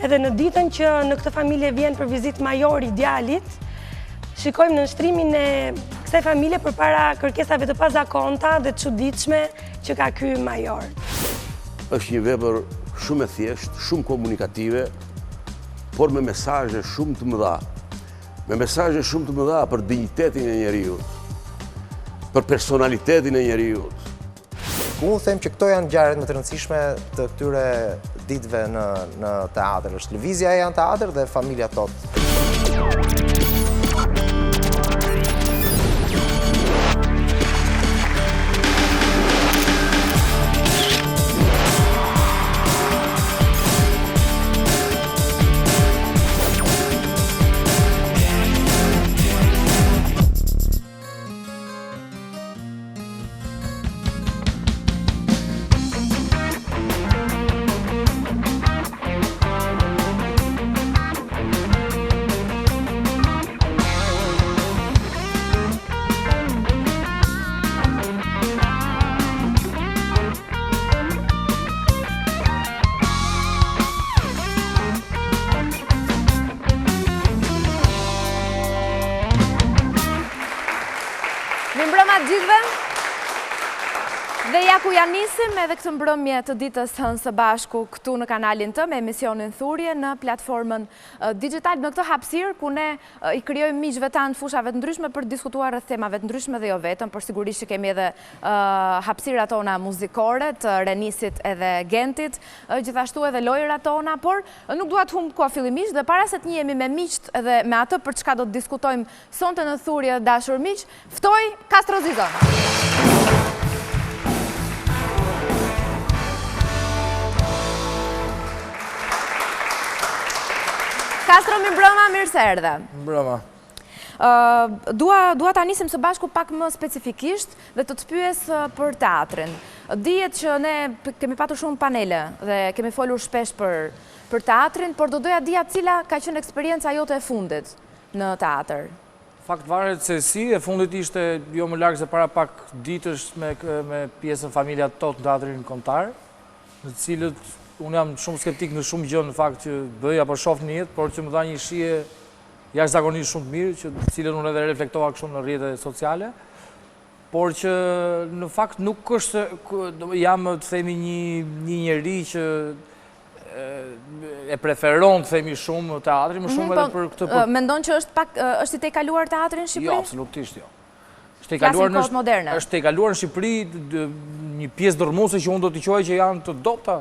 edhe në ditën që në këtë familje vjen për vizitë majori djalit, shikojmë në nshtrimin e kësaj familje përpara kërkesave të pazakonta dhe të çuditshme që ka ky major. Është një vepër shumë e thjeshtë, shumë komunikative, por me mesazhe shumë të mëdha. Me mesazhe shumë të mëdha për dinjitetin e njeriut, për personalitetin e njeriut. Unë them që këto janë ngjarjet më të rëndësishme të këtyre ditëve në teatr. Është lëvizja e janë teatr dhe familja tot. Dhe ja ku ja nisim edhe këtë mbrëmje të ditës së bashku këtu në kanalin të me emisionin Thurje në platformën digital në këtë hapësirë ku ne i krijojmë miqve tanë fushave të ndryshme për të diskutuar rreth temave të ndryshme dhe jo vetëm, por sigurisht që kemi edhe hapësirat tona muzikore të Renisit edhe Gentit, gjithashtu edhe lojërat tona, por nuk dua të humb kohë fillimisht dhe para se të njihemi me miqt edhe me atë për çka do të diskutojmë sonte në Thurje dashur miq, ftoj Castro Zizon. Castro, mi mbrëma, mirë se erdhe. Mbrëma. Dua ta nisim së bashku pak më specifikisht dhe të të pyes për teatrin. Dihet që ne kemi patur shumë panele dhe kemi folur shpesh për teatrin, por do doja dija cila ka qenë eksperienca jote e fundit në teatr. Fakt varet se si, e fundit ishte jo më larg se para pak ditësh me pjesën Familja Tot në teatrin kombëtar, në të cilët unë jam shumë skeptik në shumë gjë në fakt që bëj apo shoh në jetë, por që më dha një shije jashtëzakonisht shumë të mirë, që të cilën unë edhe reflektova kështu në rrjetet sociale, por që në fakt nuk është jam të themi një njeri që e preferon të themi shumë teatrin, më shumë edhe për këtë. Mendon që është i tejkaluar teatri në Shqipëri? Jo, absolutisht jo. Është tejkaluar në Shqipëri një pjesë dërmuese që unë do t'i quaj që janë të dobta.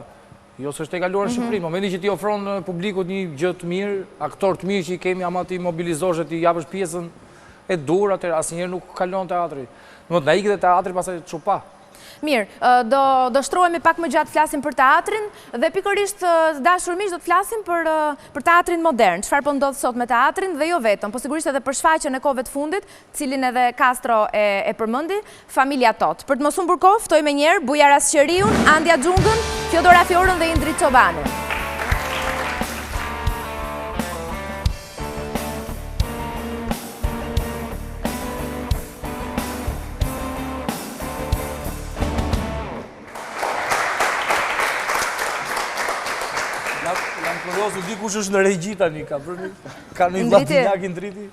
Jo se është tejkaluar në Shqipëri, në momentin që ti ofron publikut një gjë të mirë, aktor të mirë që i kemi ama ti mobilizosh e ti japësh pjesën e dur, atëherë asnjëherë nuk kalon teatri. Domethënë na ikë teatri pastaj çupa. Mirë, do shtrohemi pak më gjatë flasim për teatrin dhe pikërisht dashur miq do të flasim për teatrin modern. Çfarë po ndodh sot me teatrin dhe jo vetëm, po sigurisht edhe për shfaqjen e kohëve të fundit, cilin edhe Castro e përmendi, Familja Tot. Për të mos humbur kohë, ftoj më njëherë Bujar Asqeriun, Andja Xhungën, Fiodora Fiorën dhe Indrit Çobanin. Dikush është në regji tani, ka një vllatinjak Indriti.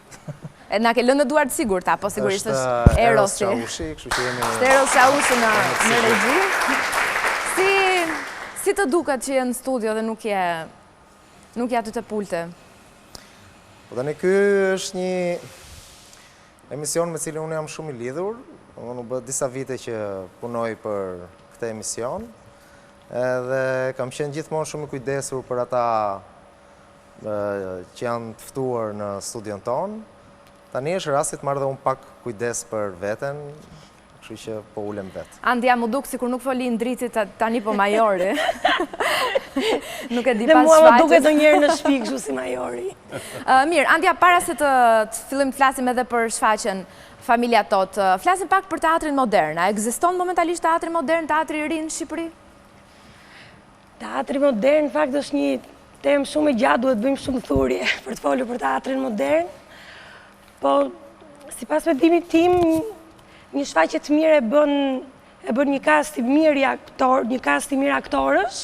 Na ke lënë në duart sigurt, apo sigurisht është Eros Çaushi, kështu që jemi Eros Çaushi në regji. Si të duket që je në studio dhe nuk je aty te pulte? Po tani ky është një emision me cilin unë jam shumë i lidhur. Unë bë disa vite që punoj për këtë emision. Edhe kam qenë gjithmonë shumë i kujdesur për ata që janë të ftuar në studion tonë. Tani është rasti të marr dhe unë pak kujdes për veten, kështu që po ulem vetë. Andja, më duk sikur nuk foli Indriti tani po majori. Nuk e di pas shfaqjes. Dhe mua më duket ndonjëherë në shtëpi kështu si majori. Mirë, Andja, para se të fillim të flasim edhe për shfaqjen Familja Tot, flasim pak për teatrin modern. A ekziston momentalisht teatri modern, teatri i ri në Shqipëri? Teatri modern, në fakt, është një temë shumë e gjatë, duhet bëjmë shumë thurje për të folur për teatrin modern. Po, sipas mendimit tim, një shfaqje të mirë e bën e bën një kast i mirë aktorësh,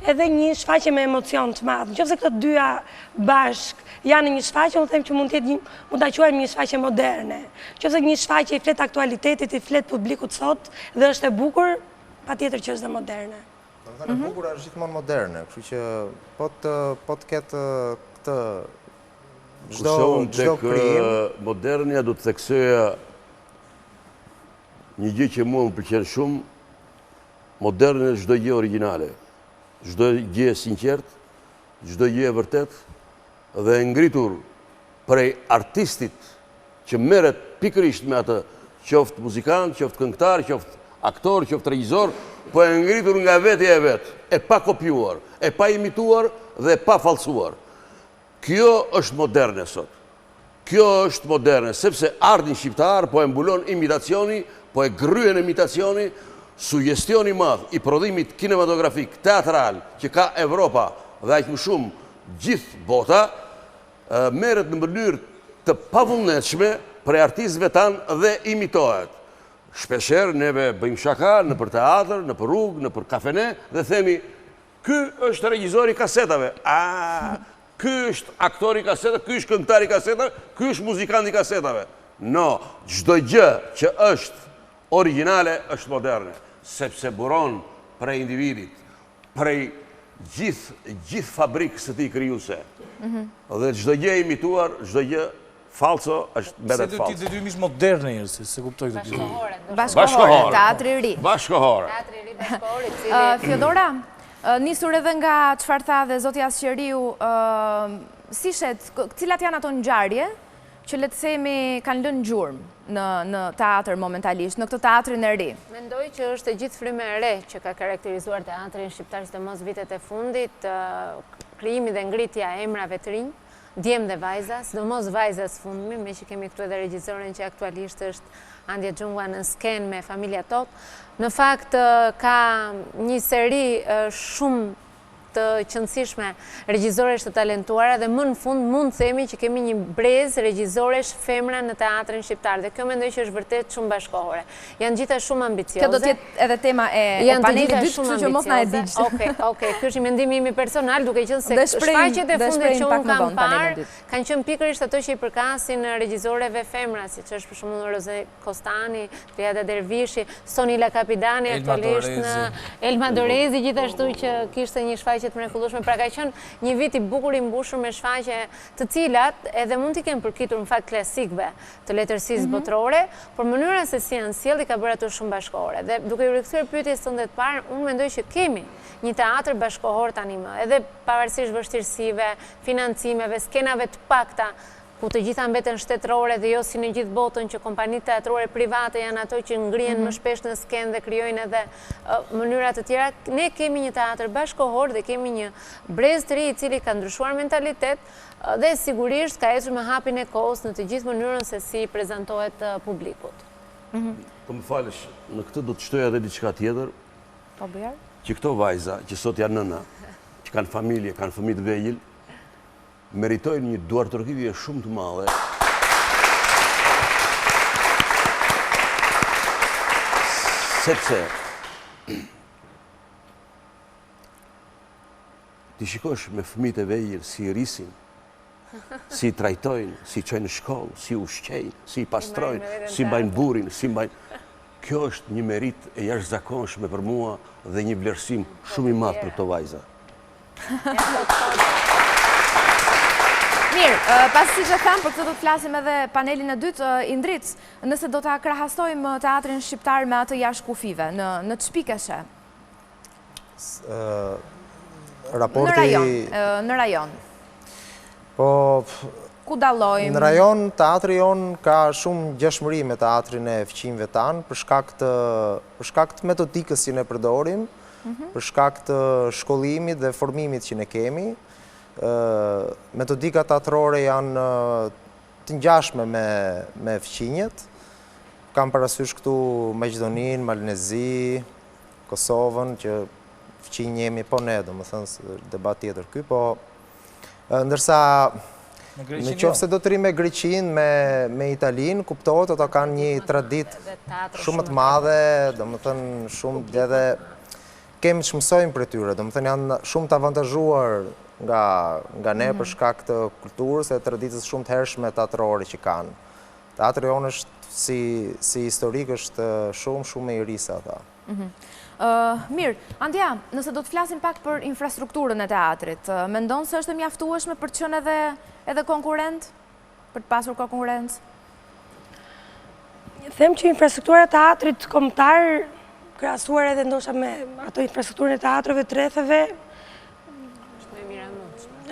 edhe një shfaqje me emocion të madh. Nëse këto dyja bashk janë në një shfaqje, unë them që mund ta quajmë një shfaqje moderne. Nëse një shfaqje i flet aktualitetit, i flet publikut sot dhe është e bukur, patjetër që është dhe moderne. E bukur është gjithmonë moderne, kështu që po të ketë këtë çdo krijim. Modernja do të theksoja një gjë që mua më pëlqen shumë, moderne çdo gjë origjinale. Çdo gjë e sinqert, çdo gjë e vërtet dhe e ngritur prej artistit që merret pikërisht me atë, qoftë muzikant, qoftë këngëtar, qoftë aktor, qoftë regjisor, po e ngritur nga vetja e vet, e pa kopjuar, e pa imituar dhe e pa fallsuar. Kjo është moderne sot. Kjo është moderne, sepse artin shqiptar po e mbulon imitacioni, po e gryen imitacioni, sugestioni madh i prodhimit kinematografik, teatral, që ka Evropa dhe aq më shumë gjithë bota, merret në mënyrë të pavullnetshme prej artistëve tanë dhe imitohet. Shpeshherë neve bëjmë shaka në për teatr, në për rrugë, në për kafene dhe themi, ky është regjizori kasetave, ky është aktori kasetave, ky është këngëtari kasetave, ky është muzikanti kasetave. No, çdo gjë që është origjinale është moderne, sepse buron prej individit, prej gjithë fabrikës së tij krijuese. Dhe çdo gjë imituar, çdo gjë falso është mbetet falso. Se ti detyrimisht moderne jesi, se kuptoj këtë gjë. Bashkohore, teatri i ri. Bashkohore. Teatri i ri bashkohore. Fjodora, nisur edhe nga çfarë tha dhe zoti Asqeriu, si shet, cilat janë ato ngjarje që le të themi kanë lënë gjurmë në teatr momentalisht, në këtë teatrin e ri? Mendoj që është e gjithë fryma e re që ka karakterizuar teatrin shqiptar sidomos vitet e fundit, krijimi dhe ngritja e emrave të rinj, djem dhe vajza, sidomos vajzas fundmi, me që kemi këtu edhe regjisoren që aktualisht është Andja Xhungua në sken me Familja Tot. Në fakt ka një seri shumë të qëndësishme regjizoresh të talentuara dhe më në fund mund themi që kemi një brezë regjizoresh femra në teatrin shqiptar dhe kjo mendoj që është vërtet shumë bashkohore. Janë gjitha shumë ambicioze. Kjo do të jetë edhe tema e panelit dytë, kështu që mos na e digjë. Okej, ky është mendimi im personal, duke qenë se shfaqjet e fundit që unë kam parë kanë qenë pikërisht ato që i përkasin regjizoreve femra, siç është për shembull Roze Kostani, Triada Dervishi, Sonila Kapidani, aktualisht në Elma Dorezi, gjithashtu që kishte një shfaqje të mrekullueshme. Pra ka qenë një vit i bukur i mbushur me shfaqje të cilat edhe mund t'i kemë përkitur në fakt klasikëve të letërsisë botërore, por mënyra se si janë sjellë i ka bërë ato shumë bashkëkohore. Dhe duke i rikthyer pyetjes tënde të parë, unë mendoj që kemi një teatr bashkëkohor tani më, edhe pavarësisht vështirësive, financimeve, skenave të pakta, ku të gjitha mbeten shtetërore dhe jo si në gjithë botën që kompanitë teatrore private janë ato që ngrihen më shpesh në sken dhe krijojnë edhe mënyra të tjera. Ne kemi një teatr bashkëkohor dhe kemi një brez të ri i cili ka ndryshuar mentalitet dhe sigurisht ka ecur me hapin e kohës në të gjithë mënyrën se si prezantohet publikut. Po më falësh, në këtë do të shtoja edhe diçka tjetër. Po bëj. Që këto vajza që sot janë nëna, që kanë familje, kanë fëmijë të vegjël, meritojnë një duartërhidhje shumë të madhe. Sepse ti shikosh me fëmijët e vegjël si rrisin, si trajtojnë, si çojnë në shkollë, si ushqejnë, si pastrojnë, si mbajnë burrin, si mbajnë. Kjo është një merit e jashtëzakonshme për mua dhe një vlerësim shumë i madh për këto vajza. Mirë, pasi që thamë, për këtë do të flasim edhe panelin e dytë, Indric, nëse do të krahasojmë teatrin shqiptar me atë jashtë kufive, në të shpikeshe? Në rajon. Po, ku dallojmë? në rajon, teatri jonë ka shumë ngjashmëri me teatrin e fëmijëve tanë, për shkak të metodikës që ne përdorim, për shkak të shkollimit dhe formimit që ne kemi. Metodika teatrore janë të ngjashme me fëmijët. Kam parasysh këtu Maqedoninë, Malnezi, Kosovën, që fëmijë jemi po ne, domethënë debat tjetër ky, po ndërsa Në qoftë se do të ri me Greqinë, me Italinë, kuptohet, ato kanë një traditë shumë të madhe, do më thënë shumë edhe kemi që mësojmë për tyre, do më thënë janë shumë të avantazhuar nga ne për shkak të kulturës e traditës shumë të hershme teatrore që kanë. Teatri jonë është si historik është shumë i risa ata. Mirë, Andja, nëse do të flasim pak për infrastrukturën e teatrit, mendon se është e mjaftueshme për të qenë edhe konkurent? Për të pasur konkurrencë? Them që infrastruktura e teatrit kombëtar, krahasuar edhe ndoshta me ato infrastrukturën e teatrove të rrethave,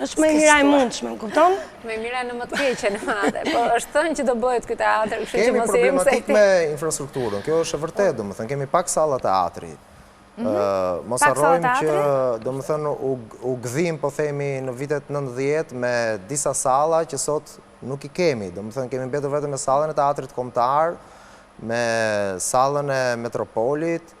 është më e mira e mundshme, kupton? Më e mira në më të keqen madhe, po është thënë që do bëhet ky teatr, kështu që Kemi mos jemi problematik me infrastrukturën, kjo është e vërtetë, domethënë kemi pak salla teatrit. Mos harrojmë që domethënë u gdhim, po themi, në vitet 90 me disa salla që sot nuk i kemi, domethënë kemi mbetur vetëm me sallën e teatrit kombëtar, me sallën e Metropolit,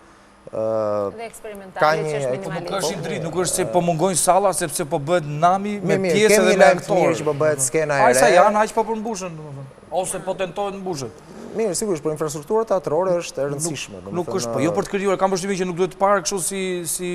dhe eksperimentale që është minimalisht. Nuk është dritë, nuk është se po mungojnë salla, sepse po bëhet nami me pjesë dhe me aktorë. Kemi që po bëhet skena e re. Ajsa janë, aq po përmbushen, ose po tentojnë mbushet. Mirë, sigurisht, për infrastruktura teatrore është e rëndësishme. Nuk është, po jo për të krijuar, kam përshtypjen që nuk duhet të parë kështu si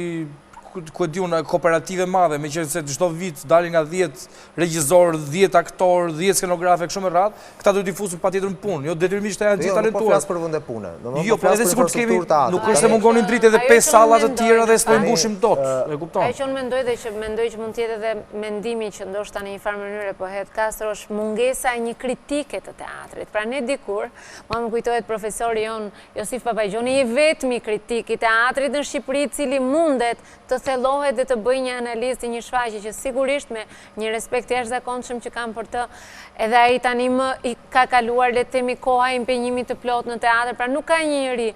ku e diun kooperative madhe, me që se çdo vit dalin nga 10 regjizor, 10 aktor, 10 skenografe kështu me radhë, këta duhet i fusin patjetër në punë, jo detyrimisht të janë gjithë talentuar. Jo, po flas për vende pune. Jo, po edhe sikur të kemi, nuk është se mungonin dritë edhe 5 salla të tjera dhe s'po mbushim dot, e kupton? Ajo që unë mendoj që mund të jetë edhe mendimi që ndoshta në një farë mënyrë po het Castro është mungesa e një kritike të teatrit. Pra ne dikur, më kujtohet profesori jon Josif Papajgjoni, i vetmi kritik i teatrit në Shqipëri i cili mundet të thellohet dhe të bëj një analizë të një shfaqje që sigurisht me një respekt të jashtëzakonshëm që kam për të, edhe ai tani më i ka kaluar le të themi koha e impenjimit të plot në teatr, pra nuk ka një njeri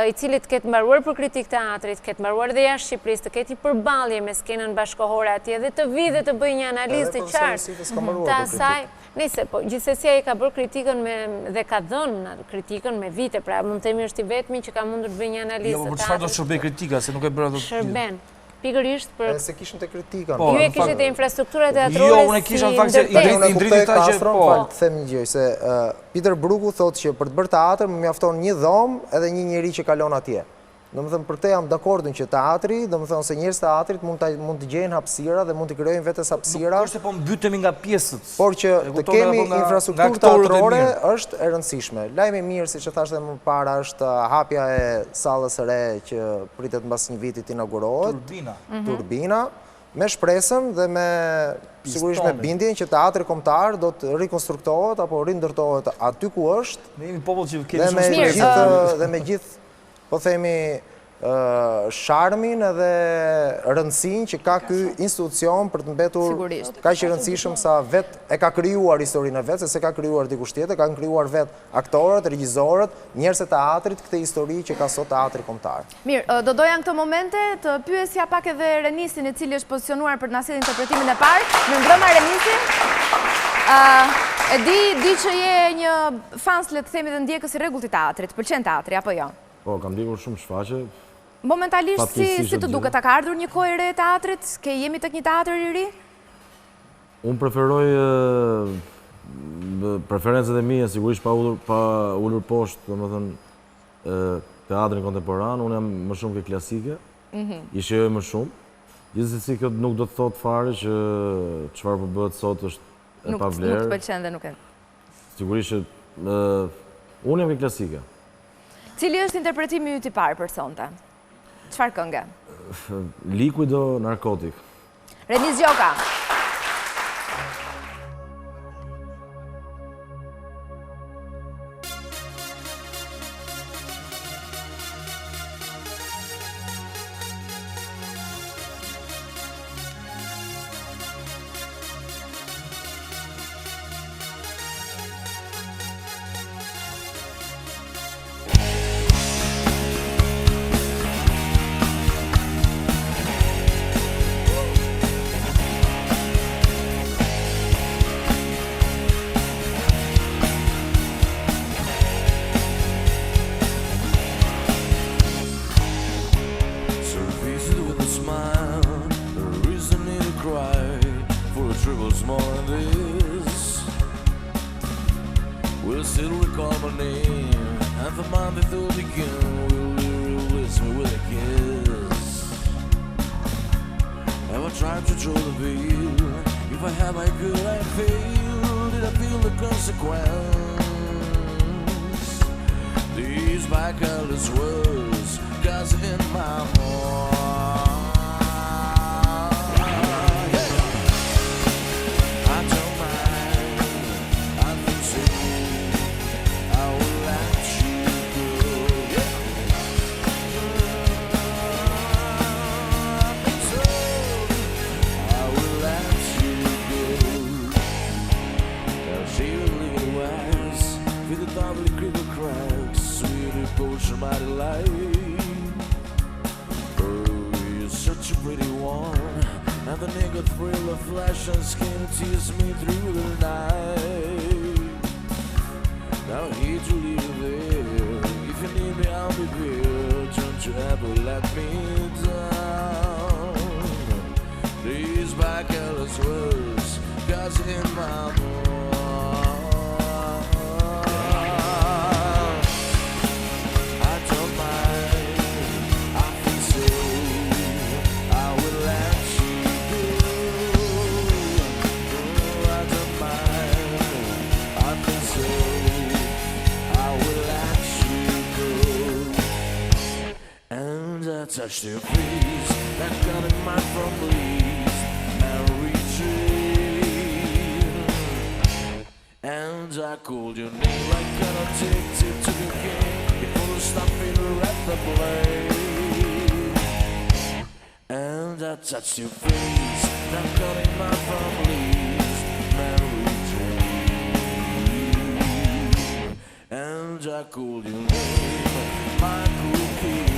i cili të ketë mbaruar për kritik teatrit, të ketë mbaruar dhe jashtë Shqipërisë, të ketë i përballje me skenën bashkëkohore atje dhe të vi dhe të bëjë një analizë të qartë të asaj. Nëse, po, gjithsesi ai ka bërë kritikën dhe ka dhënë kritikën me vite, pra mund të themi është i vetmi që ka mundur të bëjë një analizë. Jo, por çfarë do të shërbej kritika, se nuk e bëra dot. Shërben. Pikërisht për se kishim të kritikën. Ju e kishit e infrastruktura teatrore. Jo, unë kisha në fakt se i driti ta që po. Të them një gjë, se Peter Bruku thotë që për të bërë teatr më mjafton një dhomë edhe një njeri që kalon atje. Domethënë për këtë jam dakordun që teatri, domethënë se njerëzit e teatrit mund të gjejnë hapësira dhe mund të krijojnë vetes hapësira. Nuk është se po mbytemi nga pjesët. Por që të kemi infrastrukturë teatrore është e rëndësishme. Lajmi i mirë, siç e thashë më parë, është hapja e sallës së re që pritet mbas një viti të inaugurohet. Turbina. Me shpresën dhe me sigurisht me bindjen që teatri kombëtar do të rikonstruktohet apo rindërtohet aty ku është. Ne jemi popull që kemi shumë shpresë. Dhe me gjithë po themi sharmin edhe rëndësinë që ka ky institucion për të mbetur kaq i rëndësishëm sa vetë e ka krijuar historinë e vet, se ka krijuar dikush tjetër, kanë krijuar vetë aktorët, regjisorët, njerëzit e teatrit këtë histori që ka sot teatri kombëtar. Mirë, do doja në këtë momente të pyesja pak edhe Renisin, i cili është pozicionuar për të na sjellë interpretimin e parë. Mirëmbrëma Renisi. E di që je një fans, le të themi, dhe ndjekës i rregullt i teatrit. Pëlqen teatri apo jo? Po, kam ndjekur shumë shfaqje. Momentalisht si të duket, a ka ardhur një kohë e re e teatrit? Jemi tek një teatr i ri? Unë preferoj preferencët e mia, sigurisht pa ulur poshtë, domethënë teatrin kontemporan, unë jam më shumë ke klasike. I shijoj më shumë. Gjithsesi kjo nuk do të thotë fare që çfarë po bëhet sot është e pavlerë. Nuk të pëlqen dhe nuk e. Sigurisht që unë jam ke klasike. Cili është interpretimi yt i parë për sonte? Çfarë këngë? Liquido Narcotic. Renis Gjoka. Triple small and this will still recall my name, and the month that will begin will release me with a kiss. Have I tried to draw the veil? If I have, I could, I failed. Did I feel the consequence? These back-careless words, cause in my heart. Mighty light. Oh, you're such a pretty one, and the naked thrill of flesh and skin tears me through the night. Now I hate to leave you there. If you need me, I'll be there. Don't you ever let me down. These back-careless words, God's in my heart. Touched your face, that got in my please, and retreat. And I called your name like an addicted to the game. You couldn't stop me at the blade. And I touched your face, that got in my please, and retreat. And I called your name, my cookie.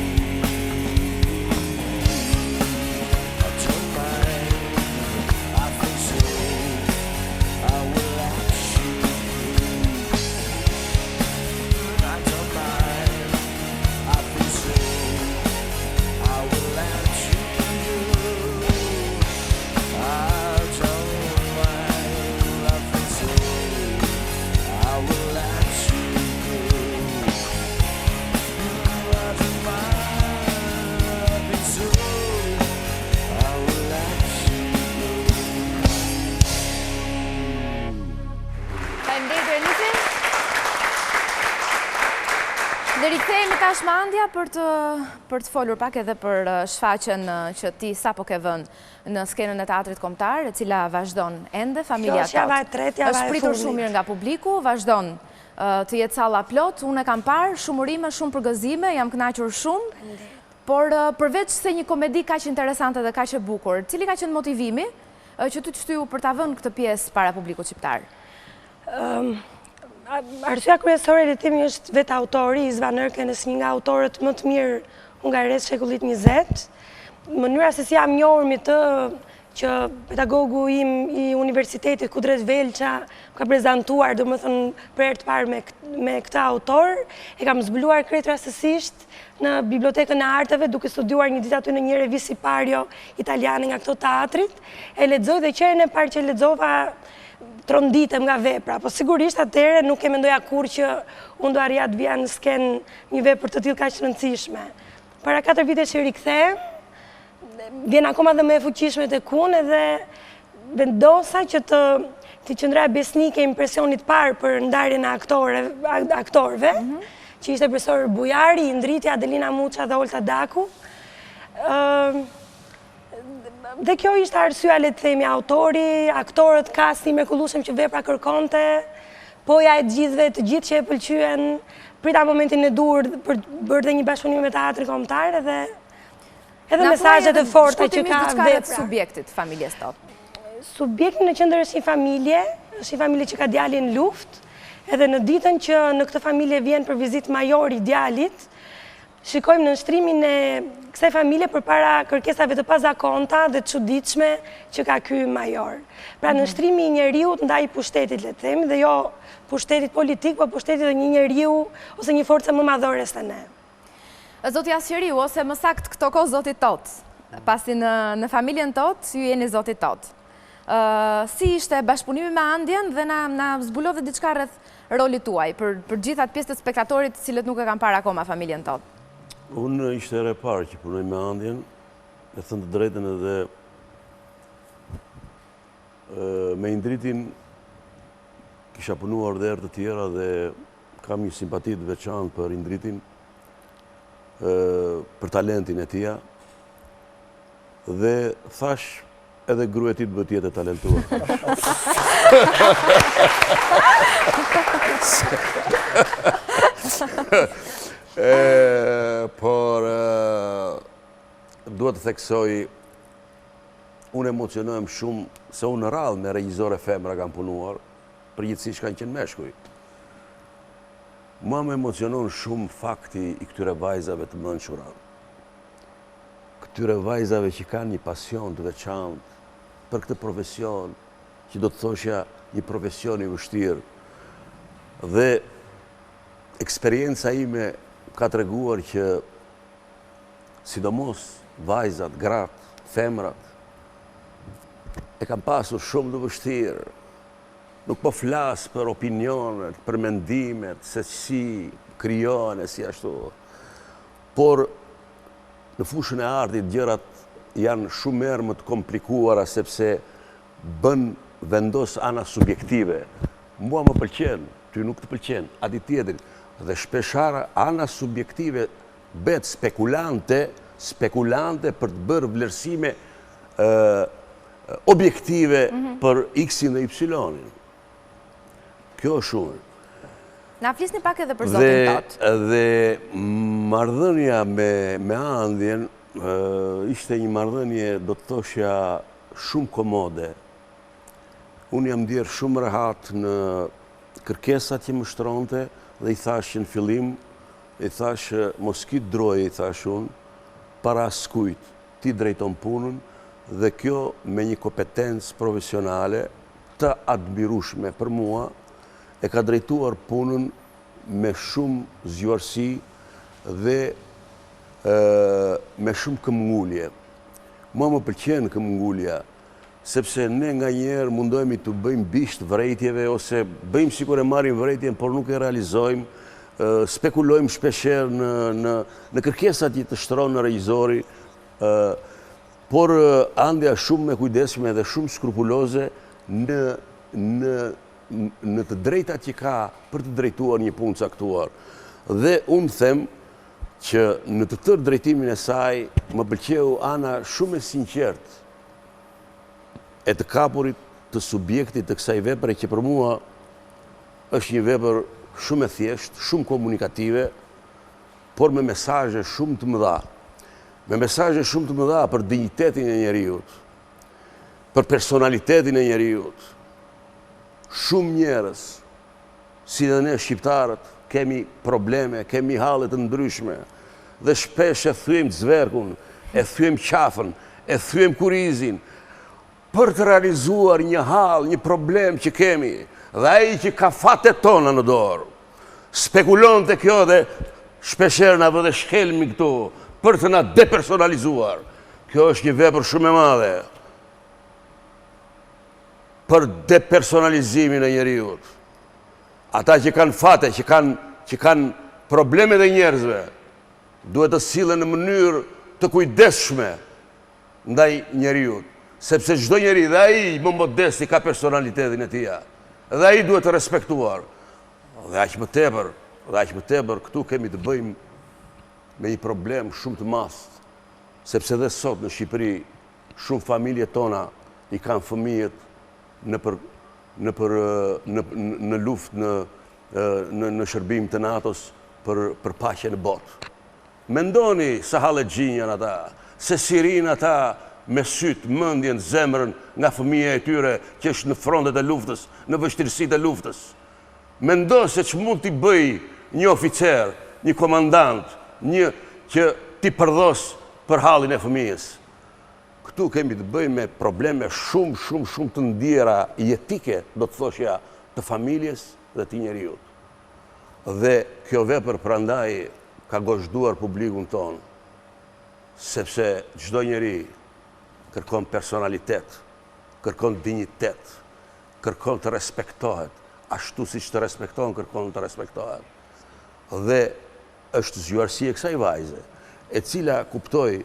Dhe rikthehemi tashmandja për të folur pak edhe për shfaqjen që ti sapo ke vënë në skenën e teatrit kombëtar, e cila vazhdon ende, Familja Tot. Kjo është java e tretë, java e fundit. Është pritur shumë mirë nga publiku, vazhdon të jetë salla plot. Unë e kam parë, shumë urime, shumë përgëzime, jam kënaqur shumë. Por përveç se një komedi kaq interesante dhe kaq e bukur, cili ka qenë motivimi që ty të shtyu për ta vënë këtë pjesë para publikut shqiptar? Arsyeja kryesore e timi është vetë autori, Isvan Erken, është një nga autorët më të mirë hungares shekullit 20. Mënyra se si jam njohur me të, që pedagogu im i universitetit Kudret Velqa ka prezantuar, do më thënë për herë të parë me këtë autor, e kam zbuluar krejt rastësisht në Bibliotekën e Arteve, duke studiuar një ditë aty në një revistë sipario italiane nga këto teatrit, e lexoj dhe qerën e parë që lexova tronditem nga vepra, po sigurisht atëherë nuk e mendoja kurrë që unë do arrija të vija në skenë një vepër të tillë kaq rëndësishme. Para 4 vite që rikthehem, vjen akoma dhe më e fuqishme tek unë edhe vendosa që të qëndroja besnike impresionit parë për ndarjen e aktorëve, që ishte profesor Bujari, Indriti, Adelina Muça dhe Olta Daku. Dhe kjo ishte arsyeja, le të themi, autori, aktorët, kasti mrekullueshëm që vepra kërkonte, poja e gjithëve, të gjithë që e pëlqyen, prita momentin e dur për bërë dhe një bashkëpunim me teatrin kombëtar edhe mesazhet e forta që ka vepra. Subjektit familjes tot. Subjekti në qendër është një familje që ka djalin në luftë, edhe në ditën që në këtë familje vjen për vizitë majori djalit, shikojmë në nështrimin e kësaj familje përpara kërkesave të pazakonta dhe të çuditshme që ka ky major. Pra nështrimi i njeriut ndaj pushtetit, le të themi, dhe jo pushtetit politik, po pushtetit dhe një njeriu ose një forcë më madhore se ne. Zoti Asqeriu, ose më saktë këto kohë Zoti Tot, pasi në familjen Tot, ju jeni Zoti Tot. si ishte bashkëpunimi me Andjen dhe na zbulove diçka rreth rolit tuaj për gjithat pjesë të spektatorit cilët nuk e kanë parë akoma familjen tonë. Unë ishte ere parë që punoj me Andjen, e thënë të drejtën edhe me Indritin kisha punuar dhe erë të tjera dhe kam një simpati të veçantë për Indritin, për talentin e tia, dhe thash edhe gruetit bë tjetë e talentuar. Por duhet të theksoj, unë emocionohem shumë se unë në radhë me regjizore femra kam punuar, përgjithsisht kanë qenë meshkuj. Mua më emocionon shumë fakti i këtyre vajzave të mençura. Këtyre vajzave që kanë një pasion të veçantë për këtë profesion, që do të thoshja një profesion i vështirë. Dhe eksperienca ime ka treguar që sidomos vajzat, gratë, femrat e kam pasur shumë të vështirë. Nuk po flasë për opinionet, për mendimet, se si kryohen e si ashtu. Por në fushën e artit gjërat janë shumë herë më të komplikuara sepse bën vendos ana subjektive. Mua më pëlqen, ty nuk të pëlqen, ati tjetër. Dhe shpeshara ana subjektive bet spekulante për të bërë vlerësime objektive për X-in dhe Y-in. Kjo është shumë. Na flisni pak edhe për zotin totë. Dhe marrëdhënia me Andjen ishte një marrëdhënie, do të thoshja, shumë komode. Unë jam ndjerë shumë rehat në kërkesat që më shtronte dhe i thash që në fillim, i thash mos ki droje, i thash unë, para askujt, ti drejton punën dhe kjo me një kompetencë profesionale të admirueshme për mua, e ka drejtuar punën me shumë zgjuarsi dhe me shumë këmbëngulje. Mua më pëlqen këmbëngulja, sepse ne nga njerë mundohemi të bëjmë bisht vërejtjeve, ose bëjmë sikur e marrim vërejtjen, por nuk e realizojmë, spekulojmë shpesher në kërkesat që të shtron në regjizori, por Andja shumë me kujdesshme dhe shumë skrupuloze në të drejtat që ka për të drejtuar një punë caktuar. Dhe unë them që në të tërë drejtimin e saj më pëlqeu ana shumë e sinqert e të kapurit të subjektit të kësaj vepre që për mua është një vepër shumë e thjeshtë, shumë komunikative, por me mesazhe shumë të mëdha. Me mesazhe shumë të mëdha për dinjitetin e njeriut, për personalitetin e njeriut. Shumë njerëz, si dhe ne shqiptarët, kemi probleme, kemi hallet të ndryshme, dhe shpesh e thyem zverkun, e thyem qafën, e thyem kurizin, për të realizuar një hall, një problem që kemi, dhe ai që ka fatet tona në dorë, spekulon të kjo dhe shpesher na vë dhe shkelmi këtu, për të na depersonalizuar. Kjo është një vepër shumë e madhe për depersonalizimin e njeriut. Ata që kanë fate, që kanë probleme dhe njerëzve, duhet të sillen në mënyrë të kujdesshme ndaj njeriut, sepse çdo njeri dhe ai më modesti ka personalitetin e tij. Dhe ai duhet të respektuar. Dhe aq më tepër, këtu kemi të bëjmë me një problem shumë të madh, sepse dhe sot në Shqipëri shumë familje tona i kanë fëmijët në luftë, në shërbim të NATO-s për paqen e botë. Mendoni sa halexhin janë ata, se sirin ata me sytë, mendjen, zemrën nga fëmija e tyre që është në frontet e luftës, në vështirësitë e luftës. Mendo se që mund t'i bëj një oficer, një komandant, një që t'i përdos për halin e fëmijës. Këtu kemi të bëjmë me probleme shumë të ndjera jetike, do të thoshja, të familjes dhe të njeriut. Dhe kjo vepër prandaj ka gozhduar publikun tonë, sepse çdo njeri kërkon personalitet, kërkon dignitet, kërkon të respektohet, ashtu si që të respektohen, kërkon të respektohet. Dhe është zgjuarësi e kësaj vajze, e cila kuptoi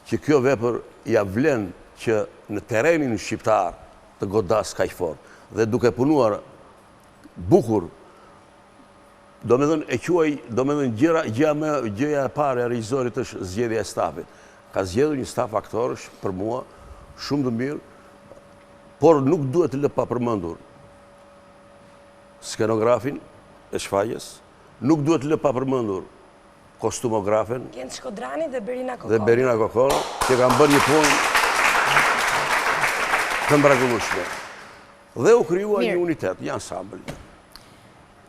që kjo vepër ja vlen që në terrenin shqiptar të godas kaq fort dhe duke punuar bukur, gjëja e parë e regjisorit është zgjedhja e stafit. Ka zgjedhur një staf aktorësh për mua shumë të mirë, por nuk duhet të lë pa përmendur skenografin e shfaqjes, nuk duhet të lë pa përmendur kostumografen Gjent Shkodrani dhe Berina Kokolo, që kanë bërë një punë të mrekullueshme. Dhe u krijua një unitet, një ansambël.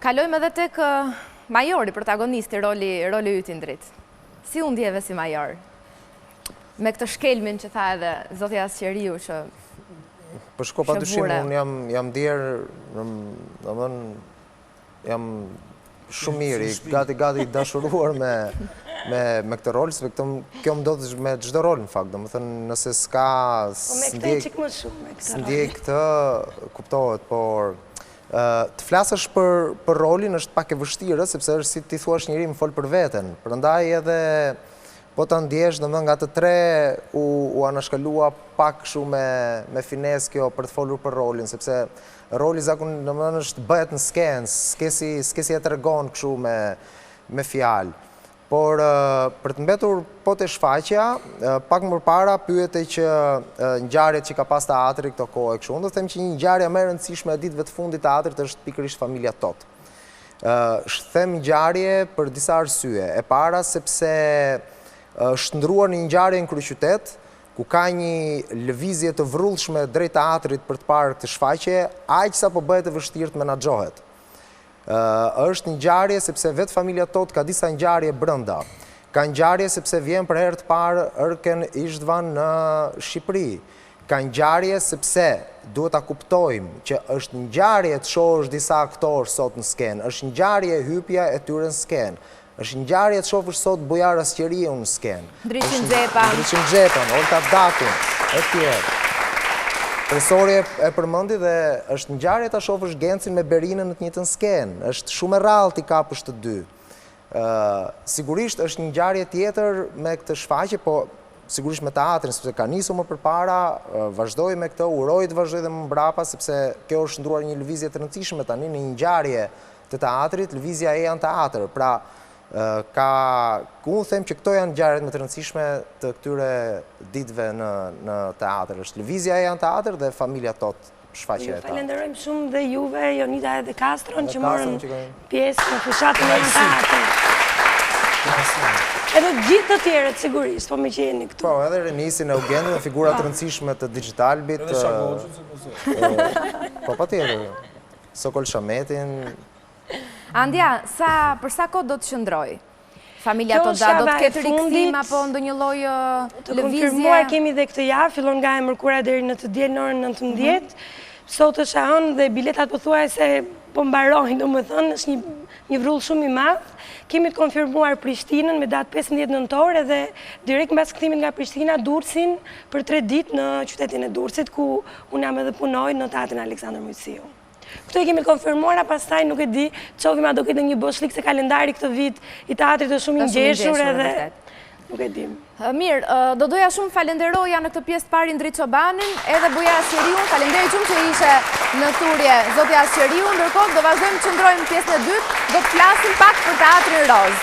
Kalojmë edhe tek majori, protagonisti, roli yt i ndrit. Si u ndjeve si major? Me këtë shkelmin që tha edhe zotja Asqeriu që Për shko pa dyshim, unë jam djerë, jam shumë miri, gati dashuruar me këtë rol, se kjo më ndodhë me gjdo rol, në fakt, nëse s'ka... Po me këtë e qikë më shumë me këtë rol. S'ndjej këtë, kuptohet, por të flasësh për rolin është pak e vështirë, sepse është si ti thuash njëri më folë për veten, përndaj edhe po të ndjesh, nga të tre u anashkalua pak shumë me fines kjo për të folur për rolin, sepse roli zakon është bëhet në skenë, s'kesi e të regon këshu me fjalë. Por për të mbetur po të shfaqja, pak më para pyete që ngjarjet që ka pas teatri këto kohë kështu. Unë do të them që një ngjarje më e rëndësishme e ditëve të fundit të teatrit është pikërisht Familja Tot. Them ngjarje për disa arsye. E para sepse është ndruar një ngjarje në kryeqytet, ku ka një lëvizje të vrrullshme drejt teatrit për të parë këtë shfaqje, aq sa po bëhet e vështirë të menaxhohet. Është një ngjarje sepse vetë Familja Tot ka disa ngjarje brenda. Ka ngjarje sepse vjen për herë të parë Erken Ishtvan në Shqipëri. Ka ngjarje sepse duhet ta kuptojmë që është ngjarje të shohësh disa aktorë sot në skenë, është ngjarje hypja e tyre në skenë. Është ngjarje të shohësh sot Bujar Asqeriu në skenë. Ndriçin Xhepan, Olta Dakun, e tjerë. Profesori e përmendi dhe është ngjarje ta shohësh Gencin me Berinën në të njëjtën skenë. Është shumë e rrallë ti kapësh të dy. Sigurisht është një ngjarje tjetër me këtë shfaqje, po sigurisht me teatrin, sepse ka nisur më përpara, vazhdoi me këtë, uroi të vazhdoi dhe më mbrapa, sepse kjo është ndruar një lëvizje të rëndësishme tani në një ngjarje të teatrit, lëvizja e janë teatr. Pra, unë them që këto janë ngjarjet më të rëndësishme të këtyre ditëve në teatr. Është lëvizja e janë teatr dhe Familja Tot shfaqja e ta. Falenderojmë shumë dhe juve, Jonida edhe Kastron, që morën pjesë në fushatën e janë teatr. Edhe gjithë të tjerët, sigurisht, po me që jeni këtu. Po, edhe Renisin, Eugendin, figurat të rëndësishme të Digitalbit. Edhe Shagoqin, po patjetër. Sokol Shametin. Andja, për sa kohë do të qëndroj? Familja Tot do të ketë rikthim apo ndonjë lloj lëvizje? Të konfirmuar kemi dhe këtë javë, fillon nga e mërkura deri në të diel në orën 19. Sot është hënë dhe biletat pothuajse po mbarojnë, domethënë është një vrull shumë i madh. Kemi të konfirmuar Prishtinën me datë 15 nëntor dhe direkt mbas kthimit nga Prishtina Durrësin për 3 ditë në qytetin e Durrësit, ku unë jam edhe punoj në teatrin Aleksandër Mujtësiu. Këto i kemi konfirmuara, pastaj nuk e di, qofim a do këtë një boshlik se kalendari këtë vit i teatrit është shumë i ngjeshur edhe nuk e dim. Mirë, do doja shumë falenderoja në këtë pjesë të parë Indrit Çobanin, edhe Bujar Asqeriu, falenderoj shumë që ishe në thurje zotja Asqeriu, ndërkohë do vazhdojmë të qëndrojmë pjesën e dytë, do të flasim pak për teatrin Roz.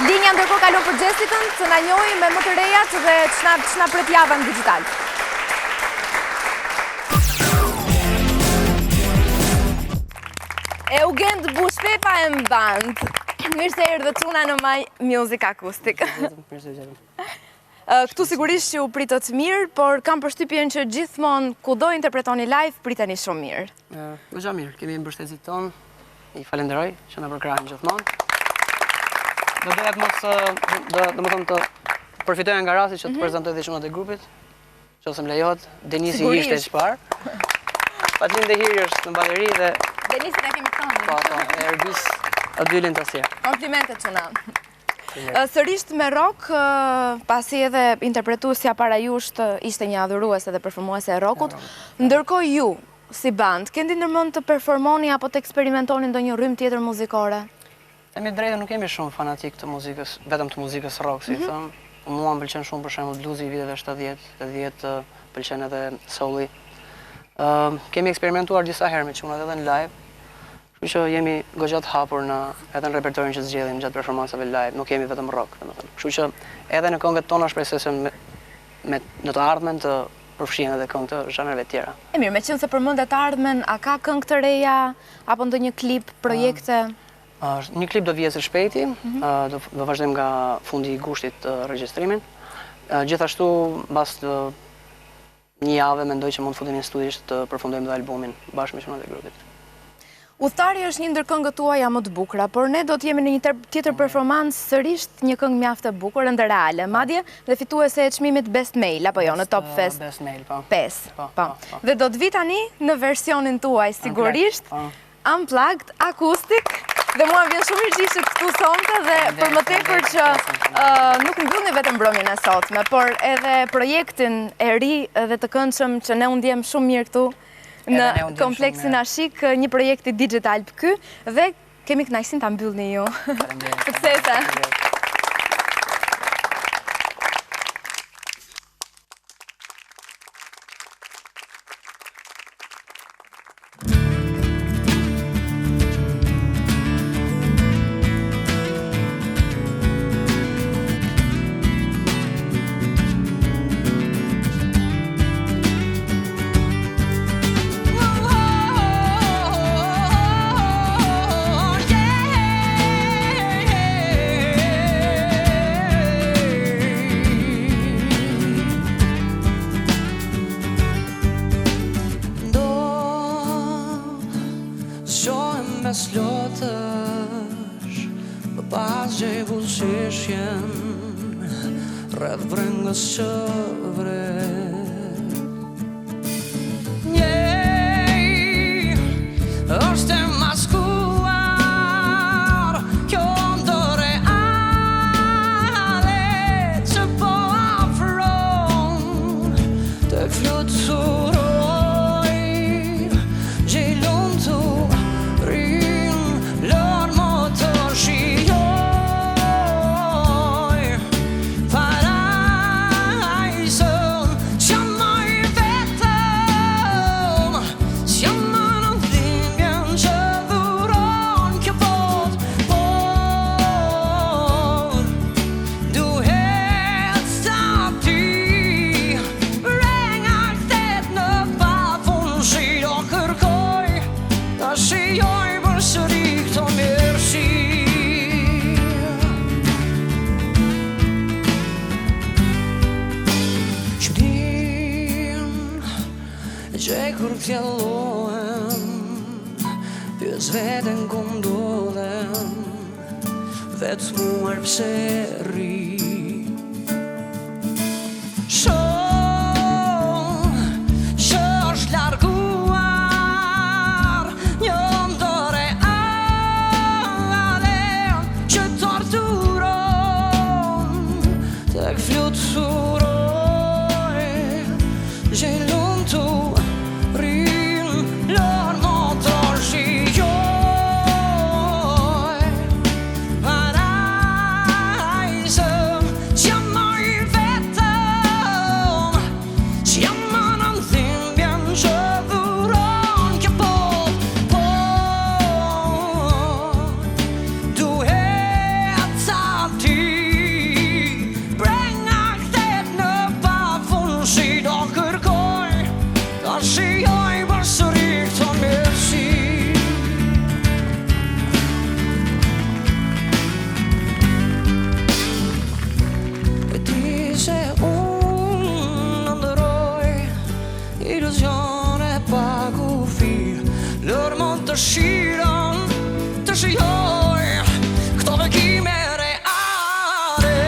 Linja ndërkohë kalon për Gjestitën, të na njohim me më të rejat dhe ç'na pret java në digital. Eugend Bushpepa e mband. Mirë se erdhe Tuna në My Music Acoustic. Këtu sigurisht që u pritët mirë, por kam përshtypjen që gjithmonë kudo interpretoni live, priteni shumë mirë. Gëgja mirë, kemi mbështetësit tonë, i falenderoj që në përkrajnë gjithmonë. Do doja të përfitoja nga rasti që të prezentoj dhe shumët e grupit, që ose më lejohet, Denisi ishte e shparë. Patlin dhe Hiri është në baleri dhe... Denisi dhe kemi tonë. Po, e Erbis, a dy linë të asje. Komplimente që na. Sërisht me rock, pasi edhe interpretuesja para jush ishte një adhuruese dhe performuese e rockut, ndërkohë ju, si band, kendi ndërmend të performoni apo të eksperimentoni ndonjë rrymë tjetër muzikore? Themi drejtë, nuk jemi shumë fanatik të muzikës, vetëm të muzikës rock, si thëmë. Mua më pëlqen shumë për shembull bluesi i viteve 70, pëlqen edhe soul-i. Kemi eksperimentuar disa herë me çunat edhe në live. Kështu që jemi goxha të hapur edhe në repertorin që zgjedhim gjatë performancave live, nuk jemi vetëm rock, domethënë. Kështu që edhe në këngët tona shpresoj se në të ardhmen të përfshihen edhe këngë të zhanreve tjera. E mirë, meqense përmendet të ardhmen, a ka këngë të reja apo ndonjë klip, projekte? Një klip do vijë së shpejti, do vazhdojmë nga fundi i gushtit të regjistrimin. Gjithashtu, mbas një jave mendoj që mund të futemi në studio të përfundojmë dhe albumin bashkë me çunat e grupit. Udhtari është një ndër këngët tuaja më të bukura, por ne do të jemi në një tjetër performancë sërish një këngë mjaft e bukur, ende reale, madje dhe fituese e çmimit Best Male apo jo në Top Fest. Best Male, po. 5. Po. Dhe do të vi tani në versionin tuaj sigurisht, unplugged, akustik. Dhe mua vjen shumë mirë që ishte këtu sonte dhe për më tepër që nuk mbyllni vetëm mbrëmjen e sotme, por edhe projektin e ri dhe të këndshëm që ne u ndjem shumë mirë këtu në kompleksin Ashik, një projekti digital për ky dhe kemi kënaqësinë ta mbyllni ju. Suksese. mes lotësh, më pas gjej buzëshjen, rreth brengës që vret. Njej, është e maskuar, kjo ndo reale, që po afron, të fluturoj, gjej lumë të rin, lën më të shijoj, parajsën, që më i vetëm, që më në dhimbjen që dhuron kjo bot, por duhet sa ti renga ktet në pafundësi, do kërkoj ta shijoj përsëri këto mirësi. Qërin gjej kur t'jellohem, pyes veten ku ndodhem, vetë muar pse rri. Shoh që është larguar një ndo reale që torturon, tek fluturoj, gjej lumë tu rin, lën më të shijoj, parajsëm, që më i vetëm, që më në dhimbjen që dhuron kjo bot, por duhet sa ti brenga ktet në pafundësi, do kërkoj ta shijoj përsëri këto mirësi. E di se unë ndëroj iluzione pa kufi, lër më të shiron, të shijoj këto bekime reale.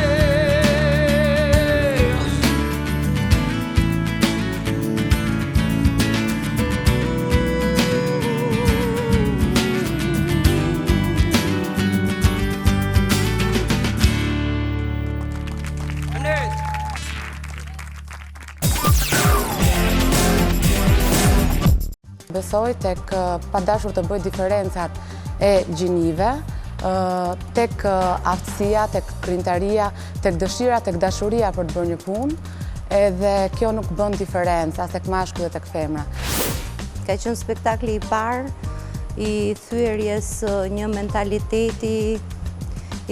Besoj tek pa dashur të bëj diferencat e gjinive, tek aftësia, tek krijimtaria, tek dëshira, tek dashuria për të bërë një punë, edhe kjo nuk bën diferencë as tek mashkulli dhe tek femra. Ka qenë spektakli i parë i thyerjes një mentaliteti,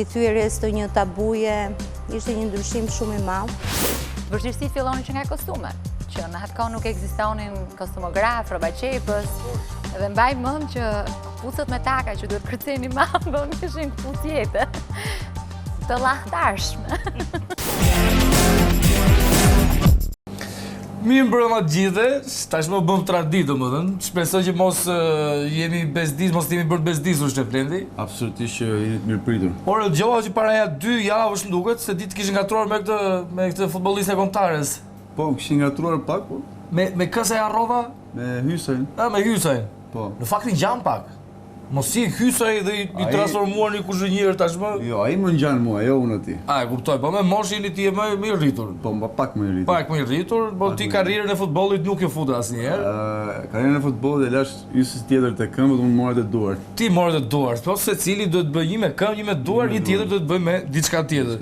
i thyerjes të një tabuje, ishte një ndryshim shumë i madh. Vështirësitë fillonin që nga kostumet, që në atë kohë nuk ekzistonin kostumograf, rroba qepës, dhe mbaj mend që kputucët me taka që duhet kërceni mambën kishin kputucë të llahtarshme. Mirë mbrëma gjithë, tashmë bëm traditë domethënë. Shpresoj që mos jemi bezdis, mos jemi bërë bezdisur Shteflendi. Absolutisht që jeni të mirëpritur. Por dëgjova që para 2 javësh më duket se ditë kishin ngatruar me këtë futbolliste kontares. Po, kishin ngatruar pak, po. Me kësaj harrova? Me Hysajn. Me Hysajn. Po. Në fakt i ngjan pak. Mos si Hysaj dhe i transformuar një kuzhinier tashmë. Jo, ai më ngjan mua, jo unë aty. E kuptoj, po me moshën ti je më i rritur. Po, pak më i rritur. Pak më i rritur, po ti karrierën e futbollit nuk e futa asnjëherë. Karrierën e futbollit e lash ysës tjetër te këmbët, unë morë te duart. Ti morë te duart, po secili duhet të bëjë një me këmbë, një me duar, një tjetër duhet të bëjë me diçka tjetër.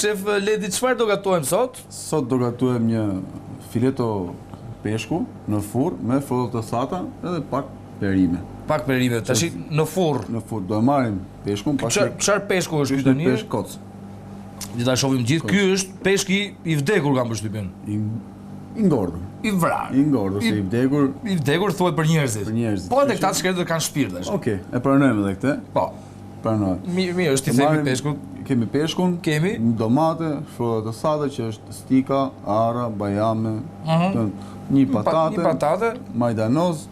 Shef Ledi, çfarë do gatuajmë sot? Sot do gatuajmë një fileto peshku në furr me frodo të thata edhe pak perime. Pak perime, tash në furr. Në furr do e marrim peshkun, çfarë peshku është ky tani? Peshk koc. Le ta shohim gjithë. Ky është peshki i vdekur, kam përshtypjen. I ngordhur. I vrarë. I ngordhur, si i vdekur. I vdekur thuhet për njerëzit. Për njerëzit. Po edhe këta shkretët kanë shpirt tash. Okej, e pranojmë edhe këtë. Po. Pranojmë. Mirë, është i themi peshkun. Kemi peshkun, kemi domate, frodo të thata që është stika, ara, bajame, një patate, majdanoz,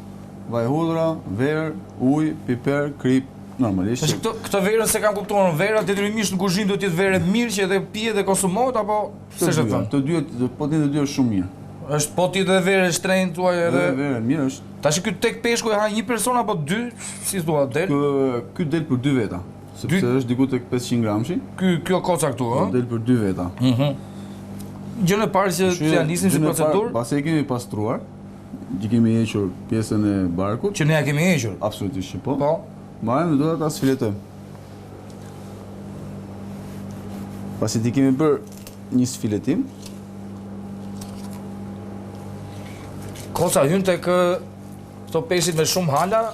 vaj hudra, verë, ujë, piper, krip, normalisht. Këtë verën se kam kuptuar, vera detyrimisht në kuzhinë duhet të jetë verë mirë që edhe pihet dhe konsumohet apo s'është thënë? Të dy, po të dy është shumë mirë. Është po ti edhe verë shtrenjtë tuaj edhe verë mirë është. Tash ky tek peshku e ha një person apo 2, si thua del? Ky del për 2 veta. Sepse është diku tek 500 gramshi. Kjo koca këtu, ëh? Del për 2 veta. Gjën e parë që ja nisim si procedurë. Pasi e kemi pastruar, që kemi hequr pjesën e barkut. Që ne ja kemi hequr? Absolutisht që po. Po. Marrim dhe do ta sfiletojmë. Pasi ti kemi bërë një sfiletim. Koca hyn tek këto peshqit me shumë hala?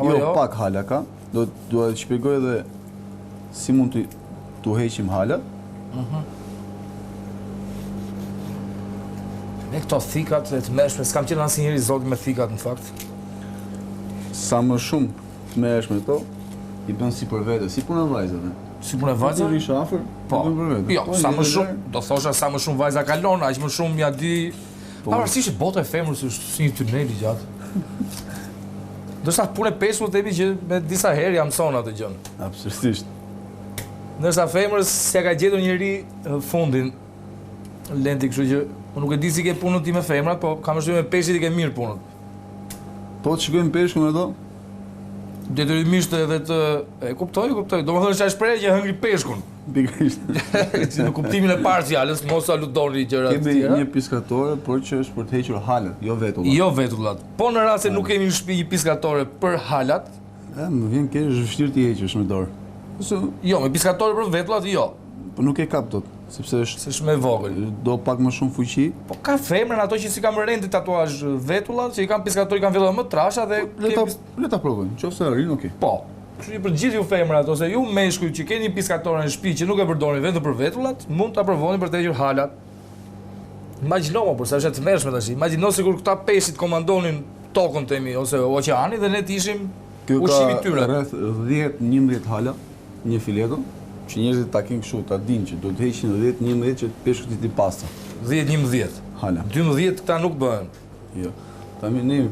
Jo, pak hala ka. Do të shpjegoj edhe si mund të heqim halat. Me këto thikat dhe të mërshme, s'kam qenë asnjëherë i zoti me thikat në fakt. Sa më shumë të mërshme to, i bën si për vete, si punë e vajzave. Si punë e vajzave? Si rish afër, po. I bën për vete. Jo, sa më shumë, do thosha sa më shumë vajza kalon, aq më shumë ja di. Pavarësisht që bota e femrës është si një tunel i gjatë. Ndërsa punë e peshku themi që me disa herë ja mëson atë gjën. Absolutisht. Ndërsa femrës s'ja ka gjetur njëri fundin Lendi, kështu që unë nuk e di si ke punën ti me femrat, po kam vështirë me peshqit i ke mirë punën. Po të shikojmë peshkun e do? Detyrimisht edhe të... E kuptoj. Domethënë është shprehje që hëngri peshkun. Pikërisht. Në kuptimin e parë fjalës, mos aludoni gjëra të tjera. Kemi një piskatore, por që është për të hequr halat, jo vetullat. Jo vetullat. Po në rast se nuk kemi në shtëpi një piskatore për halat, më vjen keq, është vështirë të heqësh me dorë. Jo, me piskatore për vetullat jo. Po nuk e kap dot, sepse është me vogël. Do pak më shumë fuqi. Po ka femrën ato që si kanë rënë tatuazh vetullat, që i kanë piskatori kanë filluar më trasha dhe le ta provojmë. Nëse arrin, okay. Po. Kështu që për gjithë ju femrat ose ju meshkuj që keni piskatore në shtëpi që nuk e përdorni vetëm për vetullat, mund ta provoni për të hequr halat. Imagjino por sa është të mërshme tash. Imagjino sikur këta peshqit komandonin tokën temi ose oqeanin dhe ne të ishim ushqimi i tyre. Rreth 10-11 hala, një fileto, që njerëzit ta kenë kështu, ta dinë që do të heqin 10-11 që peshku ti pastër. 10-11 hala. 12 këta nuk bëhen. Jo. Tani ne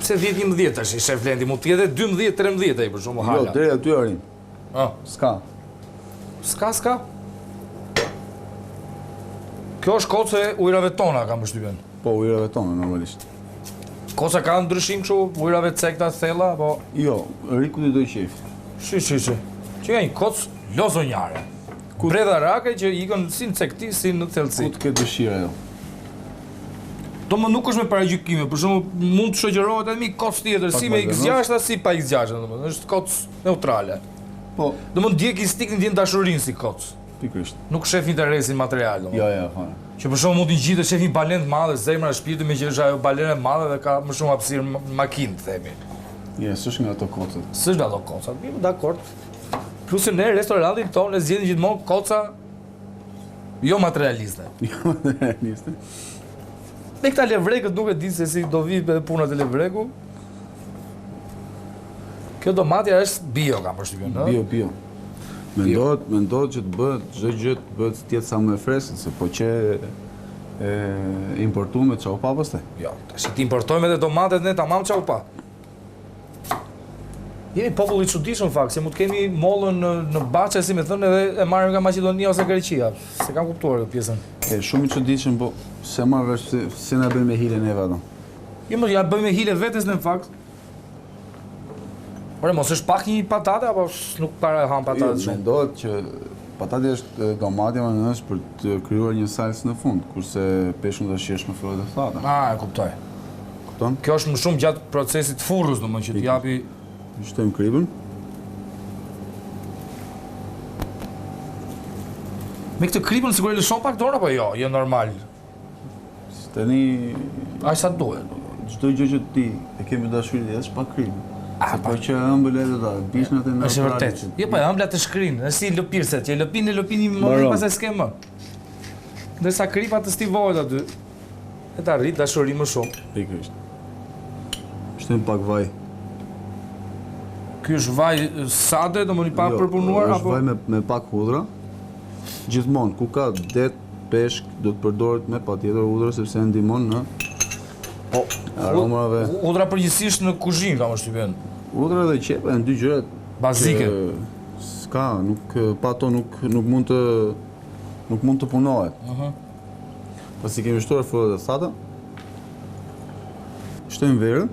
pse 10-11 tash, shef Lendi, mund të jetë 12-13 ai për shkakun hala. Jo, deri aty arrin. S'ka. S'ka. Kjo është koca e ujrave tona, kam përshtypjen. Po, ujrave tona normalisht. Koca ka ndryshim kështu, ujrave cekta, thella, apo? Jo, riku ti do i qef. Shi. Që ka një kocë lozonjare. Bredha rake që ikën si në cekti, si në thellësi. Ku të ke dëshira jo? Do më nuk është me paragjykime, për shumë mund të shoqërohet edhe me kocë tjetër, si me X6 si pa X6, domethënë është kocë neutrale. Po. Domethënë ndjek instinktin, ndjen dashurinë si kocë. Pikërisht. Nuk shef interesin material, domethënë. Ja, fare. Që për shumë mund të ngjitet shef një balenë të madhe, zemra e shpirtit me që është ajo balenë e madhe dhe ka më shumë hapësirë makinë, themi. Ja, s'është nga ato kocat. S'është nga ato kocat, dakord. Plus në restorantin tonë zgjedhin gjithmonë koca jo materialiste. Jo materialiste. Me këta levrekët nuk e di se si do vi edhe punat e levreku. Kjo domatja është bio, kam përshtypjen, ëh? Bio. Mendohet që të bëhet çdo gjë të bëhet tjetë sa më freskët, se po që importuar me çaupa pastaj. Jo, tash ti importojmë edhe domatet ne tamam çaupa. Jemi popull i çuditshëm fakt, se mund të kemi mollën në Baçë, si më thënë, edhe e marrim nga Maqedonia ose Greqia. Se kam kuptuar këtë pjesën. Shumë i çuditshëm, po se marr vesh si na bën me hile neve ato. Jo, më ja bëjmë hile vetes në fakt. Por mos është pak një patate apo nuk para ham patate shumë? Mendohet që patate është domatja më nësh për të krijuar një salsë në fund, kurse peshku do shihesh me fryrë të thata. E kuptoj. Kupton? Kjo është më shumë gjatë procesit furrës, domethënë që të japi. Shtojmë kripën. Me këtë kripën sigurisht lëshon pak dorë apo jo? Jo normal. Tani aq sa duhet. Çdo gjë që ti e kemi dashuri dhe është pa kripë. Po që ëmbël edhe ta bishnat e është vërtet. Jo, po ëmbla të shkrinë, është si lëpirset, që lëpini më pas s'ke më. Ndërsa kripa të stivohet aty. E ta rrit dashuri më shumë. Pikërisht. Shtojmë pak vaj. Ky është vaj sade, domethënë pa përpunuar apo? Është vaj me pak hudhra. Gjithmonë ku ka det, peshk, do të përdoret me patjetër hudhra sepse ndihmon në aromave. Hudhra përgjithsisht në kuzhinë kam përshtypjen. Hudhra dhe qepa janë dy gjërat bazike. S'ka, pa ato nuk mund të punohet. Pasi kemi shtuar fryrët e thata, shtojmë verën.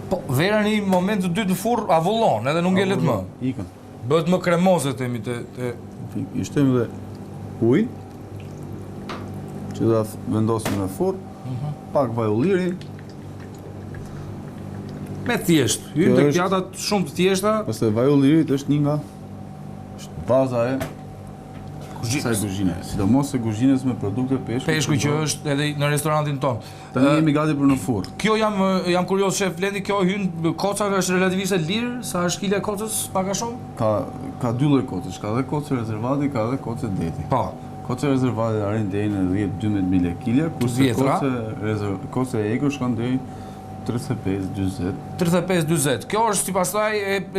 Po, vera në moment të dytë në furr avullon, edhe nuk ngelet më. Ikën. Bëhet më kremoze themi te. I shtojmë dhe ujë, që do ta vendosim në furr, pak vaj ulliri. Me thjesht, hyn tek pjatat shumë të thjeshta. Pastaj vaj ullirit është një nga baza e kuzhinës. Sidomos e kuzhinës me produkte peshku. Peshku që është edhe në restorantin ton. Tani jemi gati për në furr. Kjo jam kurioz shef Blendi, kjo hyn koca është relativisht e lirë, sa është kila e kocës pak a shumë? Ka dy lloj kocësh, ka edhe kocë rezervati, ka edhe kocë deti. Po. Kocë rezervati arrin deri në 10-12 mijë lekë, kurse kocë e egër shkon deri 35-40. 35-40. Kjo është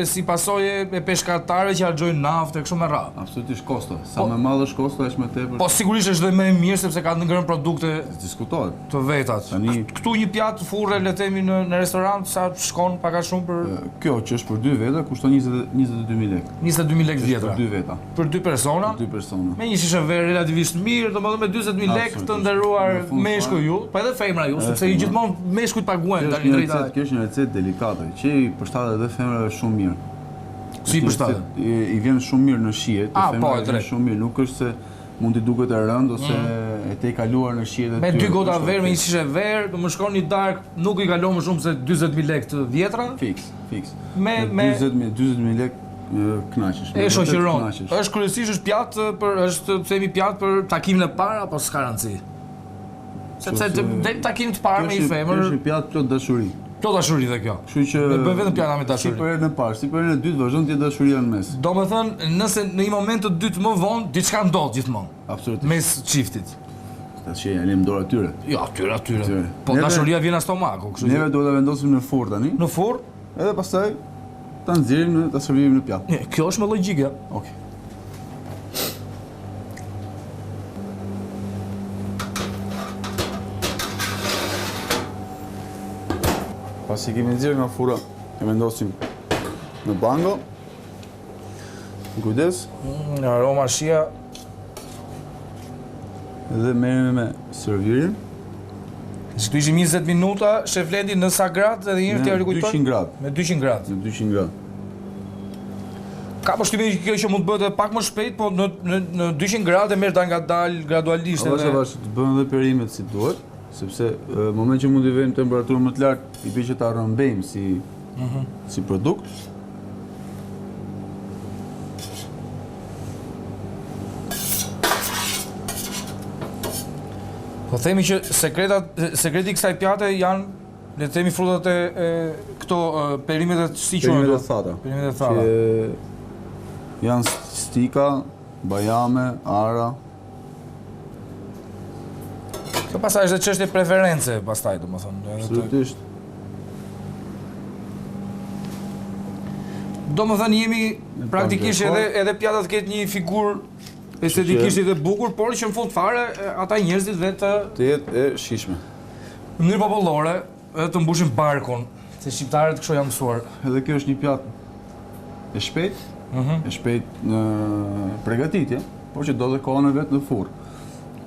si pasojë e peshkatarëve që harxojnë naftë e kështu me radhë. Absolutisht kosto. Sa më madh është kosto, aq më tepër. Po sigurisht është dhe më e mirë sepse ka ngrënë produkte diskutohet. Të vetat. Këtu një pjatë furre le të themi në restorant sa shkon pak a shumë për kjo që është për 2 veta kushton 22.000 lekë. 22.000 lekë vjetra. Për 2 veta. Për 2 persona? Për 2 persona. Me një shishe verë relativisht mirë, domethënë me 40.000 lekë të nderuar meshkuj ju, po edhe femra ju, sepse ju gjithmonë meshkujt paguajnë. Kjo është një recetë delikate, që i përshtatet edhe femrave shumë mirë. Si i përshtatet? I vjen shumë mirë në shije, të femrave vjen shumë mirë, nuk është se mund t'i duket e rëndë ose e te i kaluar në shije dhe me 2 gota verë, me një shishe verë, do më shkon një dark, nuk i kalon më shumë se 40.000 lekë të vjetra. Fiks. Me 20.000 lekë knaqesh. E shoqëron. Është kryesisht është pjatë është themi pjatë për takimin e parë apo s'ka rëndësi? Sepse del takim të parë me një femër. Është një pjatë plot dashuri. Plot dashuri dhe kjo. Kështu që bën vetëm pjata me dashuri. Si për herën e parë, si për herën e dytë vazhdon të jetë dashuria në mes. Domethënë, nëse në një moment të dytë më vonë diçka ndodh gjithmonë. Absolutisht. Mes çiftit. Tash ja lëm dorë atyre. Jo, atyre. Po dashuria vjen në stomaku, kështu që neve do ta vendosim në furr tani. Në furr, edhe pastaj ta nxjerrim ta servirim në pjatë. Kjo është me logjikë. Okej. Pasi kemi nxjerrë nga furra, e vendosim në bango. Kujdes. Aroma shija. Dhe merrem me servirin. Këtu ishim 20 minuta, shef Blendi në sa gradë edhe një herë t'ja rikujtoj? 200 gradë. Me 200 gradë. Me 200 gradë. Ka përshtypjen kjo që mund të bëhet pak më shpejt, po në 200 gradë merr ta ngadalë gradualisht edhe. Të bëhen edhe perimet si duhet, sepse në moment që mund të vëmë temperaturën më të lartë, i bie që ta rrëmbejmë si produkt. Po themi që sekreti kësaj pjate janë, le të themi, frutat e këto perimet e si quhen? Perimet e thata. Perimet e thata. Që janë stika, bajame, ara. Kjo pastaj është çështje preference pastaj, domethënë. Absolutisht. Domethënë jemi praktikisht edhe pjatat ketë një figurë estetikisht dhe bukur, por që në fund fare ata njerëzit vetë të jetë e shishme. Në mënyrë popullore, të mbushin barkun, se shqiptarët kështu janë mësuar. Edhe kjo është një pjatë e shpejt në përgatitje, por që do dhe kohën e vetë në furrë.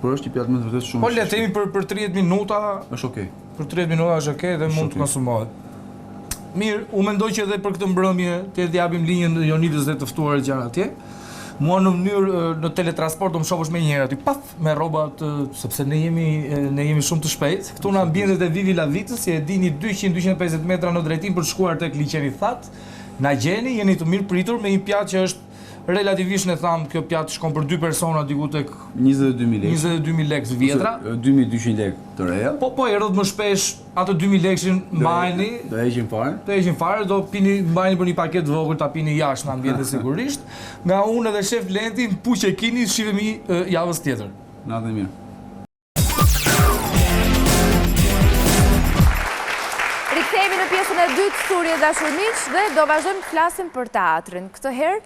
Por është një pjatë me të vërtetë shumë. Po le të themi për 30 minuta është okay. Për 30 minuta është okay dhe mund të konsumohet. Mirë, u mendoj që edhe për këtë mbrëmje të japim linjën e Jonidës dhe të ftuarit që janë atje. Mua në mënyrë në teletransport do më shohësh me njëherë aty paf me rrobat sepse ne jemi shumë të shpejt. Këtu në ambientet e Vivi Lavitës, si e dini 200-250 metra në drejtim për shkuar tek liçeni That. Na gjeni, jeni të mirë pritur me një pjatë që është relativisht ne tham kjo pjatë shkon për 2 persona diku tek 22.000 lekë. 22.000 lekë vjetra. 2.200 lekë të reja. Po erdhët më shpesh ato 2.000 lekëshin mbajni. Do heqin fare. Do heqin fare, do mbajni për një paketë të vogël ta pini jashtë në ambientet sigurisht. Nga unë edhe shef Lenti, puqe kini, shihemi javës tjetër. Natë mirë. Rikthehemi në pjesën e dytë të Thurje dashur miq dhe do vazhdojmë të flasim për teatrin. Këtë herë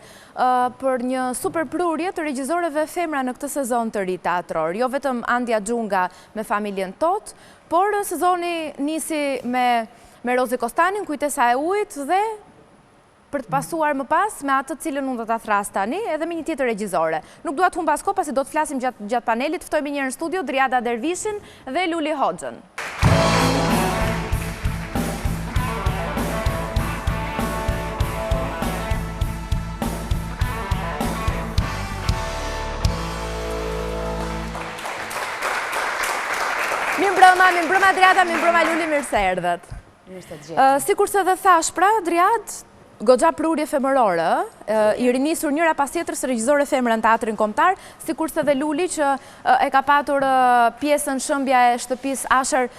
për një super prurje të regjizoreve femra në këtë sezon të ri teatror. Jo vetëm Andja Xhunga me familjen Tot, por sezoni nisi me Rozi Kostanin, Kujtesa e ujit dhe për të pasuar më pas me atë të cilën unë do ta thras tani edhe me një tjetër regjizore. Nuk dua të humb as kohë pasi do të flasim gjatë panelit. Ftojmë një herë në studio Driada Dervishin dhe Luli Hoxhën. Mirëmbrëma Driada, mirëmbrëma Luli, mirë se erdhët. Sikurse dhe thash pra, Driad, goxha prurje femërore, i rinisur njëra pas tjetrës regjizore femra në teatrin kombëtar, sikurse dhe Luli që e ka patur pjesën Shëmbja e shtëpisë Asher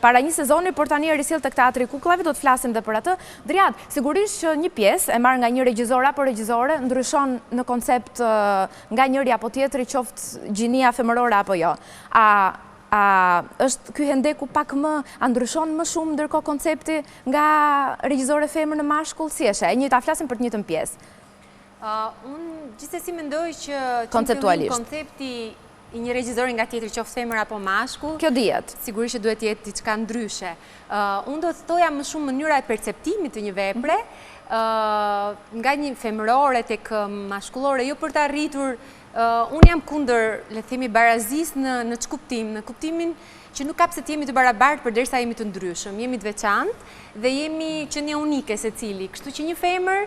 para një sezoni, por tani e risjell tek teatri Kukullave, do të flasim dhe për atë. Driad, sigurisht që një pjesë e marr nga një regjizor apo regjizore ndryshon në koncept nga njëri apo tjetri, qoftë gjinia femërore apo jo. A është ky hendeku pak më, a ndryshon më shumë ndërkohë koncepti nga regjizore femër në mashkull, si është? E njëjta flasim për të njëjtën pjesë. Unë gjithsesi mendoj që konceptualisht koncepti i një regjizori nga tjetri qoftë femër apo mashkull, kjo dihet. Sigurisht që duhet të jetë diçka ndryshe. Unë do të thoja më shumë mënyra e perceptimit të një vepre, nga një femërore tek mashkullore, jo për të arritur. Unë jam kundër, le të themi, barazis në ç'kuptim, në kuptimin që nuk ka pse të jemi të barabartë përderisa jemi të ndryshëm, jemi të veçantë dhe jemi qenie unike secili. Kështu që një femër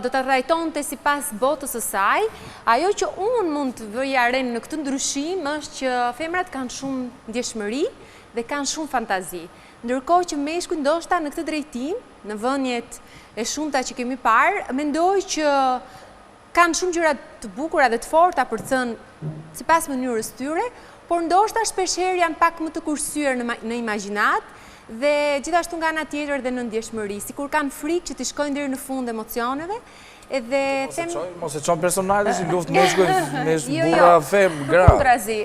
do ta trajtonte sipas botës së saj. Ajo që unë mund të vëj aren në këtë ndryshim është që femrat kanë shumë ndjeshmëri dhe kanë shumë fantazi. Ndërkohë që meshkujt ndoshta në këtë drejtim, në vënjet e shumta që kemi parë, mendoj që kanë shumë gjëra të bukura dhe të forta për të thënë sipas mënyrës tyre, por ndoshta shpeshherë janë pak më të kursyer në imagjinat dhe gjithashtu nga ana tjetër dhe në ndjeshmëri, sikur kanë frikë që të shkojnë deri në fund emocioneve. Edhe mos e çon personale si luftë mes burra, fem, gra. Gjithsesi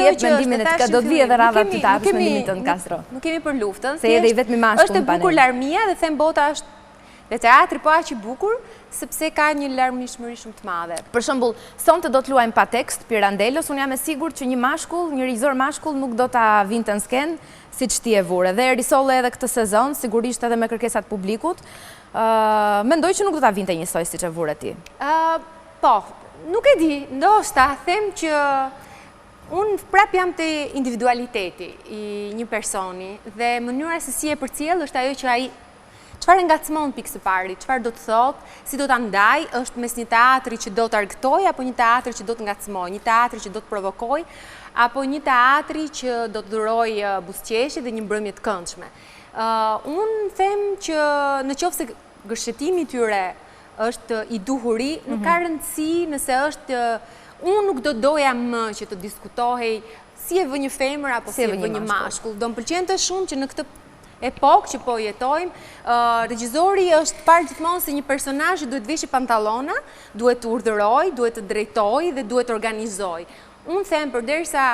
jep mendimin e tij, do të vi edhe radha të teatrit mendimin tënd Castro. Nuk kemi për luftën. Se edhe i vetmi mashkull. Është e bukur larmia dhe them bota është dhe teatri po aq i bukur, sepse ka një larmishmëri shumë të madhe. Për shembull, sonte do të luajmë pa tekst Pirandelos, unë jam e sigurt që një regjizor mashkull nuk do ta vinte në skenë siç ti e vure. Dhe risolle edhe këtë sezon, sigurisht edhe me kërkesat publikut. Mendoj që nuk do ta vinte njësoj siç e vure ti. Po, nuk e di, ndoshta them që unë prap jam te individualiteti i një personi dhe mënyra se si e përcjell është ajo që ai Çfarë ngacmon pikë së pari? Çfarë do të thotë? Si do ta ndaj? Është mes një teatri që do të argëtoj apo një teatri që do të ngacmoj? Një teatri që do të provokoj apo një teatri që do të dhuroj buzëqeshje dhe një mbrëmje të këndshme? Unë them që në qoftë se gërshetimi i tyre është i duhuri, nuk ka rëndësi nëse është unë nuk do doja më që të diskutohej si e vë një femër apo si e vë një mashkull. Do më pëlqente shumë që në këtë epokë që po jetojmë, regjizori është parë gjithmonë se një personazh duhet të veshë pantallona, duhet të urdhëroj, duhet të drejtoj dhe duhet të organizoj. Unë them përderisa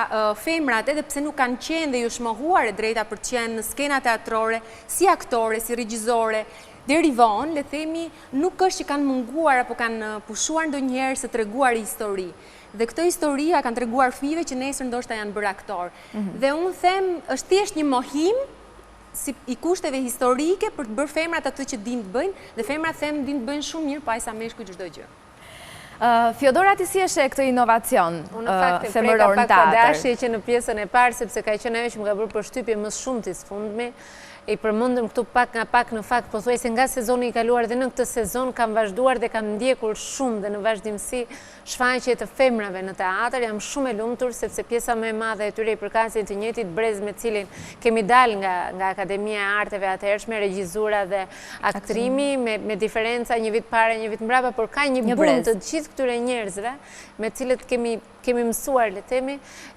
femrat, edhe pse nuk kanë qenë dhe ju shmohuar e drejta për të qenë në skena teatrore, si aktore, si regjizore, deri vonë, le themi, nuk është që kanë munguar apo kanë pushuar ndonjëherë se treguar histori. Dhe këtë historia kanë treguar fëmijëve që nesër ndoshta janë bërë aktor. Dhe unë them, është thjesht një mohim i kushteve historike për të bërë femrat atë që din të bëjnë, dhe femrat them din të bëjnë shumë mirë, pa i sa meshkuj çdo gjë. Fiodora, ti si e sheh këtë inovacion femëror në teatr? Unë në fakt pak dashje që në pjesën e parë, sepse ka qenë ajo që më ka bërë përshtypje më shumë të sfundmi. I përmendëm këtu pak nga pak në fakt, pothuajse nga sezoni i kaluar dhe në këtë sezon kam vazhduar dhe kam ndjekur shumë dhe në vazhdimsi shfaqje të femrave në teatr. Jam shumë e lumtur sepse pjesa më e madhe e tyre i përkasin të njëjtit brez me cilin kemi dalë nga Akademia e Arteve atëhershme, regjizura dhe aktrimi, me diferenca një vit para, një vit mbrapa, por ka një bund të gjithë këtyre njerëzve me cilët kemi mësuar, le themi,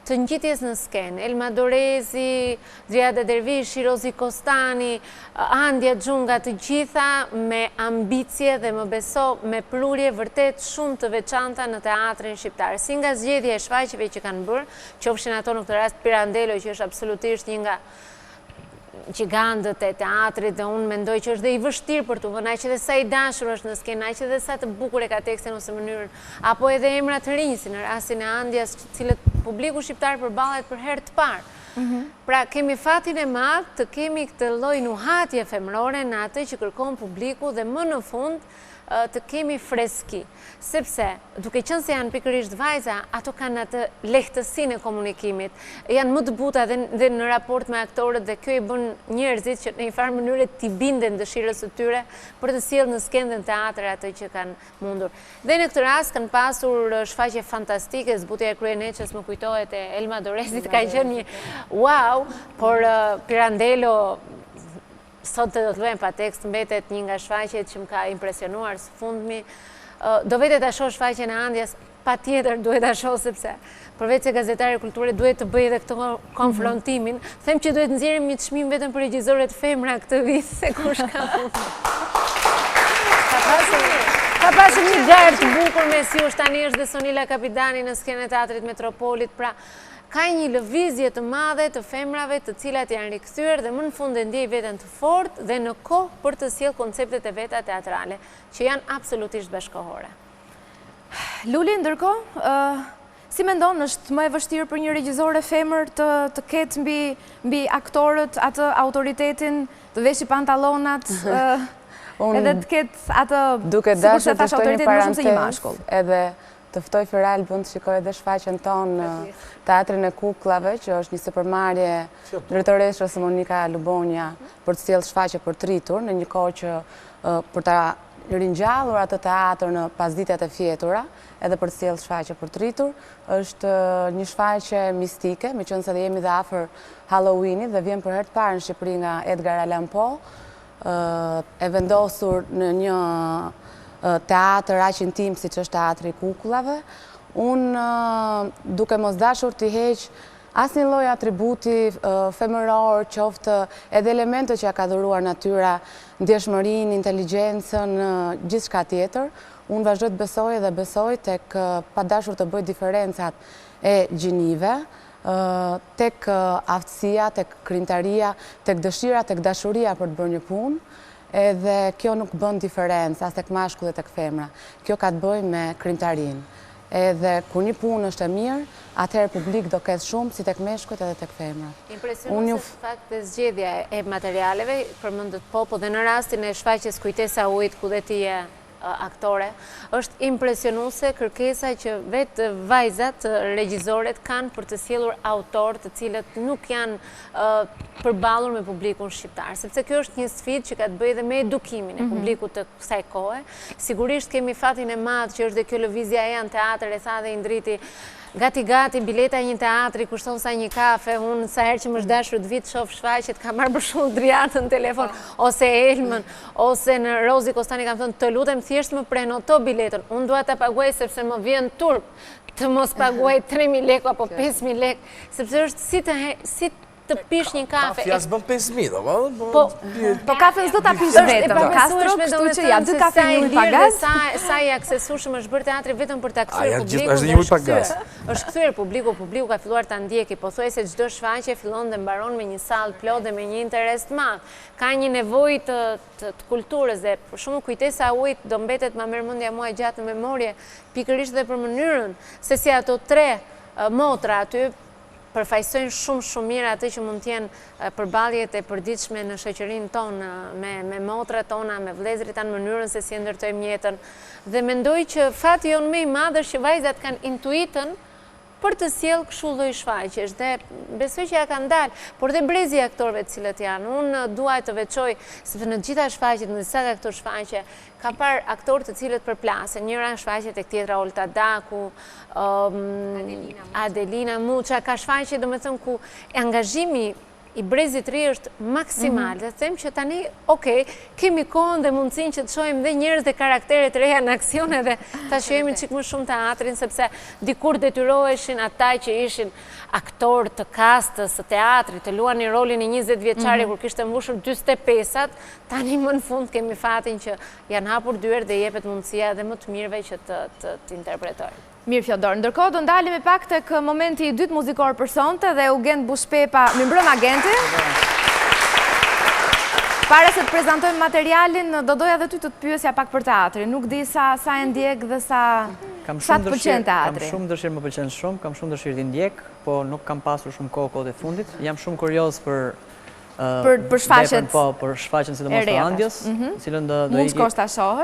të ngjitjes në skenë. Elma Dorezi, Driada Dervishi, Rozi Kostani, Andja Xhunga, të gjitha me ambicie dhe më beso me plurje vërtet shumë të veçanta në teatrin shqiptar. Si nga zgjedhja e shfaqjeve që kanë bërë, qofshin ato në këtë rast Pirandello, që është absolutisht një nga gjigandët e teatrit, dhe unë mendoj që është dhe i vështirë për të vënë, aq edhe sa i dashur është në skenë, aq edhe sa të bukur e ka tekstin ose mënyrën, apo edhe emra të rinj, si në rastin e Andjas, cilët publiku shqiptar përballet për herë të parë. Pra kemi fatin e madh të kemi këtë lloj nuhatje femërore në atë që kërkon publiku dhe më në fund të kemi freski, sepse duke qenë se janë pikërisht vajza, ato kanë atë lehtësinë e komunikimit, janë më të buta dhe në raport me aktorët, dhe kjo i bën njerëzit që në një farë mënyrë t'i binden dëshirës së tyre për të sjellë në skenë dhe në teatr atë që kanë mundur. Dhe në këtë rast kanë pasur shfaqje fantastike, zbutja e kryeneçës më kujtohet e Elma Dorezit, ka qenë një wow, por Pirandello sot të do të luajmë pa tekst, mbetet një nga shfaqjet që më ka impresionuar së fundmi. Do vete ta shoh shfaqjen e Andjas, patjetër duhet ta shoh, sepse përveç se gazetari kulture duhet të bëj edhe këtë konfrontimin. Them që duhet nxjerrim një çmim vetëm për regjizore të femra këtë vit, se kush ka punë. Ka pasur një garë të bukur me Siush Tanesh dhe Sonila Kapidani në skenën e Teatrit Metropolit, pra ka një lëvizje të madhe të femrave të cilat janë rikthyer dhe më në fund e ndjej veten të fortë dhe në kohë për të sjellë konceptet e veta teatrale, që janë absolutisht bashkëkohore. Luli, ndërkohë, si mendon, është më e vështirë për një regjizore femër të ketë mbi aktorët atë autoritetin, të veshë pantallonat, edhe të ketë atë, sikur se thash, autoritet më shumë se një mashkull. Edhe të ftoj Firal bënd të shikoj edhe shfaqjen tonë në Teatrin e Kuklave, që është një sipërmarrje drejtoreshës Monika Lubonja për të sjellë shfaqje për të rritur, në një kohë që për ta ringjallur atë teatr në pasditët e fjetura, edhe për të sjellë shfaqje për të rritur, është një shfaqje mistike, meqense dhe jemi dhe afër Halloweenit dhe vjen për herë të parë në Shqipëri nga Edgar Allan Poe, e vendosur në një teatr aq intim si që është Teatri i Kukullave. Unë duke mos dashur t'i heq asnjë lloj atributi femëror, qoftë edhe elementet që ja ka dhuruar natyra, ndjeshmërinë, inteligjencën, gjithçka tjetër, unë vazhdoj të besoj dhe besoj tek pa dashur të bëj diferencat e gjinive, tek aftësia, tek krijtaria, tek dëshira, tek dashuria për të bërë një punë. Edhe kjo nuk bën diferencë as tek mashkulli tek femra. Kjo ka të bëjë me krijtarinë. Edhe kur një punë është e mirë, atëherë publik do ketë shumë si tek meshkujt edhe tek femrat. Impresionuese fakt dhe zgjedhja e materialeve, përmendet po dhe në rastin e shfaqjes Kujtesa e Ujit, ku dhe ti je aktore. Është impresionuese kërkesa që vetë vajzat, regjizoret kanë për të sjellur autor të cilët nuk janë përballur me publikun shqiptar, sepse kjo është një sfidë që ka të bëjë edhe me edukimin e publikut të kësaj kohe. Sigurisht kemi fatin e madh që është dhe kjo lëvizja e në teatr, e tha dhe Indriti, gati, bileta e një teatri kushton sa një kafe, unë sa herë që më është dashur të vit shoh shfaqjet, ka marrë për shumë Driatën në telefon, ose Elmën, ose në Rozi Kostani kam thënë, të lutem thjesht më prenoto biletën, unë dua ta paguaj sepse më vjen turp të mos paguaj 3.000 lekë apo 5.000 lekë, sepse është si të pish një kafe. Kafe jasë bën 5.000, po kafe s'do ta pish vetëm, Castro, kështu që ja, 2 kafe një ujë pagaz. Sa i aksesueshëm është bërë teatri vetëm për ta kthyer publikun. Është një ujë pagaz. Është kthyer publiku ka filluar ta ndjeki, pothuajse çdo shfaqje fillon dhe mbaron me një sallë plot dhe me një interes të madh. Ka një nevojë të kulturës dhe për shkakun kujtesa e ujit do mbetet më mendja mua gjatë në memorie, pikërisht dhe për mënyrën se si ato 3 motra aty përfaqësojnë shumë mirë atë që mund të jenë përballjet e përditshme në shoqërinë tonë me motrat tona, me vëllezërit tanë, mënyrën se si ndërtojmë jetën. Dhe mendoj që fati jonë më i madh është që vajzat kanë intuitën për të sjellë kështu lloj shfaqjesh dhe besoj që ja kanë dalë, por dhe brezi i aktorëve të cilët janë. Unë duaj të veçoj sepse në të gjitha shfaqjet, në disa nga këto shfaqje, kam parë aktorë të cilët përplasen. Njëra në shfaqjet tek tjetra Olta Daku, Adelina Muça, ka shfaqje domethënë ku angazhimi i brezit ri është maksimal. Dhe them që tani, kemi kohën dhe mundësinë që të shohim dhe njerëz dhe karaktere të reja në aksion edhe ta shohim çik më shumë teatrin, sepse dikur detyroheshin ata që ishin aktorë të kastës së teatrit, të luanin rolin e 20 vjeçare kur kishte mbushur 45-at, tani më në fund kemi fatin që janë hapur dyert dhe jepet mundësia edhe më të mirëve që të interpretojnë. Mirë Fjodor, ndërkohë do ndalim e pak tek momenti i dytë muzikor për sonte dhe Eugen Bushpepa, mirëmbrëma Agenti. Para se të prezantojmë materialin, do doja dhe ty të pyesja pak për teatrin. Nuk di sa e ndjek dhe sa të pëlqen teatri. Kam shumë dëshirë, më pëlqen shumë, kam shumë dëshirë të ndjek, po nuk kam pasur shumë kohë e fundit. Jam shumë kurioz për shfaqet për shfaqen sidomos të Andjës, cilën do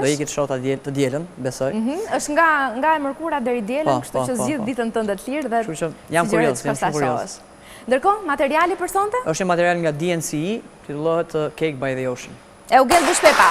ikit shoh të dielën, besoj. Është nga e mërkura deri dielën, kështu që zgjidh ditën tënde të lirë dhe jam kurioz. Ndërkohë, materiali për sonte? Është një material nga DNCE, titullohet Cake by the Ocean. Eugen Bushpepa.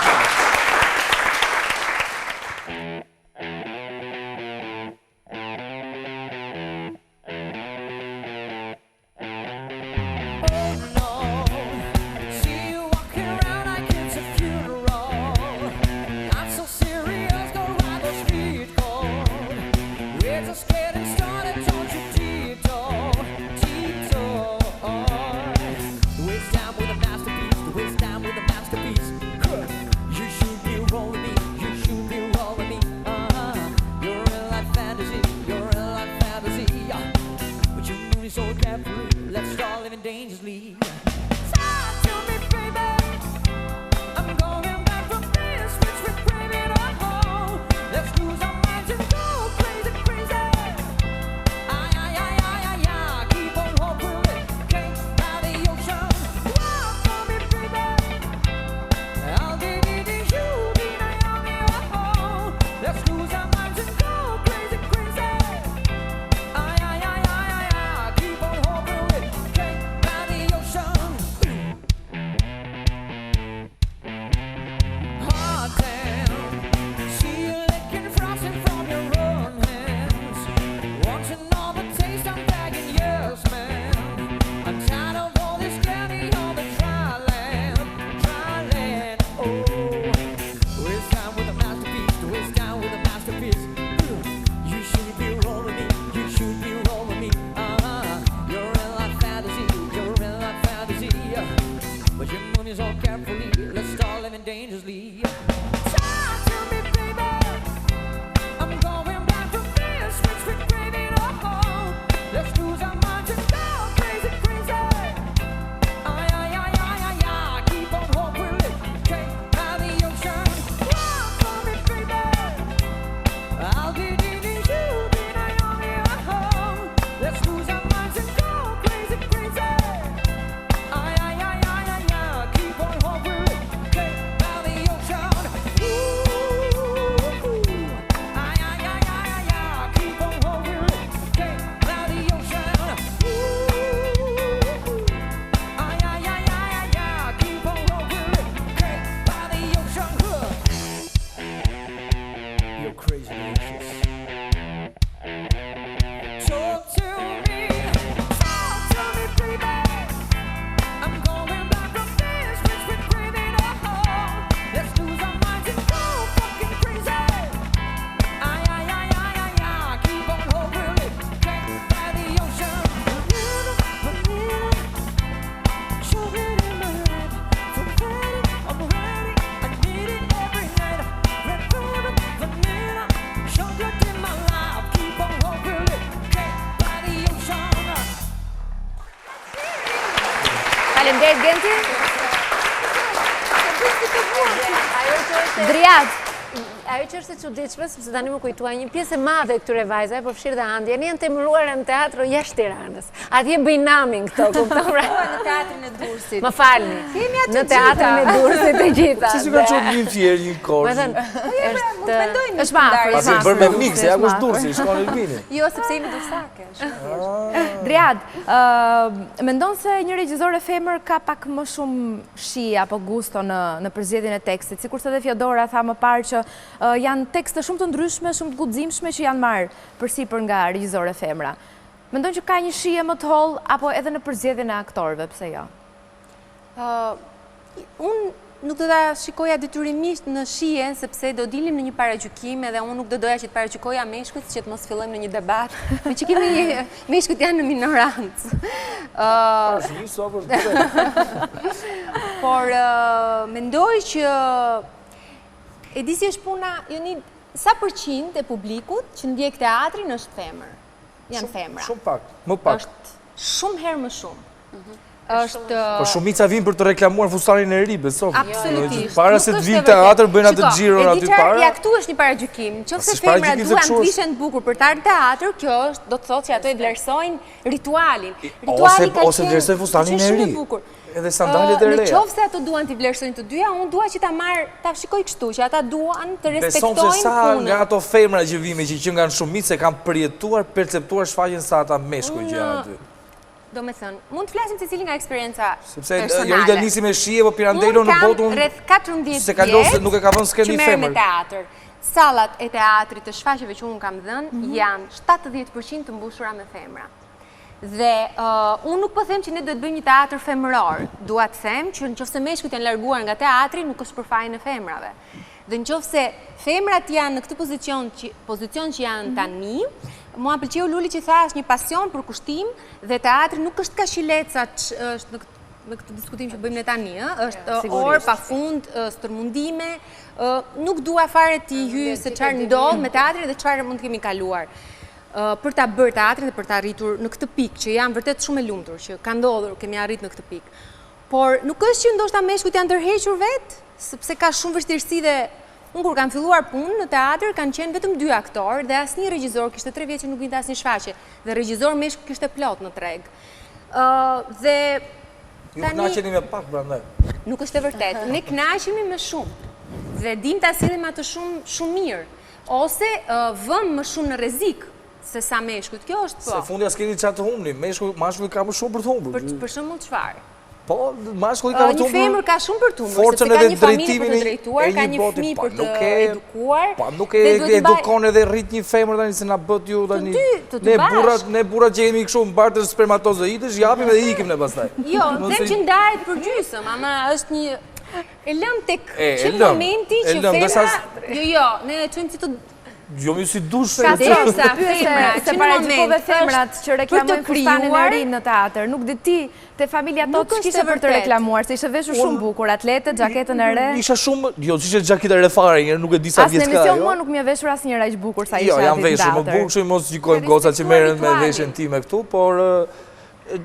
Faleminderit Genti. Driad. Ajo që është e çuditshme, sepse tani më kujtuaj një pjesë e madhe këtyre vajzave, po fshirë dhe Andi, janë të emëruar në teatro jashtë Tiranës. Atje bëjnë namin këto, kupton? Në teatrin e Durrësit. Më falni. Në teatrin e Durrësit të gjitha. Si ka qenë një fjerë, një korë. Është mafër. Pasi bërë me mikse, ja kush Durrësi, shkon Elbini. Jo, sepse jemi dursake. Driad, mendon se një regjizore femër ka pak më shumë shi apo gusto në përzgjedhjen e tekstit, sikurse edhe Fjodora tha më parë që janë tekste shumë të ndryshme, shumë të guximshme që janë marrë përsipër nga regjizore femra. Mendon që ka një shije më të hollë apo edhe në përzgjedhjen e aktorëve, pse jo? Unë nuk do ta shikoja detyrimisht në shijen, sepse do dilim në një paragjykim edhe unë nuk do doja që të paragjykoja meshkujt që të mos fillojmë në një debat, me që kemi meshkujt janë në minorancë. Por mendoj që e di si është puna, sa përqind e publikut që ndjek teatrin është femër. Janë femra. Shumë pak, më pak. Është shumë herë më shumë. Po shumica vinë për të reklamuar fustanin e ri, besoj. Absolutisht. Para se të vinë teatr, bëjnë atë xhiron aty para. Ja, këtu është një paragjykim. Nëse femra duan të vishen të bukur për të ardhur teatr, kjo është do të thotë që ato e vlerësojnë ritualin. Ose vlerësojnë fustanin e ri. Edhe sandalet e reja. Në qoftë se ato duan t'i vlerësojnë të dyja, unë dua që ta shikoj kështu, që ata duan të respektojnë punën. Beson se sa nga ato femra që vime që nga në shumicë se kanë përjetuar, perceptuar shfaqjen sa ata meshkuj që janë aty. Do me thënë, mund të flasim se cili nga eksperienca personale. Sepse jeri dhe nisi me shije, po Pirandello në botën... Unë kam rreth 14 vjetë nuk e ka vënë s'ke një femër. që merr me teatr. Sallat e teatrit të shfaqjeve që unë kam dhënë, janë 70% të mbushura me femra. Dhe unë nuk po them që ne duhet bëjmë një teatr femëror. Dua të them që nëse meshkujt janë larguar nga teatri, nuk është për fajin e femrave. Dhe nëse femrat janë në këtë pozicion që janë tani, mua pëlqeu Luli që tha është një pasion për kushtim dhe teatri nuk është kaq i lehtë sa është në këtë diskutim që bëjmë ne tani, është orë pafund, stërmundime, nuk dua fare t'i hyj se çfarë ndodh me teatrin dhe çfarë mund të kemi kaluar. Për ta bërë teatrin dhe për ta arritur në këtë pikë, që jam vërtet shumë e lumtur, që ka ndodhur, kemi arrit në këtë pikë. Por nuk është që ndoshta meshkujt janë ndërhequr vetë, sepse ka shumë vështirësi dhe unë kur kam filluar punë në teatr, kanë qenë vetëm 2 aktorë dhe asnjë regjizor, kishte 3 vjet që nuk vinte asnjë shfaqje, dhe regjizor meshkuj kishte plot në treg. Dhe ju kënaqeni me pak prandaj. Nuk është e vërtetë. Ne kënaqemi me shumë. Dhe dim ta sillim atë shumë mirë, ose vëm më shumë në rrezik se sa meshkujt. Kjo është po. Se fundi as keni çfarë të humbni. Mashkulli ka më shumë për të humbur. Për shembull çfarë? Po, mashkulli ka më të humbur. Një femër ka shumë për të humbur, sepse ka një familje për të drejtuar, ka një fëmijë për të edukuar. Po, nuk e edukon edhe rrit një femër tani se na bët ju tani. Ne burrat që jemi kështu mbartës spermatozoidësh, japim edhe ikim ne pastaj. Jo, them që ndahet për gjysmë, ama është një e lëm tek çdo momenti që femra. Jo, ne e çojmë si të jo mi si dush se paragjykove femrat që reklamojnë fustanin e ri në teatr. Nuk di ti te familja tot ç'kishte për të reklamuar, se ishte veshur shumë bukur, atlete, xhaketën e re. Isha shumë, jo, ishte xhaketë e re fare, nuk e di sa vjeç ka. As në emision mua nuk më veshur asnjëra aq bukur sa isha aty. Jo, jam veshur më bukur, shumë mos gjikojmë gocat që merren me veshjen time këtu, por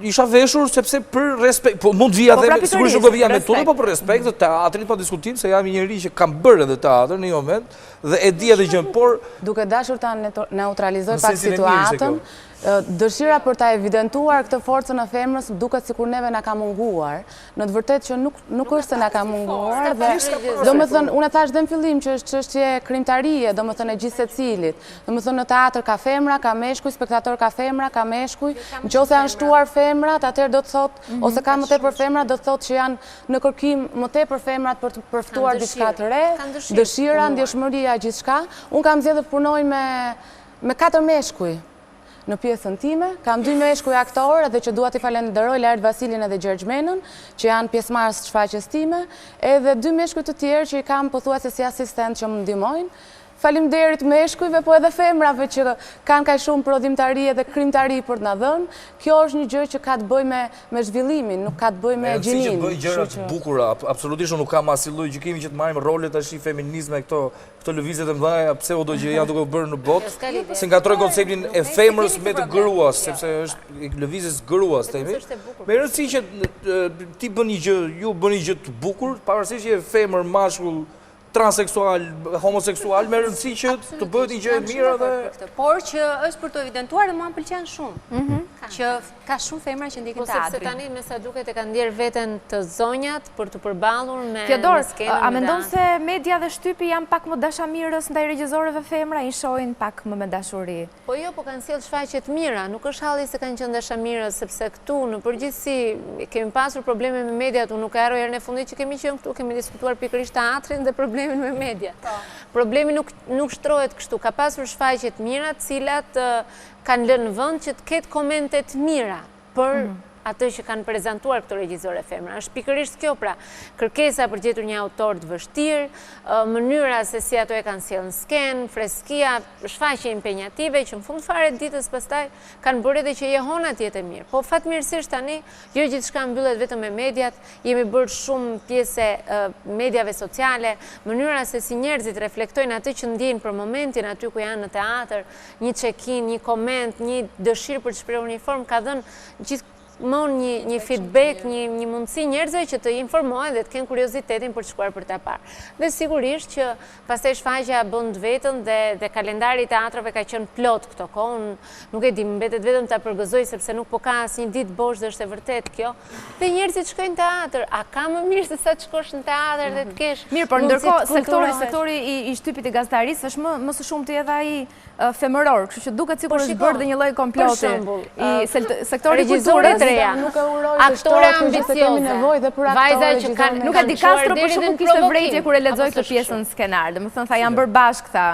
isha veshur sepse për respekt, po mund vija dhe sigurisht nuk do vija me tutje, po për respekt të teatrit, pa diskutim se jam një njerëz që kam bërë edhe teatr në një moment dhe e di edhe gjë, por duke dashur ta neutralizoj pak situatën, dëshira për ta evidentuar këtë forcën e femrës duket sikur neve na ka munguar. Në të vërtetë që nuk është se na ka munguar dhe domethënë unë thash dhe në fillim që është çështje krimtarie, domethënë e gjithë secilit. Domethënë në teatr ka femra, ka meshkuj, spektator ka femra, ka meshkuj. Nëse janë shtuar femrat, atëherë do të thotë ose ka më tepër femra, do të thotë që janë në kërkim më tepër femrat për të përftuar diçka të re, dëshira, ndjeshmëria, gjithçka. Unë kam zgjedhur të punoj me 4 meshkuj. Në pjesën time, kam 2 meshkuj aktorë edhe që dua t'i falenderoj Lart Vasilin edhe Gjergj Menën, që janë pjesëmarrës të shfaqjes time, edhe 2 meshkuj të tjerë që i kam pothuajse si asistent që më ndihmojnë. Faleminderit meshkujve, po edhe femrave që kanë kaq shumë prodhimtari dhe krimtari për t'na dhënë. Kjo është një gjë që ka të bëjë me zhvillimin, nuk ka të bëjë me gjinimin. Që bëj gjëra të bukura, absolutisht nuk kam asnjë lloj gjykimi që të marrim rolet tash i feminizme këto lëvizjet e mëdha pseudo që janë duke u bërë në botë. Se ngatroj konceptin e femrës me të gruas, sepse është lëvizjes gruas themi. Me rëndësi që ti bën një gjë, ju bën një gjë të bukur, pavarësisht që je femër, mashkull, transseksual, homoseksual, me rëndësi që të bëhet një gjë e mirë dhe... Por që është për të evidentuar dhe mua më pëlqen shumë. Që ka shumë femra që ndikin teatrin. Sepse tani me sa duket e kanë ndjerë veten të zonjat për të përballur me skenën. A mendon se media dhe shtypi janë pak më dashamirës ndaj regjisorëve femra, i shohin pak më me dashuri? Po jo, po kanë sjellë shfaqje të mira, nuk është halli se kanë qenë dashamirës, sepse këtu në përgjithësi kemi pasur probleme me mediat, unë nuk e harroj herën e fundit që kemi qenë këtu, kemi diskutuar pikërisht teatrin dhe problemin me mediat. Problemi nuk shtrohet kështu, ka pasur shfaqje të mira, të cilat kanë lënë vend që të ketë komente të mira për atë që kanë prezentuar këto regjizore femra. Është pikërisht kjo pra, kërkesa për gjetur një autor të vështirë, mënyra se si ato e kanë sjellë në skenë, freskia, shfaqje impenjative që në fund fare ditës pastaj kanë bërë edhe që jehonat jetë mirë. Po fatmirësisht tani, jo gjithçka mbyllet vetëm me mediat, jemi bërë shumë pjesë mediave sociale, mënyra se si njerëzit reflektojnë atë që ndjejnë për momentin aty ku janë në teatr, një check-in, një koment, një dëshirë për të shprehur një formë ka dhënë mon një feedback, një mundësi njerëzve që të informohen dhe të kenë kuriozitetin për të shkuar për ta parë. Dhe sigurisht që pastaj shfaqja bën vetën dhe kalendari i teatrave ka qenë plot këto kohë. Nuk e di, mbetet vetëm ta përgëzoj sepse nuk po ka asnjë ditë bosh dhe është e vërtet kjo. Dhe njerëzit shkojnë në teatr, a ka më mirë se sa të shkosh në teatr dhe të kesh. Mirë, por ndërkohë sektori i shtypit të gazetarisë është më së shumti edhe ai femëror, kështu që duket sikur është bërë dhe një lloj komploti i sektorit kulturës. Nuk e uroj të shtohet që kemi nevojë dhe për vajza që kanë nuk e di Castro për shkakun kishte vrejtje kur e lexoi këtë pjesën skenar. Domethënë tha janë bërë bashkë tha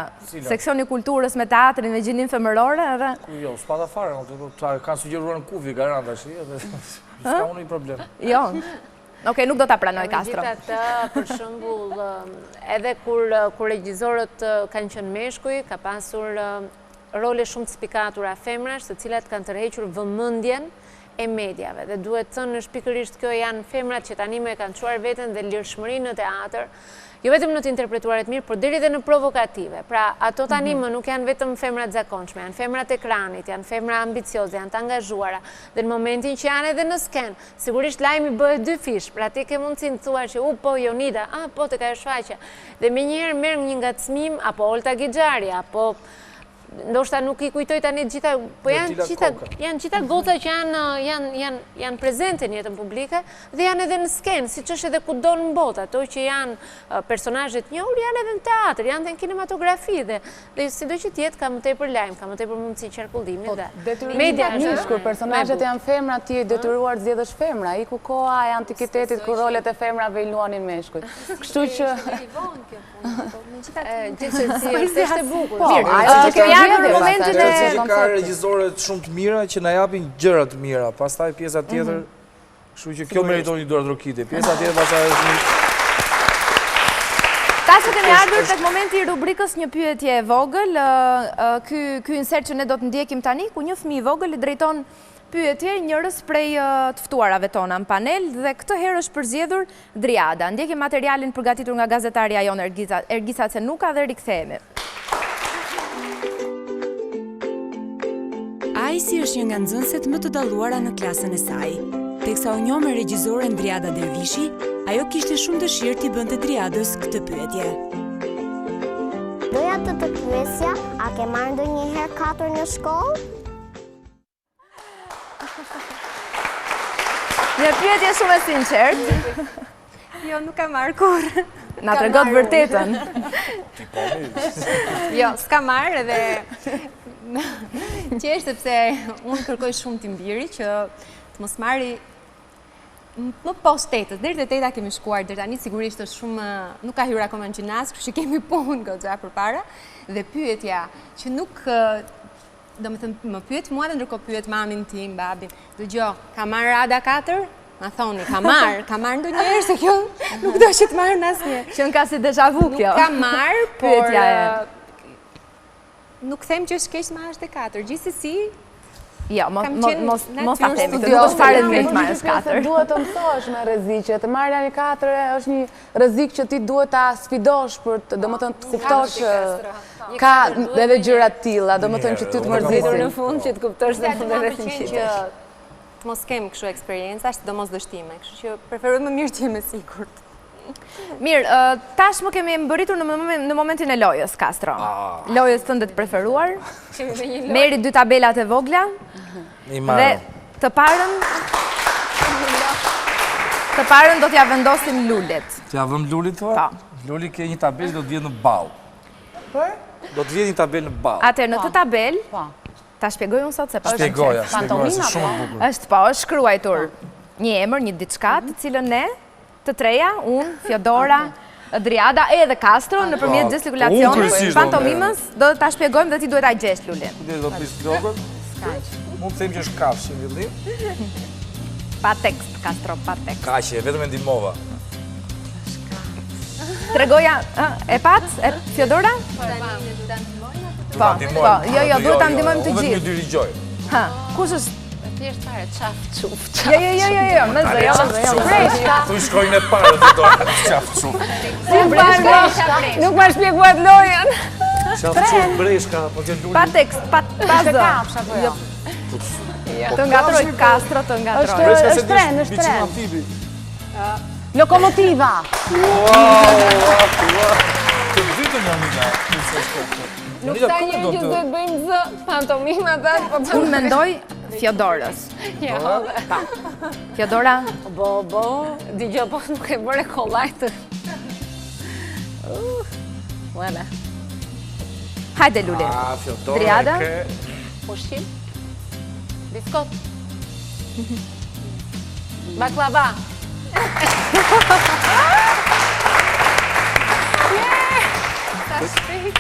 seksioni kulturës me teatrin me gjinin femërore edhe jo, s'pata fare, kanë sugjeruar në kufi garant tash edhe s'ka ndonjë problem. Jo. Okej, nuk do ta pranoj Castro. Megjithatë, për shembull, edhe kur regjisorët kanë qenë meshkuj, ka pasur role shumë të spikatura femrash, të cilat kanë tërhequr vëmendjen e mediave. Dhe duhet thënë është pikërisht kjo janë femrat që tani më kanë çuar veten dhe lirshmërinë në teatr, jo vetëm në të interpretuaret mirë, por deri dhe në provokative. Pra, ato tani më nuk janë vetëm femrat zakonshme, janë femrat ekranit, janë femra ambicioze, janë të angazhuara. Dhe në momentin që janë edhe në skenë, sigurisht lajmi bëhet dy fish. Pra, ti ke mundësinë të thuash që po Jonida, po të ka shfaqja. Dhe menjëherë merr një ngacmim apo Olta Gixhari, apo ndoshta nuk i kujtoj tani gjitha, po janë gjitha goca që janë prezente në jetën publike dhe janë edhe në skenë, siç është edhe kudo në botë, ato që janë personazhe të njohur janë edhe në teatr, janë edhe në kinematografi dhe sido që të jetë ka më tepër lajm, ka më tepër mundësi qarkullimi dhe media është kur personazhet janë femra, ti je detyruar të zgjedhësh femra, iku koha e antikitetit kur rolet e femrave i luanin meshkujt. Kështu që është e bukur. Në momentin e ka regjizore shumë të mira që na japin gjëra të mira, pastaj pjesa tjetër, kështu që kjo meriton një dorë trokiti. Pjesa tjetër pastaj është një Tash kemi ardhur tek momenti i rubrikës një pyetje e vogël. Ky insert që ne do të ndjekim tani, ku një fëmijë i vogël i drejton pyetje njërës prej të ftuarave tona në panel dhe këtë herë është përzgjedhur Driada. Ndjekim materialin përgatitur nga gazetarja jonë Ergisa Cenuka dhe rikthehemi. Ajsi është një nga nxënësit më të dalluara në klasën e saj. Teksa u njoh me regjisoren Driada Dervishi, ajo kishte shumë dëshirë t'i bënte Driadës këtë pyetje. Doja të pyesja, a ke marrë ndonjëherë 4 në shkollë? Një pyetje shumë e sinqertë. Jo, nuk kam marrë kurrë. Na tregot vërtetën. Jo, s'ka marrë edhe qesh sepse unë kërkoj shumë timbiri që të mos marri më pas 8-s, deri te 8-a kemi shkuar, deri tani sigurisht është shumë nuk ka hyrë akoma në gjimnaz, kështu që kemi punë goxha përpara dhe pyetja që nuk domethënë më pyet mua dhe ndërkohë pyet mamin tim, babin. Dëgjoj, ka marrë Rada 4? Ma thoni, ka marrë ndonjëherë se kjo nuk do që të marrë në asnjëherë. Që në ka si deja vu kjo. Nuk ka marrë, por nuk them që është keq me ASH4, gjithsesi Jo, mos ta themi, nuk është fare keq me ASH4. Duhet të mësosh me rreziqe. Të marrja një 4 është një rrezik që ti duhet ta sfidosh për të, domethënë të kuptosh ka edhe gjëra të tilla, domethënë që ty të mërzisin. Në fund që të kuptosh në fund edhe që të mos kem kështu eksperjenca, sidomos dështime, kështu që preferoj më mirë të jem e sigurt. Mirë, tashmë kemi mbërritur në momentin e lojës, Castro. Lojës tënde të preferuar. Merri 2 tabelat e vogla. Dhe të parën do t'ja vendosim Lulit. T'ja vëm Lulit, thua? Luli ke një tabel do t'vjetë në ball. Do t'vjetë një tabel në ball. Atëherë, në të tabel, ta shpjegoj unë sot se pa shpjegoja, se shumë bukur. Është shkruajtur një emër, një diçka, të cilën ne të treja, unë, Fjodora, Driada edhe Castro, nëpërmjet gestikulacionit, pantomimës, do ta shpjegojmë dhe ti duhet ta gjesh Lulin. Do të pris flokën? Mund të them që është kafshë në fillim. Pa tekst, Castro, pa tekst. Kaqe, vetëm e ndihmova. Tregoja, e pat? E Fjodora? Po, jo, duhet ta ndihmojmë të gjithë. Vetëm dy rigjoj. Kush është? Thjesht fare qafë quft. Jo, më zë, breshka. Tu shkojnë e parë të dojnë, qafë quft. Si breshka, nuk ma shpjeguat lojën. Qafë quft, breshka, po që Luli. Pa tekst, pa zë. Të ngatroj, Castro, të ngatroj. është tren. Lokomotiva. Të vitëm një amiga. Nuk ta një që duhet bëjmë zë, pantomima dhe... Unë mendoj Fjodorës. Fjodora? Bo, digjo, po nuk e bërë kollajtë. Uele. Hajde, Luli. Fjodora Driada? Ushqim? Biskot? Baklava?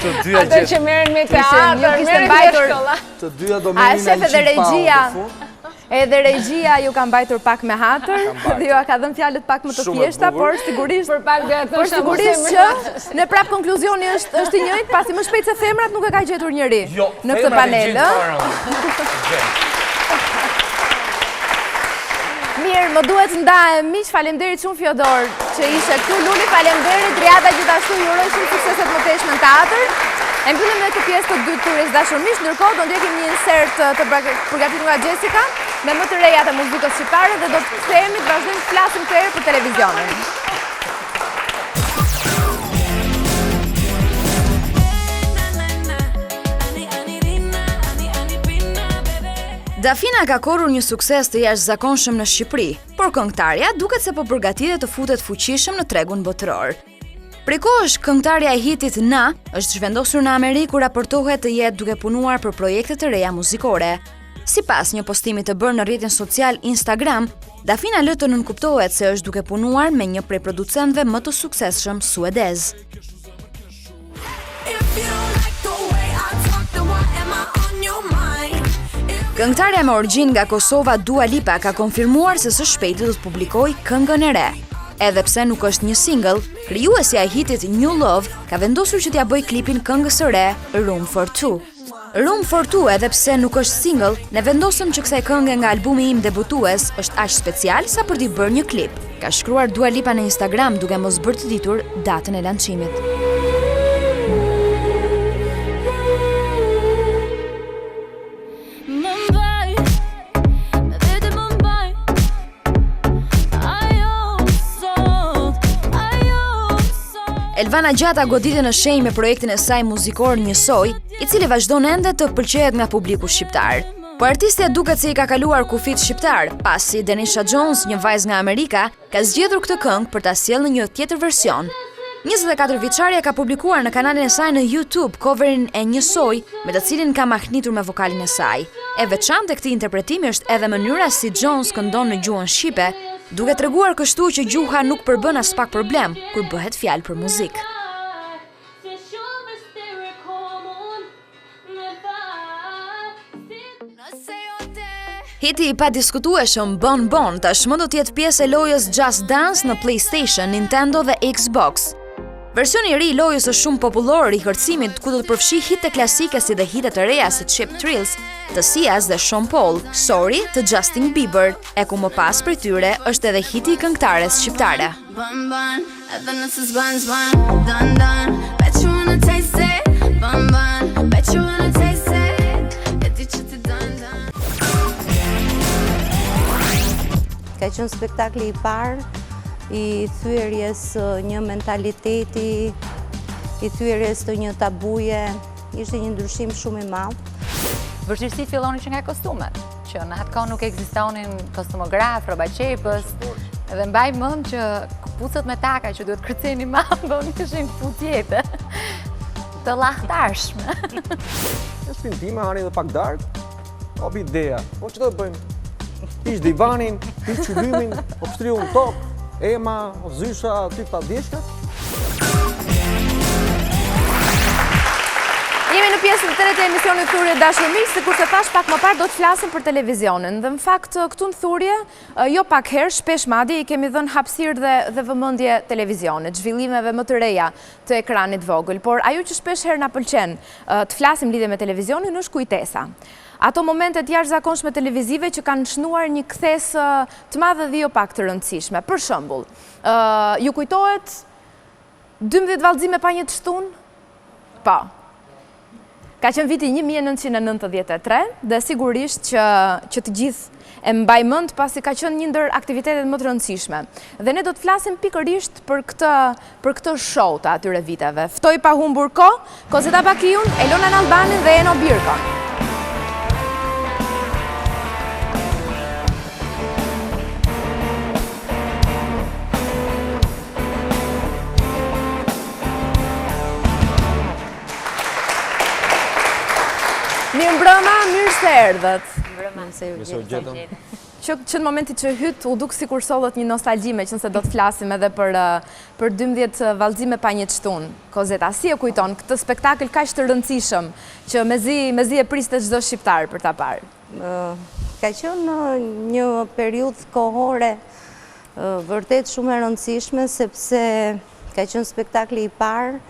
Ato që merren me teatr, merren me shkolla. Të dyja do merrin në shef edhe regjia. Edhe regjia ju ka mbajtur pak me hatër, dhe ju ka dhënë fjalët pak më të thjeshta, por sigurisht që në prap konkluzioni është i njëjtë, pasi më shpejt se femrat nuk e ka gjetur njëri në këtë panel. Mirë, më duhet ndahem, miq, faleminderit shumë Fjodor që ishe këtu. Luli, faleminderit, Driada gjithashtu, ju uroj shumë sukseset më teshme në teatr. E mbyllim me këtë pjesë të dytë të Turjes dashur miq, ndërkohë do ndjekim një insert të përgatitur nga Jessica me më të rejat e muzikës shqiptare dhe do të kthehemi të vazhdojmë të flasim të herë për televizionin. Dafina ka korrur një sukses të jashtëzakonshëm në Shqipëri, por këngëtarja duket se po përgatitet të futet fuqishëm në tregun botëror. Prej kohësh, këngëtarja e hitit Na është zhvendosur në Amerikë ku raportohet të jetë duke punuar për projekte të reja muzikore. Sipas një postimi të bërë në rrjetin social Instagram, Dafina lë të nënkuptohet se është duke punuar me një prej producentëve më të suksesshëm suedez. Këngëtarja me origjinë nga Kosova Dua Lipa ka konfirmuar se së shpejti do të publikojë këngën e re. Edhe pse nuk është një single, krijuesja e hitit New Love ka vendosur që t'ia bëjë klipin këngës së re Room for Two. Room for Two, edhe pse nuk është single, ne vendosëm që kësaj këngë nga albumi im debutues është aq special sa për t'i bërë një klip. Ka shkruar Dua Lipa në Instagram duke mos bërë të ditur datën e lançimit. Elvana Gjata goditi në shenjë me projektin e saj muzikor Njësoj, i cili vazhdon ende të pëlqehet nga publiku shqiptar. Po artistja duket se i ka kaluar kufit shqiptar, pasi Denisha Jones, një vajzë nga Amerika, ka zgjedhur këtë këngë për ta sjellë në një tjetër version. 24 vjeçaria ka publikuar në kanalin e saj në YouTube coverin e Njësoj, me të cilin ka mahnitur me vokalin e saj. E veçantë e këtij interpretimi është edhe mënyra si Jones këndon në gjuhën shqipe, duke treguar kështu që gjuha nuk përbën as pak problem kur bëhet fjalë për muzikë. Hiti i padiskutueshëm Bon Bon tashmë do të jetë pjesë e lojës Just Dance në PlayStation, Nintendo dhe Xbox. Versioni I ri I lojës është shumë popullor I kërcimit ku do të përfshi hite klasike si dhe hitet të reja si Cheap Thrills, të Sias dhe Sean Paul, Sorry të Justin Bieber, e ku më pas për tyre është edhe hiti I këngëtares shqiptare. Bun bun, evidence is buns bun, done done. Bet you wanna taste it, bun bun. Bet you wanna taste it, get it to done done. Ka qenë spektakli I parë I thyerjes një mentaliteti, I thyerjes të një tabuje, ishte një ndryshim shumë I madh. Vështirësi fillonin që nga kostumet, që në atë kohë nuk ekzistonin kostumograf, rroba qepës, dhe mbaj mend që këpucët me taka që duhet kërceni mambon ishin këpucjete të lahtarshme. Në shtëpinë time hani edhe pak darkë, obi ideja, po që do të bëjmë? Pish divanin, pish qylymin, po pështriu në tokë, ema, zysha, ty pa djeshkat. Jemi në pjesën të tretë e emisionit Thurje Dashur Miq, sikur se thash pak më parë do të flasim për televizionin. Dhe në fakt këtu në Thurje, jo pak herë, shpesh madje I kemi dhënë hapësirë dhe vëmendje televizionit, zhvillimeve më të reja të ekranit vogël, por ajo që shpesh herë na pëlqen të flasim lidhje me televizionin është kujtesa. Ato momentet jashtëzakonshme televizive që kanë shnuar një kthesë të madhe dhe jo pak të rëndësishme. Për shembull, ju kujtohet 12 vallëzime pa një të shtun? Po. Ka qenë viti 1993 dhe sigurisht që të gjithë e mbaj mend pasi ka qenë një ndër aktivitetet më të rëndësishme. Dhe ne do të flasim pikërisht për këtë show të atyre viteve. Ftoj pa humbur kohë, Kozeta Bakiun, Elona Nalbanin dhe Eno Birkon. Mirë mbrëma, mirë se erdhët. Që në momentit që hyt, u duk sikur sollet një nostalgjime që nëse do të flasim edhe për 12 vallëzime pa një të shtun. Kozeta, si e kujton këtë spektakël kaq të rëndësishëm që mezi e priste çdo shqiptar për ta parë? Ka qenë një periudhë kohore vërtet shumë e rëndësishme sepse ka qenë spektakli I parë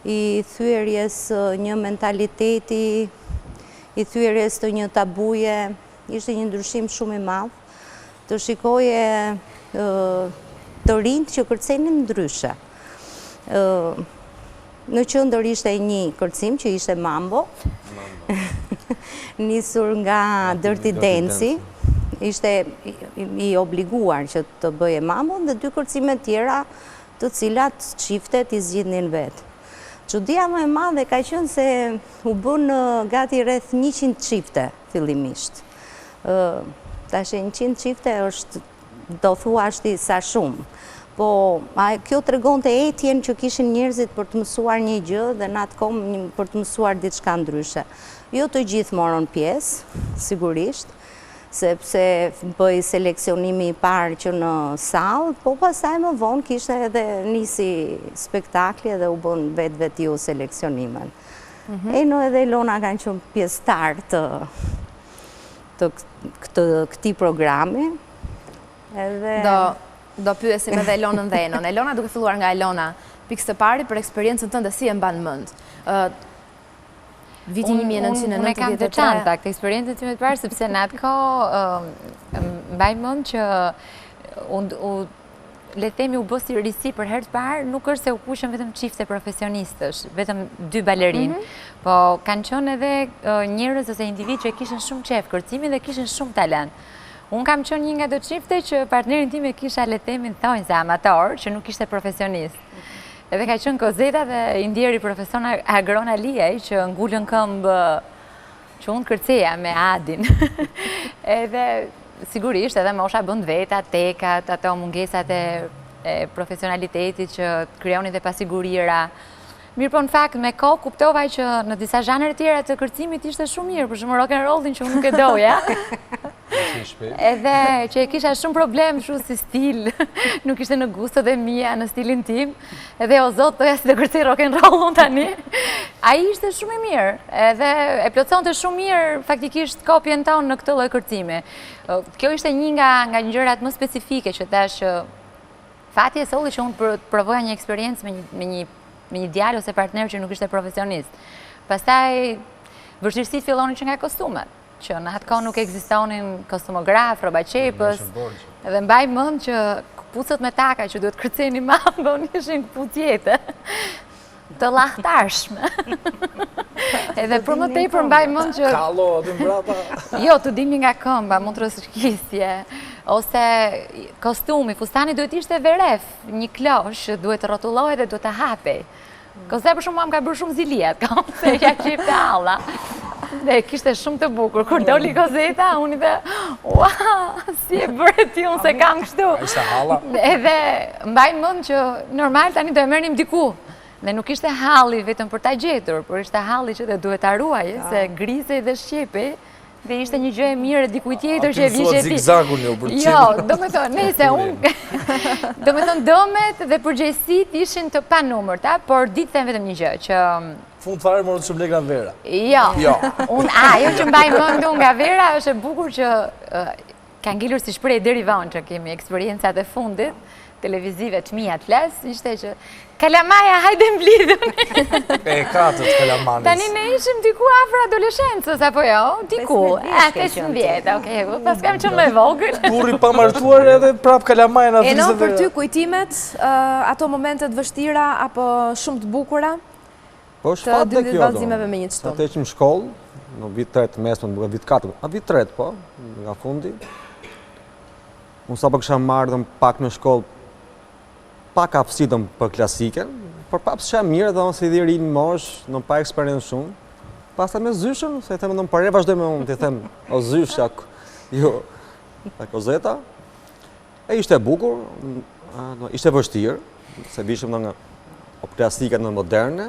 I thyerjes një mentaliteti, I thyerjes të një tabuje, ishte një ndryshim shumë I madh, të shikoje të rinjt që kërcenin ndryshe. Në qendër ishte një kërcim që ishte Mambo, nisur nga Dirty Dancing, ishte I obliguar që të bëje Mambo dhe 2 kërcime tjera të cilat çiftet I zgjidhnin vetë. Çudia më e madhe ka qenë se u bën gati rreth 100 çifte fillimisht. Tash 100 çifte është do thuashti sa shumë. Po kjo tregonte etjen që kishin njerëzit për të mësuar një gjë dhe në atë kohë për të mësuar diçka ndryshe. Jo të gjithë morën pjesë, sigurisht, sepse bëj seleksionimi I parë që në sallë, po pastaj më vonë kishte edhe nisi spektakli dhe u bën vetë seleksionimin. Eno edhe Elona kanë qenë pjesëtar të këtij programi. Do pyesim edhe Elonën dhe Enon. Elona, duke filluar nga Elona, pikë së pari për eksperiencën tënde si e mban mend. Viti 1993. Unë kam të çanta këtë eksperiencën time të parë, sepse në atë kohë mbaj mend që le të themi u bë si risi për herë të parë, nuk është se u kushën vetëm çifte profesionistësh, vetëm 2 balerinë, po kanë qenë edhe njerëz ose individ që kishin shumë qejf kërcimin dhe kishin shumë talent. Unë kam qenë një nga ato çifte që partnerin tim e kisha le të themi thonjse amator, që nuk ishte profesionist. Edhe ka qenë Kozeta dhe I ndjeri profesor Agron Aliaj që ngullën këmbë që unë kërceja me Adin. Edhe sigurisht edhe mosha bënd veta, tekat, ato mungesat e profesionalitetit që krijonin dhe pasigurira. Mirë po në fakt me kohë kuptova që në disa zhanre tjera të kërcimit ishte shumë mirë, për shumë rock and rollin që unë nuk e doja. Edhe që e kisha shumë problem shumë si stil, nuk ishte në gustot e mia, në stilin tim, edhe o zot, doja si të kërcej rock and roll unë tani. A I ishte shumë I mirë, edhe e plotëson të shumë mirë faktikisht kopjen tonë në këtë lloj kërcimi. Kjo ishte një nga gjërat më specifike që thash fati e solli që unë provoja një eksperiencë me një me një djalë ose partner që nuk ishte profesionist. Pastaj, vështirësitë fillonin që nga kostumet, që në atë kohë nuk ekzistonin kostumograf, roba qepës, edhe mbaj mend që këpucët me taka që duhet kërceni mambon ishin këpucjete të lahtarshme. Edhe për më tepër mbaj mend që... Kallo, aty mbrapa... Jo, të dimi nga këmba, mund të rësërkisje, ose kostumi, fustani duhet ishte veref, një klosh, duhet të rotullohet dhe duhet të hape. Kose për shumë mam ka bërë shumë ziliet, ka se ja qip të alla. Dhe kishte shumë të bukur, kur doli Kozeta, unë i dhe, ua, si e bërë ti unë se kam kështu. Ishte halla. Edhe mbaj mend që normal tani do e merrnim diku. Dhe nuk ishte halli vetëm për ta gjetur, por ishte halli që dhe duhet ta ruaj, se grisej dhe shqepi, dhe ishte një gjë e mirë dikuj tjetër që e vishë ti. Zigzagun jo, për Jo, do me thonë, nese, unë, do me thonë domet dhe përgjegjësit ishin të panumërta, por ditë them vetëm një gjë, që... Fund fare morën shumë lek nga vera. Jo, ajo që mbaj mend unë nga vera është e bukur që ka ngelur si shpreh deri vonë që kemi eksperiencat e fundit, televizive të mija të flas, ishte që kalamaja, hajde mblidhuni. E katët kalamanës. Tani ne ishim diku afër adoleshencës, apo jo? Diku, 15 vjetë, okej, pas kam qenë më vogël. Burri pa martuar edhe prap kalamajën atë. E non për ty kujtimet, ato momentet vështira apo shumë të bukura? Po shfat dhe kjo do. Me një çton. Të heqim shkollë, në vit 3 mesme, në vit 4, a vit 3 po, nga fundi. Unë sa për kësha marrë dhe pak në shkollë, pak apsitëm për klasiken, për papës që e mirë dhe unë se i dhe rinë mosh, në pa eksperiencë shumë. Pas të me zyshën, se i themë në pare vazhdoj me unë, të i themë, o zyshë, jo, e Kozeta. E ishte bukur, ishte vështirë, se vishëm në klasiken në moderne,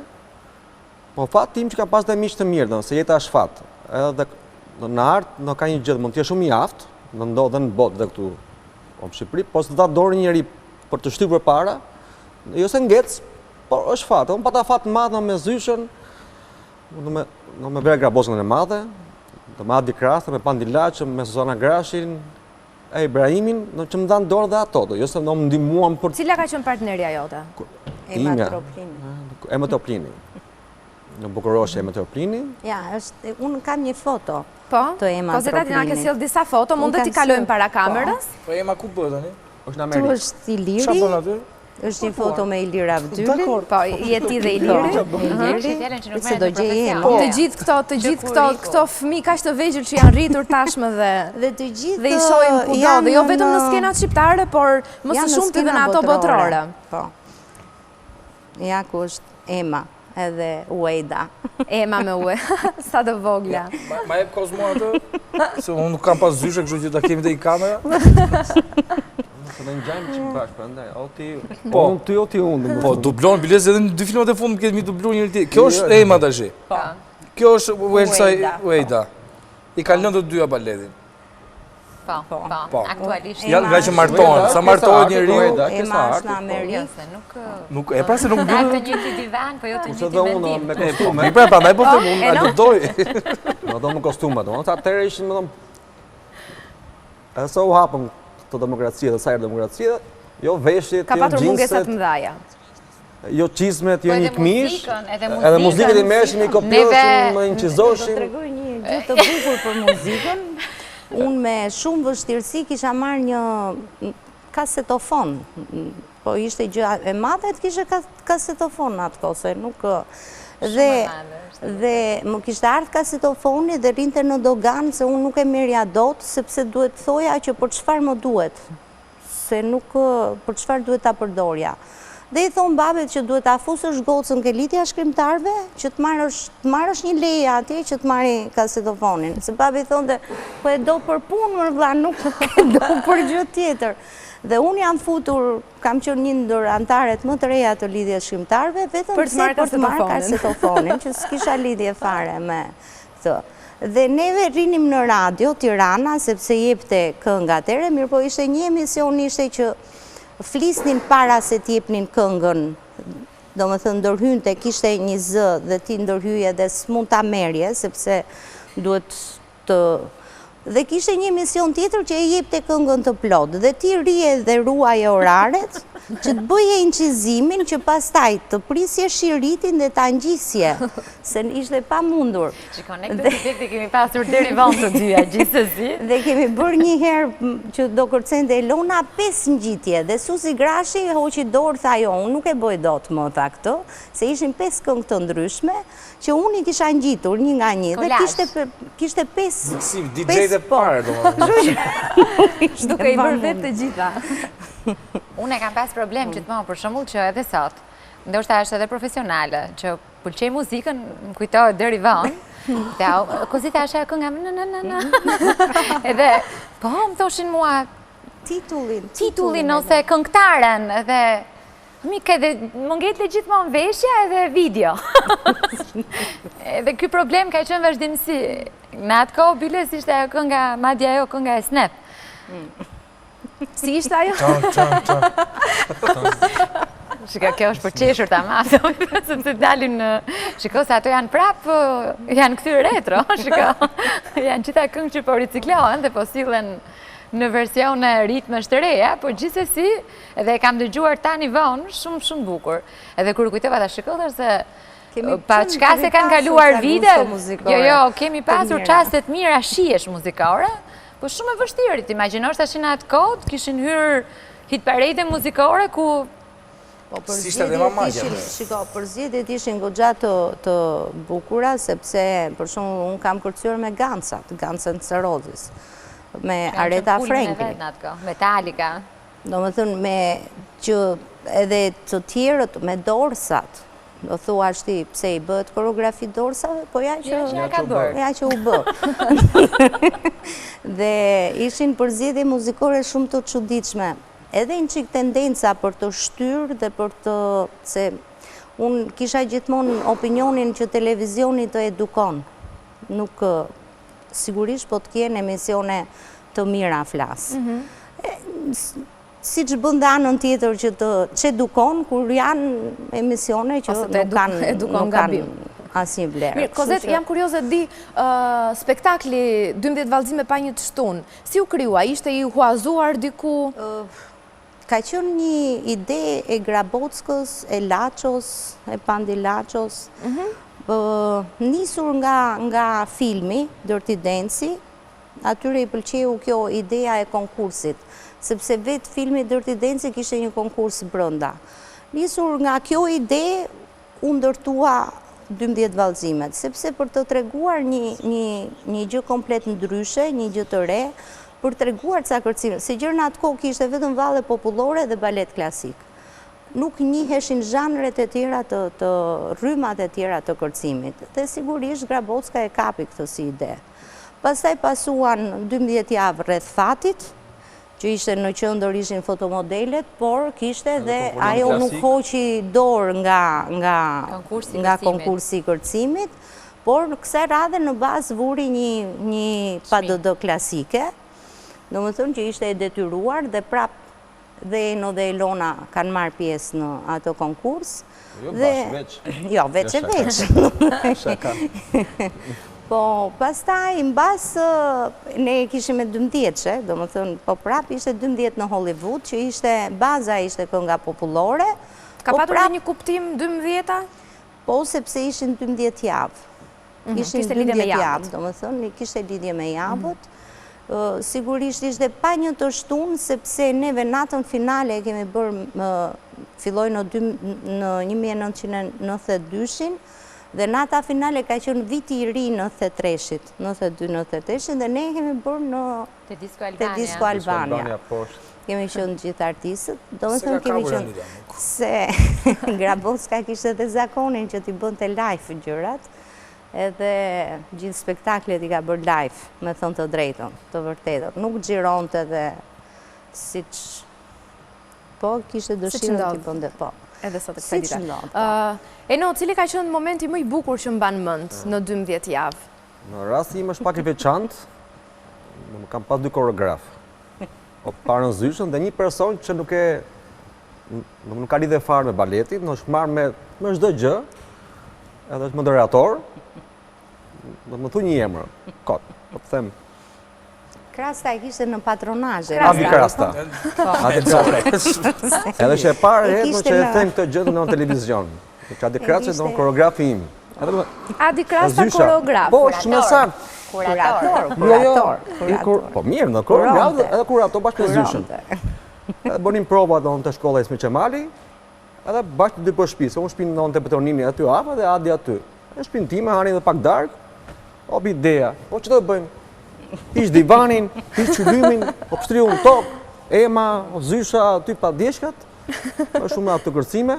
po fatë tim që ka pas dhe miqë të mirë, se jeta është fatë. Edhe në artë, në ka një gjithë, mund t'je shumë i aftë, në ndodhe në botë dhe këtu, o më Shqipëri, po se të da dorë njëri për të shtypër para, jo se ngecë, por është fatë. Unë pata fatë madhe me zyshën, në me vera grabosën e madhe, të me Adi Krasë, me Pandi Laqë, me Susana Grashin, e Ibrahimin, që më danë dorë dhe ato, jo se në më ndimuam për... Cila ka qenë partnerja jote? Ema Toplini. Në Bukuroshe Ema Toplini. Ja, unë kam një foto të Ema Toplini. Kozeta ti nga ke sjellë disa foto, mund të t'i kalojmë para kamerës? Po Ema ku bëhet tani? është në Amerikë. Tu është Iliri, është një foto me Ilir Avdyli. Po, jeti dhe Iliri. Se do gjej Ema. Të gjithë këto fëmi ka të vegjël që janë rritur tashmë dhe të gjithë dhe i shohim kudo, dhe jo vetëm në skenat shqiptare, por më së shumti edhe në ato botërore. Po. Ja ku është Ema. Edhe Uejda. Ema me Ue, sa të vogla. Ma e Kozmo atë, se unë nuk kam pas zyshe, kështu që ta kemi dhe i kamera. Po në njajmë që më bashkë, përndaj, o ti unë. Po, dublon, biles edhe në dy filmat e fundë më këtë mi dublu njëri ti. Kjo është Ema të shi. Kjo është Uejda. I kanë lënë të dyja baletin. Po, aktualisht. Janë nga që martohen, sa martohet njëri. Ema është në Amerikë. Nuk, e pra se nuk bërë. Në të njëti divan, po jo të njëti mendim. Me kostume. I pra, ndaj po të mund, a lëdoj. Në do më kostume, atëre ishin më dhëmë... E sa u hapëm të demokracia dhe sajrë demokracia, jo veshjet, ka patur mungesat mdhaja. Jo qizmet, jo një këmish, edhe muzikët i meshim, i kopjoshim, i inqizoshim. Të tregoj një gjë të bukur për muzikën. Unë me shumë vështirësi kisha marrë një kasetofon, po ishte gjë e madhe të kishe kasetofon në atë kose, nuk... Dhe më kishte ardhë kasetofoni dhe rinte në dogan se unë nuk e merja dot, sepse duhet thoja që për çfarë më duhet, se nuk për çfarë duhet ta përdorja. Dhe i thonë babet që duhet ta fusësh gocën ke litja shkrimtarve, që të marrësh një leje atje që të marri kasetofonin. Se babi thonë dhe, po e do për punë, më vlla, nuk e do për gjë tjetër. Dhe unë jam futur, kam qenë një ndër antaret më të reja të lidhjes shkrimtarve, vetëm për të marrë kasetofonin, që s'kisha lidhje fare me të. Dhe neve rinim në radio, Tirana, sepse jepte kënga atere, mirë po ishte një emision, ishte që flisnin para se t'jepnin këngën, do më thënë ndërhynte, kishte një zë dhe ti ndërhyje dhe s'mund t'a merje, sepse duhet të... Dhe kishte një emision tjetër që e jepte këngën të plot, dhe ti rije dhe ruaje oraret, që të bëje incizimin që pastaj të prisje shiritin dhe të angjisje, se ishte pa mundur. Shikon, ne këtë subjekti kemi pasur deri vonë të dyja, gjithsesi. Dhe kemi bërë një herë që do kërcente Elona 5 ngjitje, dhe Susi Grashi hoqi dorë, tha jo, unë nuk e bëj dot më, tha këtë, se ishin 5 këngë të ndryshme, që unë i kisha ngjitur një nga një, dhe kishte 5... Mësim, DJ-t e parë, duke i bërë vetë të gjitha. Unë e kam pas problem gjithmonë, për shembull që edhe sot, ndoshta është edhe profesionale, që pëlqej muzikën, më kujtohet deri vonë, dhe kozita është ajo kënga edhe, po, më thoshin mua titullin ose këngëtaren, edhe mike, edhe më ngetle gjithmonë veshja edhe video. Edhe ky problem ka qenë vazhdimsi. Në atë kohë, Byles ishte ajo kënga, madje ajo kënga e Snap. Si ishte ajo? Shika, kjo është për qeshur ta mafë, sepse dalin në... Shiko, se ato janë prapë, janë këthyrë retro, shiko. Janë qita këngë që po riciklohen dhe po sillen në versione ritme shtëreja, por gjithsesi, edhe e kam dëgjuar tani vonë, shumë bukur. Edhe kur kujtova ta shikolla se pa çka se kanë kaluar vite, jo, kemi pasur çaste të mira shihesh muzikore, po shumë e vështirë. Ti imagjinosh tash në atë kohë kishin hyrë hit parade muzikore ku Shiko, përzgjedhjet ishin goxha të bukura, sepse për shembull unë kam kërcyer me Gancën Cerozis, me Aretha Franklin, Metallica. Domethënë me që edhe të tjerët me dorsat. Do thuash ti pse i bëhet koreografi dorsave, po ja që u bë. Dhe ishin përzgjedhje muzikore shumë të çuditshme. Edhe një qik tendenca për të shtyrë dhe për të... se unë kisha gjithmonë opinionin që televizioni të edukon. Nuk sigurisht po të kjenë emisione të mira flasë. Si që bënda anën tjetër që të edukon, kur janë emisione që nuk kanë asnjë vlerë. Mirë, Kozet, jam kurioze di spektakli 12 vallëzime pa një të shtunë. Si u kryua? Ishte i huazuar diku? Ka qenë një ide e Grabockës, e Laços, e Pandi Laços, nisur nga filmi Dirty Dancing, atyre i pëlqeu kjo ideja e konkursit, sepse vetë filmi Dirty Dancing kishte një konkurs brenda. Nisur nga kjo ide, u ndërtua 12 vallëzimet, sepse për të treguar një gjë komplet ndryshe, një gjë të re, për të treguar ca kërcime, se gjërë në atë kohë kishte vetëm valle popullore dhe balet klasik. Nuk njiheshin zhanret e tjera të rrymat e tjera të kërcimit. Dhe sigurisht Grabocka e kapi këtë si ide. Pastaj pasuan 12 javë rreth fatit, që ishte në qendër ishin fotomodelet, por kishte dhe ajo nuk hoqi dorë nga konkursi i kërcimit, por në kësaj radhe në bazë vuri një PDD klasike, do më thënë që ishte e detyruar dhe prap dhe Eno dhe Elona kanë marrë pjesë në ato konkurs. Jo, veç e veç. Po, pastaj, në basë, ne kishim e 12, do më thënë, po prap ishte 12 në Hollywood, që ishte, baza ishte kënga popullore. Ka patur një kuptim 12-a? Po, sepse ishin 12 javë. Ishin 12 javë, do më thënë, kishte lidhje me javët. Sigurisht ishte pa një të shtunë, sepse neve natën finale kemi bërë, filloj në 1992-shin, dhe nata finale ka qenë viti i ri në 93-shit, 92-93-shin, dhe ne kemi bërë në te Disco Albania. Kemi qenë gjithë artistët, do më thëmë kemi qenë se Grabocka kishte dhe zakonin që t'i bënte live gjërat, edhe gjithë spektaklet i ka bërë live, me thënë të drejton, të vërtetën. Nuk gjironte dhe si që... Po, kishte dëshirën t'i bënde, po. Edhe sot e kësa dita. Eno, cili ka qenë momenti më i bukur që mban mend në 12 javë? Në rasti im është pak i veçantë, më kam pas 2 koreograf. O parë në zyshën dhe një person që nuk ka lidhje fare me baletin, në është marrë me çdo gjë, edhe është moderator, do më thu një emër, kot, po të them, Krasta kishte në patronazhe. Adi Krasta. Edhe që e parë jetë që e them këtë gjë në televizion. Adi Krasta do në koreografi im. Adi Krasta koreograf. Po, shumë saktë. Kurator. Po mirë, në koreograf edhe kurator bashkë me Zyshën. Edhe bënim prova të shkolla Ismi Qemali, edhe bashkë të dy për shtëpi, se unë shpinë në Tepetronimi aty afër dhe Adi aty. Në shpinë time, hani dhe pak darkë, o bi ideja, po që të bëjmë? Pish divanin, pish qylymin, o pështriu në tokë, Ema, o Zysha, aty pa djeshkat, shumë atë të kërcime.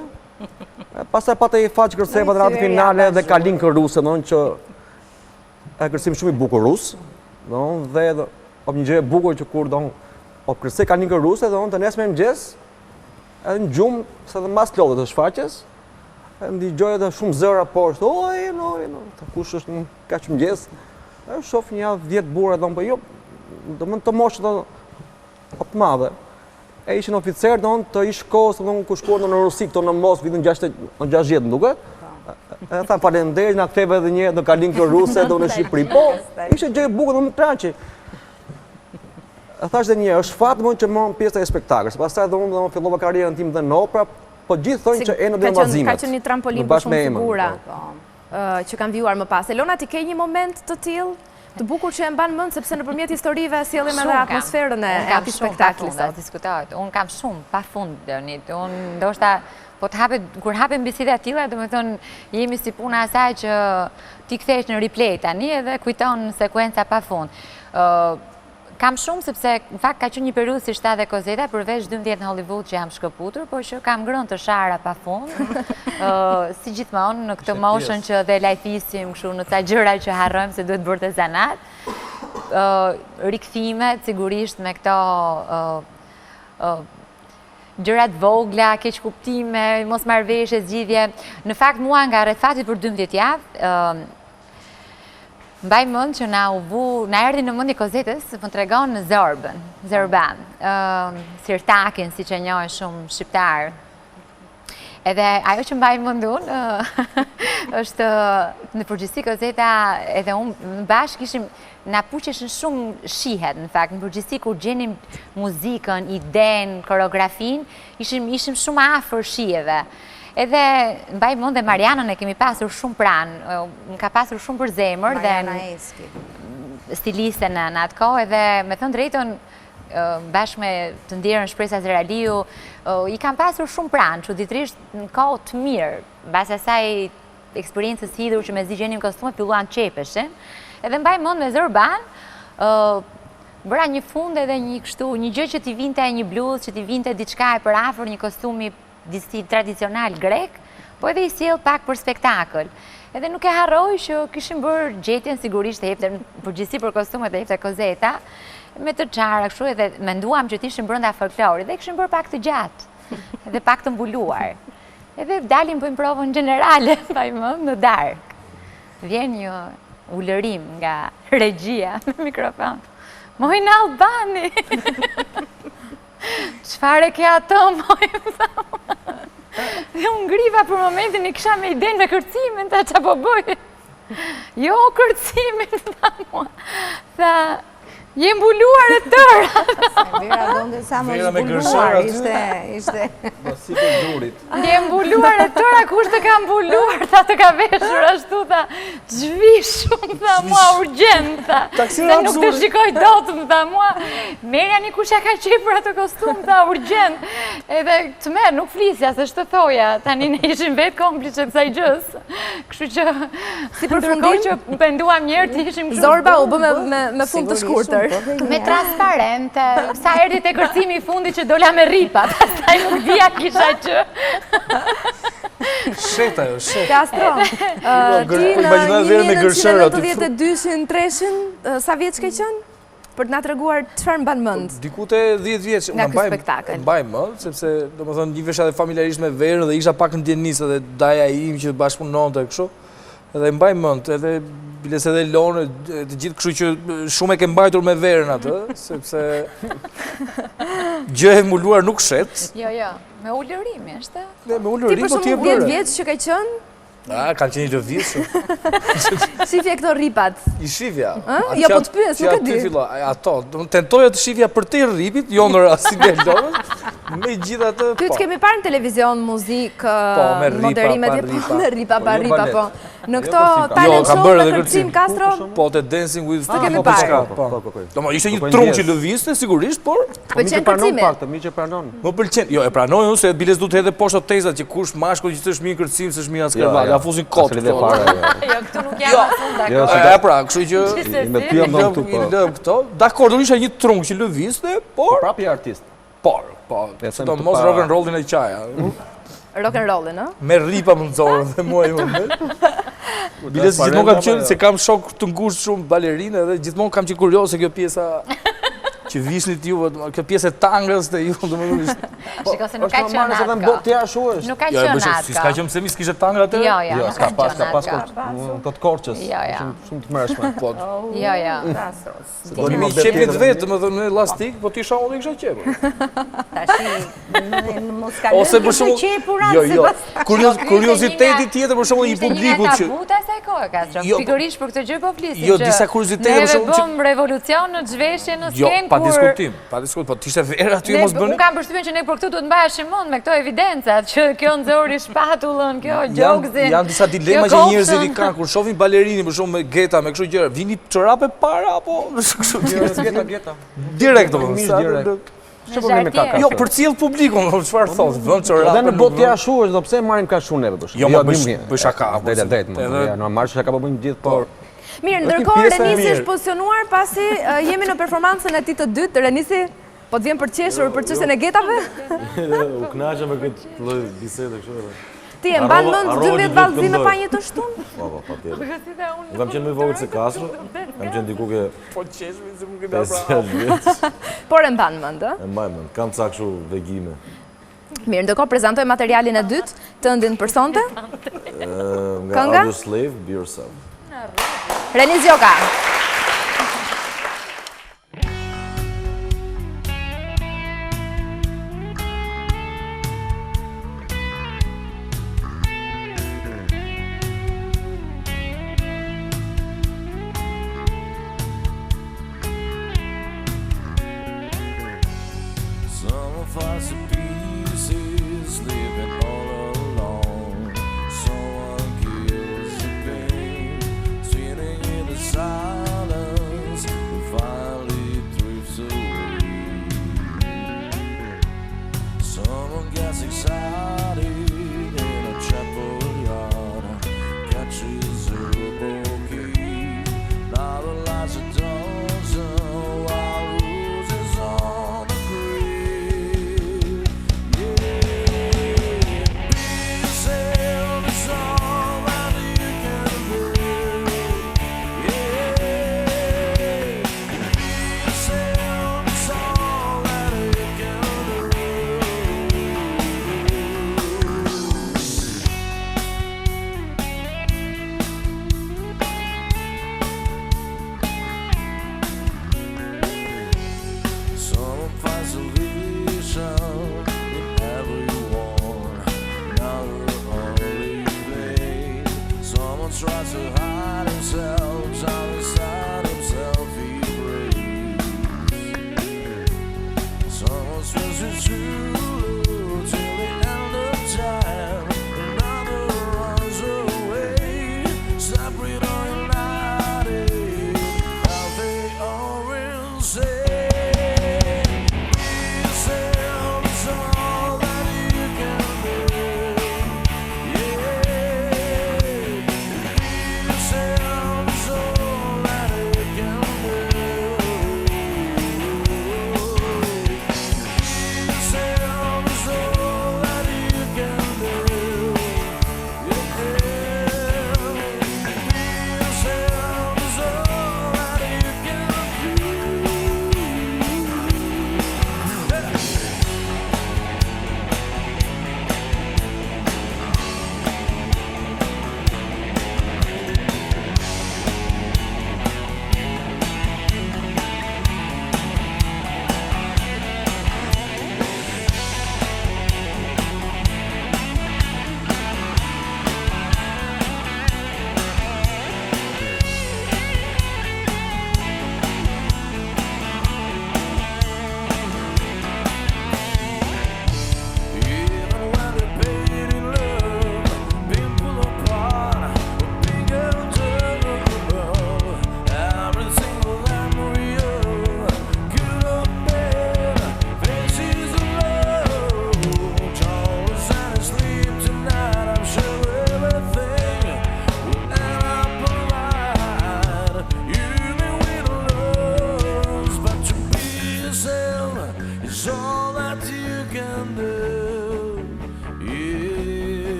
Pastaj pata i faqë kërceva në ratë finale dhe Kalin Kërruse, që e kërcim shumë i bukur rusë, dhe një gjë e bukur që kur kërcej Kalin Kërruse dhe të nesme në gjesë, edhe në gjumë, se dhe mas lodhe të shfaqes, ndigjoj edhe shumë zëra poshtë, të kush është në kaq mëngjes, shof një 10 burra dhe jo, do më të moshë të madhe. E ishin oficer të ishë kohës ku shkuar në Rusi, këto në Mos, vitin 60 në duket. E tha faleminderit, na ktheve edhe një në Kalin Kërruse dhe në Shqipëri. Po, ishte gjë e bukur dhe më kënaqi. E thash dhe një, është fatë që morëm pjesë e spektaklës. Pastaj dhe unë fillova karrierën tim dhe në opera, po gjithë thonë që e në dhe mazimet. Ka qenë një trampolin për shumë figura që kanë vjuar më pas. Elona, ti ke një moment të tillë, të bukur që e mban mend, sepse nëpërmjet historive sjellim edhe atmosferën e atij spektakli sot. Unë kam shumë, pafund, Leonid. Unë ndoshta kur hapem biseda të tilla, domethënë jemi si puna asaj që ti kthesh në replay tani edhe kujton sekuenca pafund. Kam shumë sepse në fakt ka qenë një periudhë si Shtat dhe Kozeta, përveç 12 në Hollywood që jam shkëputur, por që kam ngrënë të shara pafund. Si gjithmonë në këtë moshën që dhe lajfisim kështu në ca gjëra që harrojmë se duhet bërë të zanat. Rikthimet sigurisht me këto gjërat vogla, keq kuptime, mosmarrveshje, zgjidhje. Në fakt mua nga rrethati për 12 javë mbaj mend që na erdhi në mendje Kozetës, më tregon në Zorban, Sirtakin, siç e njohin shumë shqiptar. Edhe ajo që mbaj mend unë është në përgjithësi Kozeta edhe unë bashkë ishim na puqeshin shumë shihet në fakt, në përgjithësi kur gjenim muzikën, iden, koreografin, ishim shumë afër shijeve. Edhe mbaj mend dhe Marianën e kemi pasur shumë pranë, më ka pasur shumë për zemër dhe stiliste në atë kohë, edhe me thënë drejtën bashkë me të ndjerën Shpresa Zeraliu, i kam pasur shumë pranë, çuditërisht në kohë të mirë, mbas asaj eksperiencës hidhur që me zi gjenim kostume filluan çepeshin. Edhe mbaj mend me Zorban, bëra një fund edhe një gjë që t'i vinte një bluzë, që t'i vinte diçka e përafër, një kostumi disi tradicional grek, po edhe i sjell pak për spektakël. Edhe nuk e harroj që kishim bërë gjetjen sigurisht e jepte përgjithësi për kostumet e jepte Kozeta, me të çara kështu edhe menduam që t'ishim brenda folklorit dhe kishim bërë pak të gjatë, edhe pak të mbuluar. Edhe dalim bëjmë provën generale, në darkë. Vjen një ulërim nga regjia me mikrofon. Mojnë Albani! Çfarë ke ato, mojnë? Dhe unë ngriva për momentin i kisha me idenë me kërcimin, ta qa po bëjë. Jo, kërcimin, tha mua. Tha, je mbuluar e tëra. Vera donde sa më mbuluar, ishte... Si për gjurit. Je mbuluar e tëra, kush të ka mbuluar, ta të ka veshur ashtu, tha, zhvishum, tha mua, urgjent, tha. Se nuk të shikoj dot, më tha mua, merja një kush ja ka qepur atë kostum, tha, urgjent. Edhe të merë, nuk flisja, se shtë thoja, tani ne ishim vetë kompliqe kësaj gjës. Kështu që, si përfundoj që penduam njerë, ti ishim kështu. Zorba u bë me fund të shkurtër. Me transparente, sa erdi të kërcimi i fundi që dola me ripa, pastaj nuk dhja kisha që. Sheta jo, sheta. Castro, ti në 1992-shin, 3-shin, sa vjeç ke qënë? Për të nga të reguar qëfar mban mënd? Dikute 10 vjeç. Nga këtë spektakl. Mbaj mënd, sepse do më thënë një vesha dhe familjarisht me verën dhe isha pak në djenisë dhe daja im që bashkëpunon të kështu. Edhe mbaj mënd, edhe biles edhe lonë, të gjithë kështu që shumë e ke mbajtur me verën atë, sepse gjë e mbuluar nuk shetë. Jo, me ullërimi, është? Me ullërimi, po ti e bërë. Ti për shumë 10 vjeç që ka qënë, Kam qenë i lëvizshëm. Shifje këto ripat. I shifja. Jo, po të pyes, nuk e di. Ato, tentoja të shifja për te rripit, jo në rasti me lovën, me gjitha të... Ty të kemi parë në televizion, muzikë, moderimet, me ripa, pa ripa, po. Në këto talent show me kërcim, Castro? Po, të Dancing with... Të kemi parë. Ishte një trunë që lëvizte, sigurisht, por... Pëlqen kërcimi? Mi që pranon. Më pëlqen. Jo, e pranoj unë, se biles du të hedhe poshtë të tezat, që kush mashkull që të shmi në kërcim, se shmi në skërbat, ja fusin kotë. Jo, këtu nuk jam a fund, dakor. E pra, kështu që... I lëm këto. Dakor, do isha një trunë që lëvizte, por... Prapi artist. Por, do mos rock'n'rollin e qaja. Rock'n'rollin, a? Me ripa më nëzorën dhe mua i më me. Biles gjithmonë kam qenë, se kam shok të ngusht shumë balerinë, dhe gjithmonë kam qenë kurios se kjo pjesa që vishnit ju, kjo pjesë e tangës të ju, dhe më nuk ishtë. Shiko se nuk ka qënë atka. Nuk ka qënë atka. Ska qëmë se mi s'kishe tangë atë? Jo, nuk ka qënë atka. Të të korqës, shumë të mërshme. Jo. Do një qepit vetë, më dhe në lastik, po t'i shamu dhe i kësha qepë. Tashi, mos ka lënë kështë qepurat, Jo, kurioziteti tjetër për shumë i publikut që... Ishte një tabuta se kohë, Castro. Pikërisht për këtë gjë po flisim. Jo, disa kuriozitete për shumë që... Neve bëm revolucion në zhveshje në skenë, pa diskutim, po t'ishte vera ty mos bëni... Unë kam përshtypjen që ne për këtë duhet mbaja shimon me këto evidencat, që kjo nëzori shpatullën, kjo gjokëzin. Janë disa dilema që njerëzit i kanë, kur shohin balerini për shumë me geta, me kështu gjëra, vini çorape para, apo... Geta. Direkt, jo, për cilë publikun, çfarë thotë, vëmë çorape... Dhe në botë tja shu është, do pse marim ka shu neve, jo, më bëj shaka. Në marrë shaka po bëjmë gjithë, por... Mirë, ndërkohë Renisi është pozicionuar pasi jemi në performansën e ti të dytë. Renisi, po të vjen për qeshur për çështjen e getave? U knaqem me këtë lloj bisede kështu. Ti e mban mend 12 vallëzime pa një të shtunë? Po, patjetër. Unë kam qenë më i vogël se Castro, kam qenë diku ke... Po qeshmi se më këtë Por e mban mend, ë? E mbaj mend, kam ca kështu vegime. Mirë, ndërkohë prezantoj materialin e dytë, të ndin përsonte? Nga Audio Slave, Be Yourself. Renis Joka.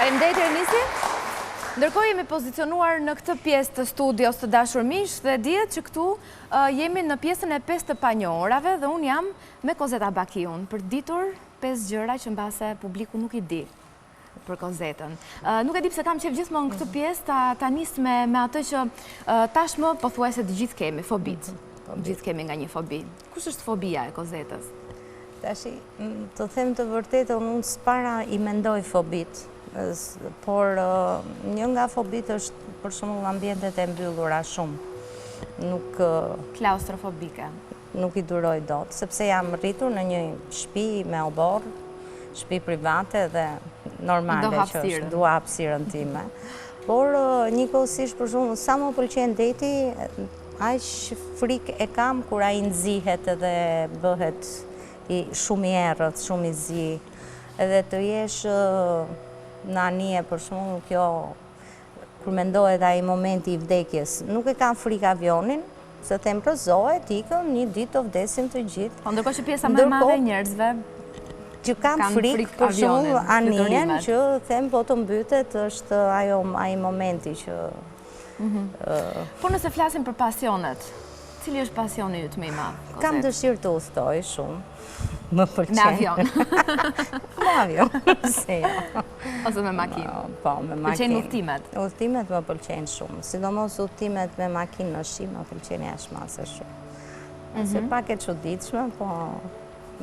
Faleminderit Renisi. Ndërkohë jemi pozicionuar në këtë pjesë të studios të dashur miq dhe dihet që këtu jemi në pjesën e 5 të panjohurave dhe unë jam me Kozeta Bakiun për ditur 5 gjëra që mbase publiku nuk i di për Kozetën. Nuk e di pse kam qef gjithmonë këtë pjesë ta nis me atë që tashmë pothuajse të gjithë kemi fobit. Gjithë kemi nga një fobi. Kush është fobia e Kozetës? Tashi, të them të vërtetën, unë s'para i mendoj fobit, por një nga fobit është për shembull ambientet e mbyllura shumë. Nuk klaustrofobike. Nuk i duroj dot, sepse jam rritur në një shtëpi me oborr, shtëpi private dhe normale që është dua hapësirën time. Por njëkohësisht për shembull sa më pëlqen deti, aq frikë e kam kur ai nxihet edhe bëhet shumë i errët, shumë i zi, edhe të jesh në anije për shembull kjo kur mendohet ai momenti i vdekjes. Nuk e kam frikë avionin, se them rëzohet, ikëm, një ditë të vdesim të gjithë. Po ndërkohë që pjesa më e madhe e njerëzve që kam frikë për shembull anijen që them po të mbytet është ai momenti që Po nëse flasim për pasionet, cili është pasioni yt më i madh? Kam dëshirë të udhtoj shumë. Më pëlqen. Me avion. Me avion, se jo. Ose me makinë? Po, me makinë. Pëlqen udhtimet? Udhtimet më pëlqen shumë. Sidomos udhtimet me makinë në shi më pëlqen jashtëmase shumë. Se pak e çuditshme, po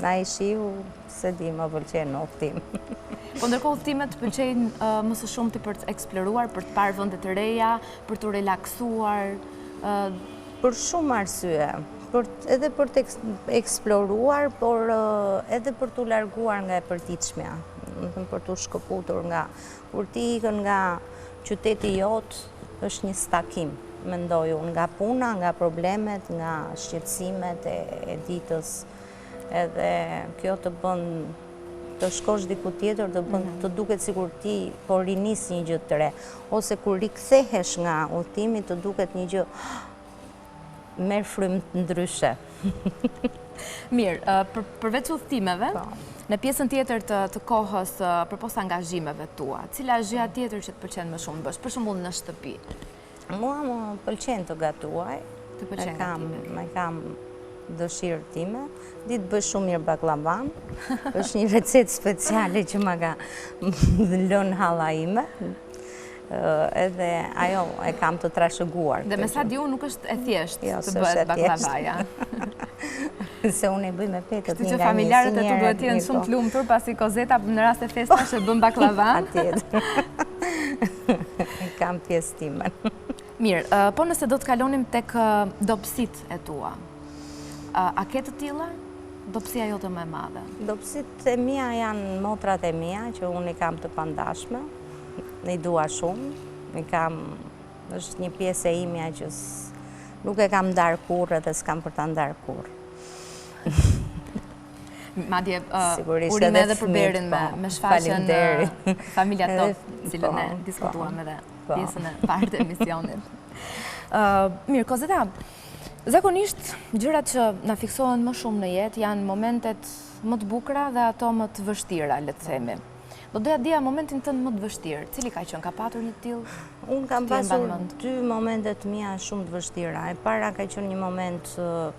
na i shiu se di më pëlqen në udhtim. Po ndërkohë udhtimet pëlqejnë më së shumti për të eksploruar, për të parë vende të reja, për të relaksuar. Për shumë arsye, edhe për të eksploruar, por edhe për të larguar nga e përditshmja, për të shkëputur nga, kur ti ikën nga qyteti jot, është një stakim, mendoj unë, nga puna, nga problemet, nga shqetësimet e ditës, edhe kjo të bën të shkosh diku tjetër, të duket sikur ti po rinis një gjë të re, ose kur rikthehesh nga udhtimi të duket një gjë merë frymë të ndryshe. Mirë, përveç udhtimeve, në pjesën tjetër të kohës përpos angazhimeve tua, cila është gjëja tjetër që të pëlqen më shumë bësh, për shembull në shtëpi? Mua më pëlqen të gatuaj, të pëlqen gatimi. Me kam dëshirë time, di të bëj shumë mirë baklavan, është një recetë speciale që ma ka lënë halla ime, edhe ajo e kam të trashëguar. Dhe me sa di unë nuk është e thjeshtë të bëhet baklavaja. Se unë e bëj me petët një nga një. Kështu që familjarët e tu duhet jenë shumë të lumtur pasi Kozeta në rast e festash e bën baklavan. Atjetër. Kam pjesë timen. Mirë, po nëse do të kalonim tek dobësitë e tua, a ke të tilla? Dobësia jote më e madhe? Dobësitë e mia janë motrat e mia që unë i kam të pandashme. I dua shumë, është një pjesë e imja që nuk e kam ndarë kurrë edhe s'kam për ta ndarë kurrë. Madje urim edhe për berin me shfaqjen familja tot, cilën e diskutuam edhe pjesën e parë të emisionit. Mirë, Kozeta, zakonisht gjërat që na fiksohen më shumë në jetë janë momentet më të bukura dhe ato më të vështira, le të themi. Do doja dija momentin tënd më të vështirë. Cili ka qenë? Ka patur një tillë? Unë kam pasur 2 momentet mia shumë të vështira. E para ka qenë një moment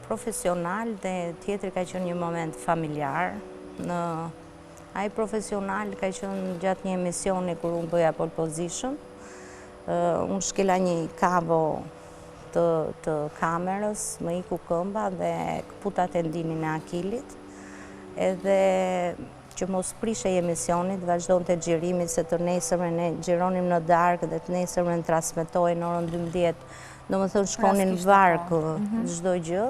profesional dhe tjetri ka qenë një moment familjar. Ai profesional ka qenë gjatë një emisioni kur unë bëja pole position. Unë shkela një kavo të kamerës, më iku këmba dhe këputat e ndinin e akilit. Edhe që mos prishe emisionit, vazhdojnë të xhirimit, se të nesërmen ne xhironim në darkë dhe të nesërmen transmetoj në orën 12, do më thënë shkonin varkë çdo gjë,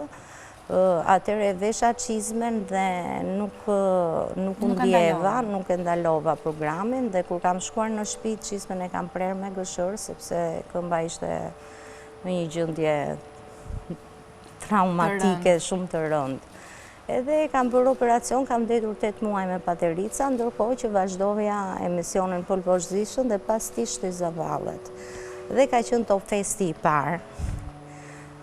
atëre vesha qizmen dhe nuk ndjeva, nuk e ndalova programin, dhe kur kam shkuar në shtëpi, qizmen e kam prerë me gëshërë, sepse këmba ishte në një gjendje traumatike shumë të rëndë. Edhe kam bërë operacion, kam detur 8 muaj me paterica, ndërkohë që vazhdoja emisionin pole position dhe pas ti shtë i zavallet. Dhe ka qenë top festi i parë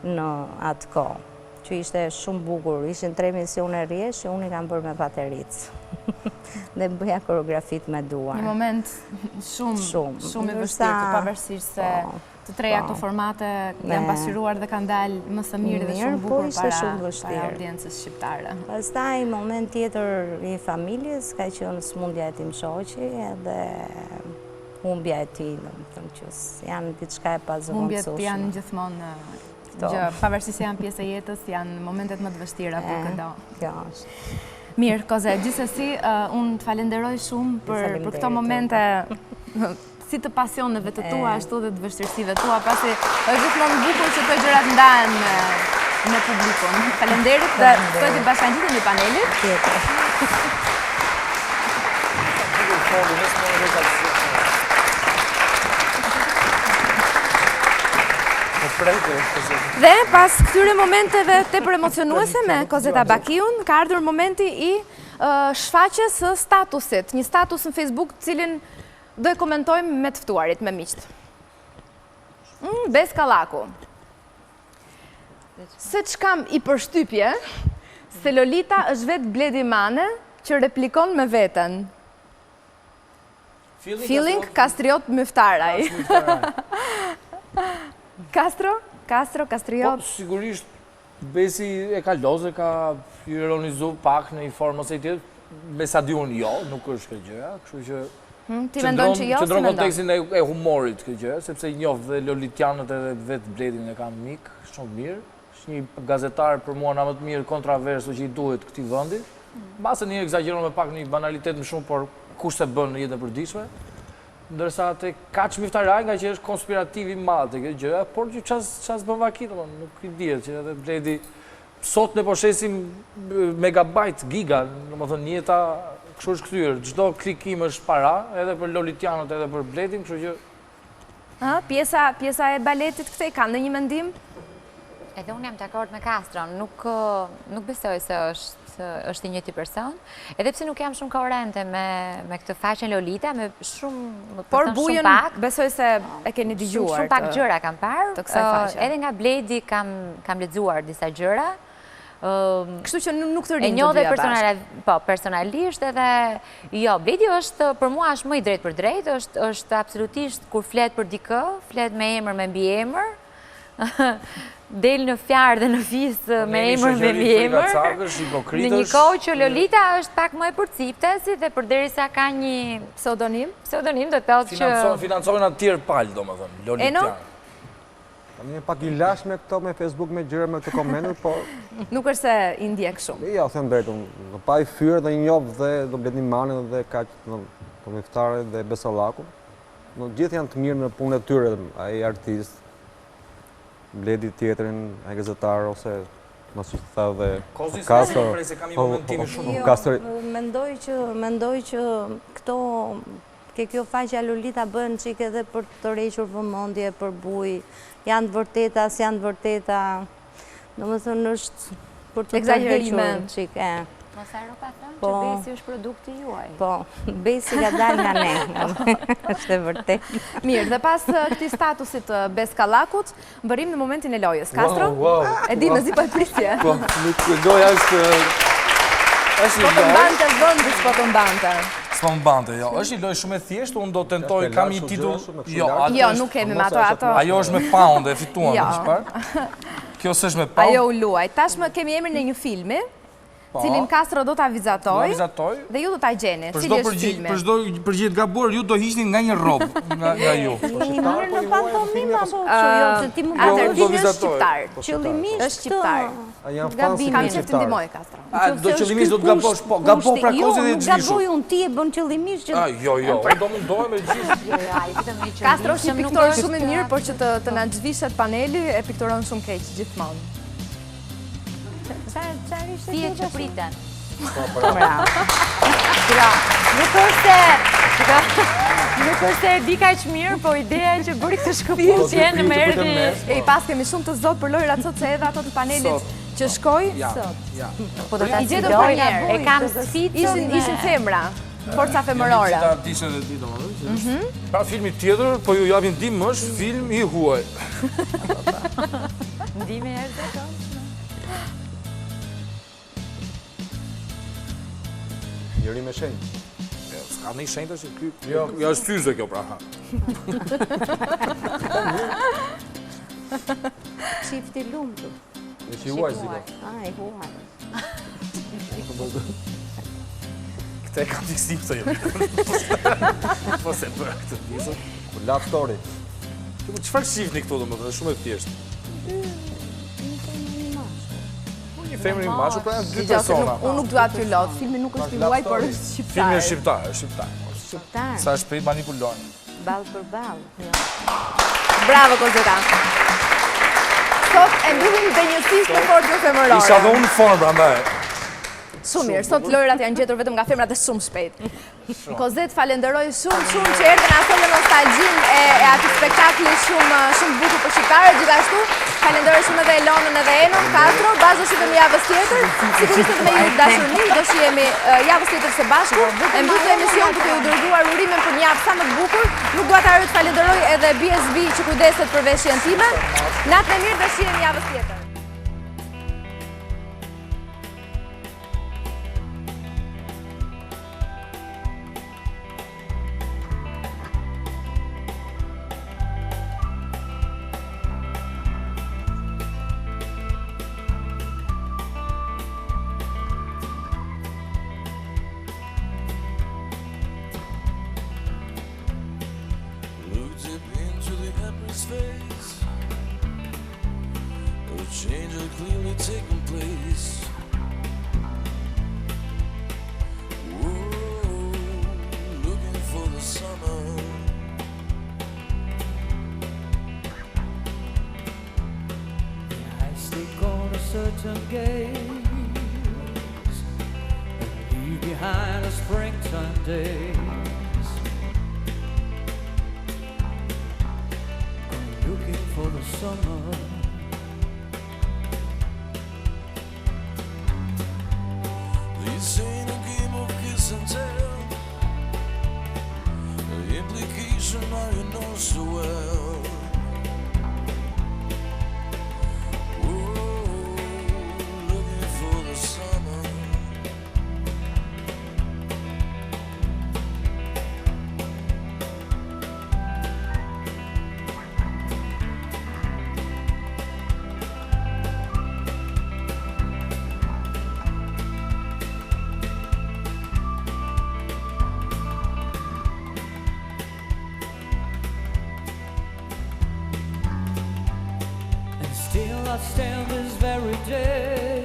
në atë kohë, që ishte shumë bukur. Ishin 3 emisione rrjesh që unë i kam bërë me patericë. dhe bëja koreografit me duar. Një moment shumë i vështirë, pavarësisht se të treja këto formate janë pasqyruar dhe kanë dalë më së miri dhe shumë bukur para audiencës shqiptare. Pastaj, moment tjetër i familjes, ka qenë smundja e tim shoqi edhe humbja e tij, domethënë që janë diçka e pazëvendësueshme. Humbjet janë gjithmonë gjë, pavarësisht se janë pjesë e jetës, janë momentet më të vështira për këdo. Kjo është. Mirë, Koze, gjithsesi, unë të falenderoj shumë për këto momente si të pasioneve të tua, ashtu dhe të vështirësive tua, pasi është gjithmonë bukur që këto gjërat ndahen me publikun. Falenderit dhe sot i bashkangjitemi panelit. Dhe pas këtyre momenteve tepër emocionuese me Kozeta Bakiun, ka ardhur momenti i shfaqjes së statusit, një status në Facebook cilin do e komentojmë me të ftuarit, me miqt. Bes Kallaku. Se që kam i përshtypje, se Lolita është vetë Bledi Mane që replikon me veten. Feeling Kastriot Myftaraj. Kastriot. Po, sigurisht, Besi e ka loze, ka ironizu pak në i formë ose i tjetë, Besa di unë jo, nuk është këtë gjëja, kështu që... Ti mendon që jo, si mendon? Kontekstin e humorit këtë gjë, sepse i njoh dhe Lolitianët edhe vetë Bledin e kam mik, shumë mirë, është një gazetar për mua nga më të mirë kontraversu që i duhet këtij vendi. Mbase një egzageron me pak një banalitet më shumë, por kush se bën në jetën e përditshme. Ndërsa te Kaç Myftaraj nga që është konspirativ i madh këtë gjë, por që ças bën vaki, domethënë nuk i dihet që edhe Bledi sot ne po shesim megabajt, giga, domethënë jeta kështu është kthyer, çdo klikim është para, edhe për Lolitianët, edhe për Bledin, kështu që... Pjesa e baletit këtej, ka ndonjë mendim? Edhe unë jam dakord me Kastron, nuk besoj se është i njëjti person, edhe pse nuk jam shumë koherente me këtë faqen Lolita, me shumë pak. Por bujën besoj se e keni dëgjuar. Shumë pak gjëra kam parë, edhe nga Bledi kam lexuar disa gjëra. Kështu që nuk të rinë të dyja bashkë. Po, personalisht edhe jo, Bledi është, për mua është më i drejt për drejt, është absolutisht kur flet për dikë, flet me emër me mbi emër, del në fjarë dhe në fisë me emër me mbi emër, në një kohë që Lolita është pak më e përciptesi dhe përderisa ka një pseudonim do të thotë që... Financojnë atë tjerë palë, domethënë, Lolitianë. Një pak i lash me këto, me Facebook, me gjëra, me këtë komentur, por... Nuk është se i ndjek shumë. Ja, them drejtun, pa i fyrë dhe njov dhe do Bledi Mane dhe Kaç Myftaraj dhe Besallaku. Gjithë janë të mirë në punën e tyre, ai artist, Bledi tjetrin, ai gazetar ose më së tha dhe Kastro. Mendoj që këto kjo faqja Lolita bën çik edhe për të rrequr vëmendje për buj, janë të vërteta, s'janë të vërteta. Domethënë është për të egzagerime çik, Mos haro pa thënë që Besi është produkti juaj. Po, Besi ka dalë nga ne. Është e vërtet. Mirë, dhe pas këtij statusit të Bes Kallakut, bërim në momentin e lojës. Kastro? E di, mezi po e prisje. Po, loja është... Po të mbante vëndi, s'po të mbante. S'po mbante, jo. Është një lojë shumë e thjeshtë, unë do të tentoj, kam një titull... Jo, nuk kemi me ato. Ajo është me pound, e fituam, në shpar. Kjo s'është me pound. Ajo u luaj. Tashmë kemi emrin e një filmi, cilin Kastro do të avizatoj, dhe ju do të gjeni. Për çdo përgjigje të gabuar, ju do hiqni nga një robë, nga ju. Një marrë në pantomim, apo filmi është shqiptar. Qëllimisht është shqiptar. Kam qef të ndihmoj, Kastro. Do qëllimisht do të gabosh, po, gabo pra kozit dhe të gjishur. Gaboj unë, ti e bën qëllimisht që... Jo, unë do mundohem me gjithë. Kastro është një piktor shumë i mirë, por që të na zhvishet paneli, e pikturon shumë keq gjithmonë. Si e që priten. Nuk është e di kaq mirë, po ideja që bëri këtë shkëputje në merdi. E pas kemi shumë të zot për lojrat sot se edhe ato të panelit që shkoj sot. Po do ta gjej e kam sficën. Ishin femra. Forca femërore. Pra filmi tjetër, po ju japin ndim është film i huaj. Ndime erdhe këto? Njëri me shenjë. S'ka një shenjta që ky... Jo, është fyze kjo pra. Qifti lumtur. E që i huaj, zika. I huaj. Këte e kam t'i kësim të jemi. Po se për këtë pjesë. Love story. Qëfar shifni këto dhe më dhe shumë e thjeshtë? Një femër një mashë, pra janë dy persona. Unë nuk duha t'ju lot, filmi nuk është i huaj, por është shqiptar. Filmi është shqiptar, është shqiptar. Shqiptar. Sa është prit manipulojnë. Ballë për ballë. Bravo, Kozeta. Sot e mbyllim denjësisht në fortën femërore. Isha dhe unë formë, prandaj. Shumë mirë, sot lojrat janë gjetur vetëm nga femrat e shumë shpejt. Kozet, falenderoj shumë që erdhe na thonë nostalgjin e atij spektakli shumë bukur për shqiptarët. Gjithashtu, falenderoj shumë edhe Elonën edhe Enon, Castro, bazë shihemi javës tjetër. Sigurisht edhe me ju dashuri, do shihemi javës tjetër së bashku. E mbyll emision duke ju dërguar urimin për një javë sa më të bukur. Nuk dua ta harroj të falenderoj edhe BSB që kujdeset për veshjen time. Natën e mirë, do shihemi javës tjetër. Face. A change had clearly taken place. Whoa, looking for the summer. I stick on a certain gaze and leave behind a springtime day. Looking for the summer. This ain't a game of kiss and tell. The implication now you know so well. Whoa, looking for the summer. Still I stand this very day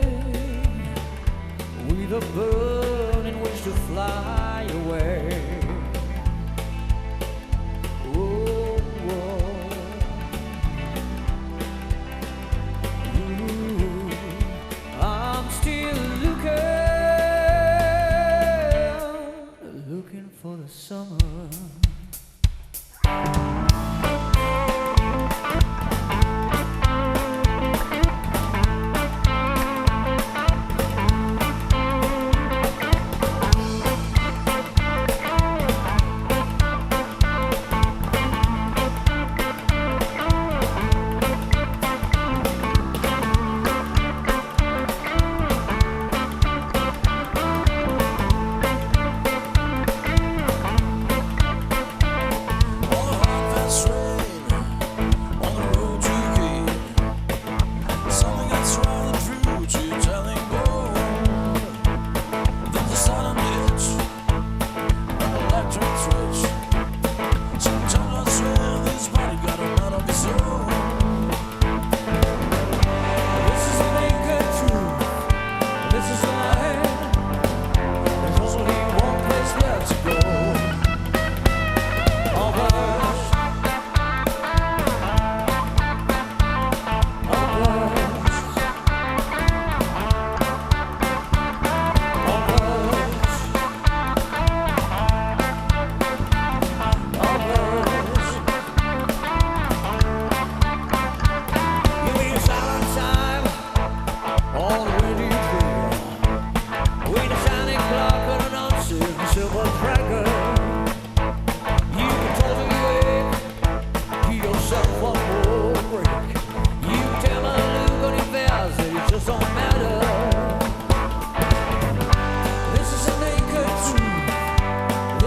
with a burning wish to fly away. Oh, I'm still looking for the summer.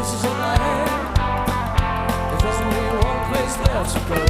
this is all I have. There's only one place left to go.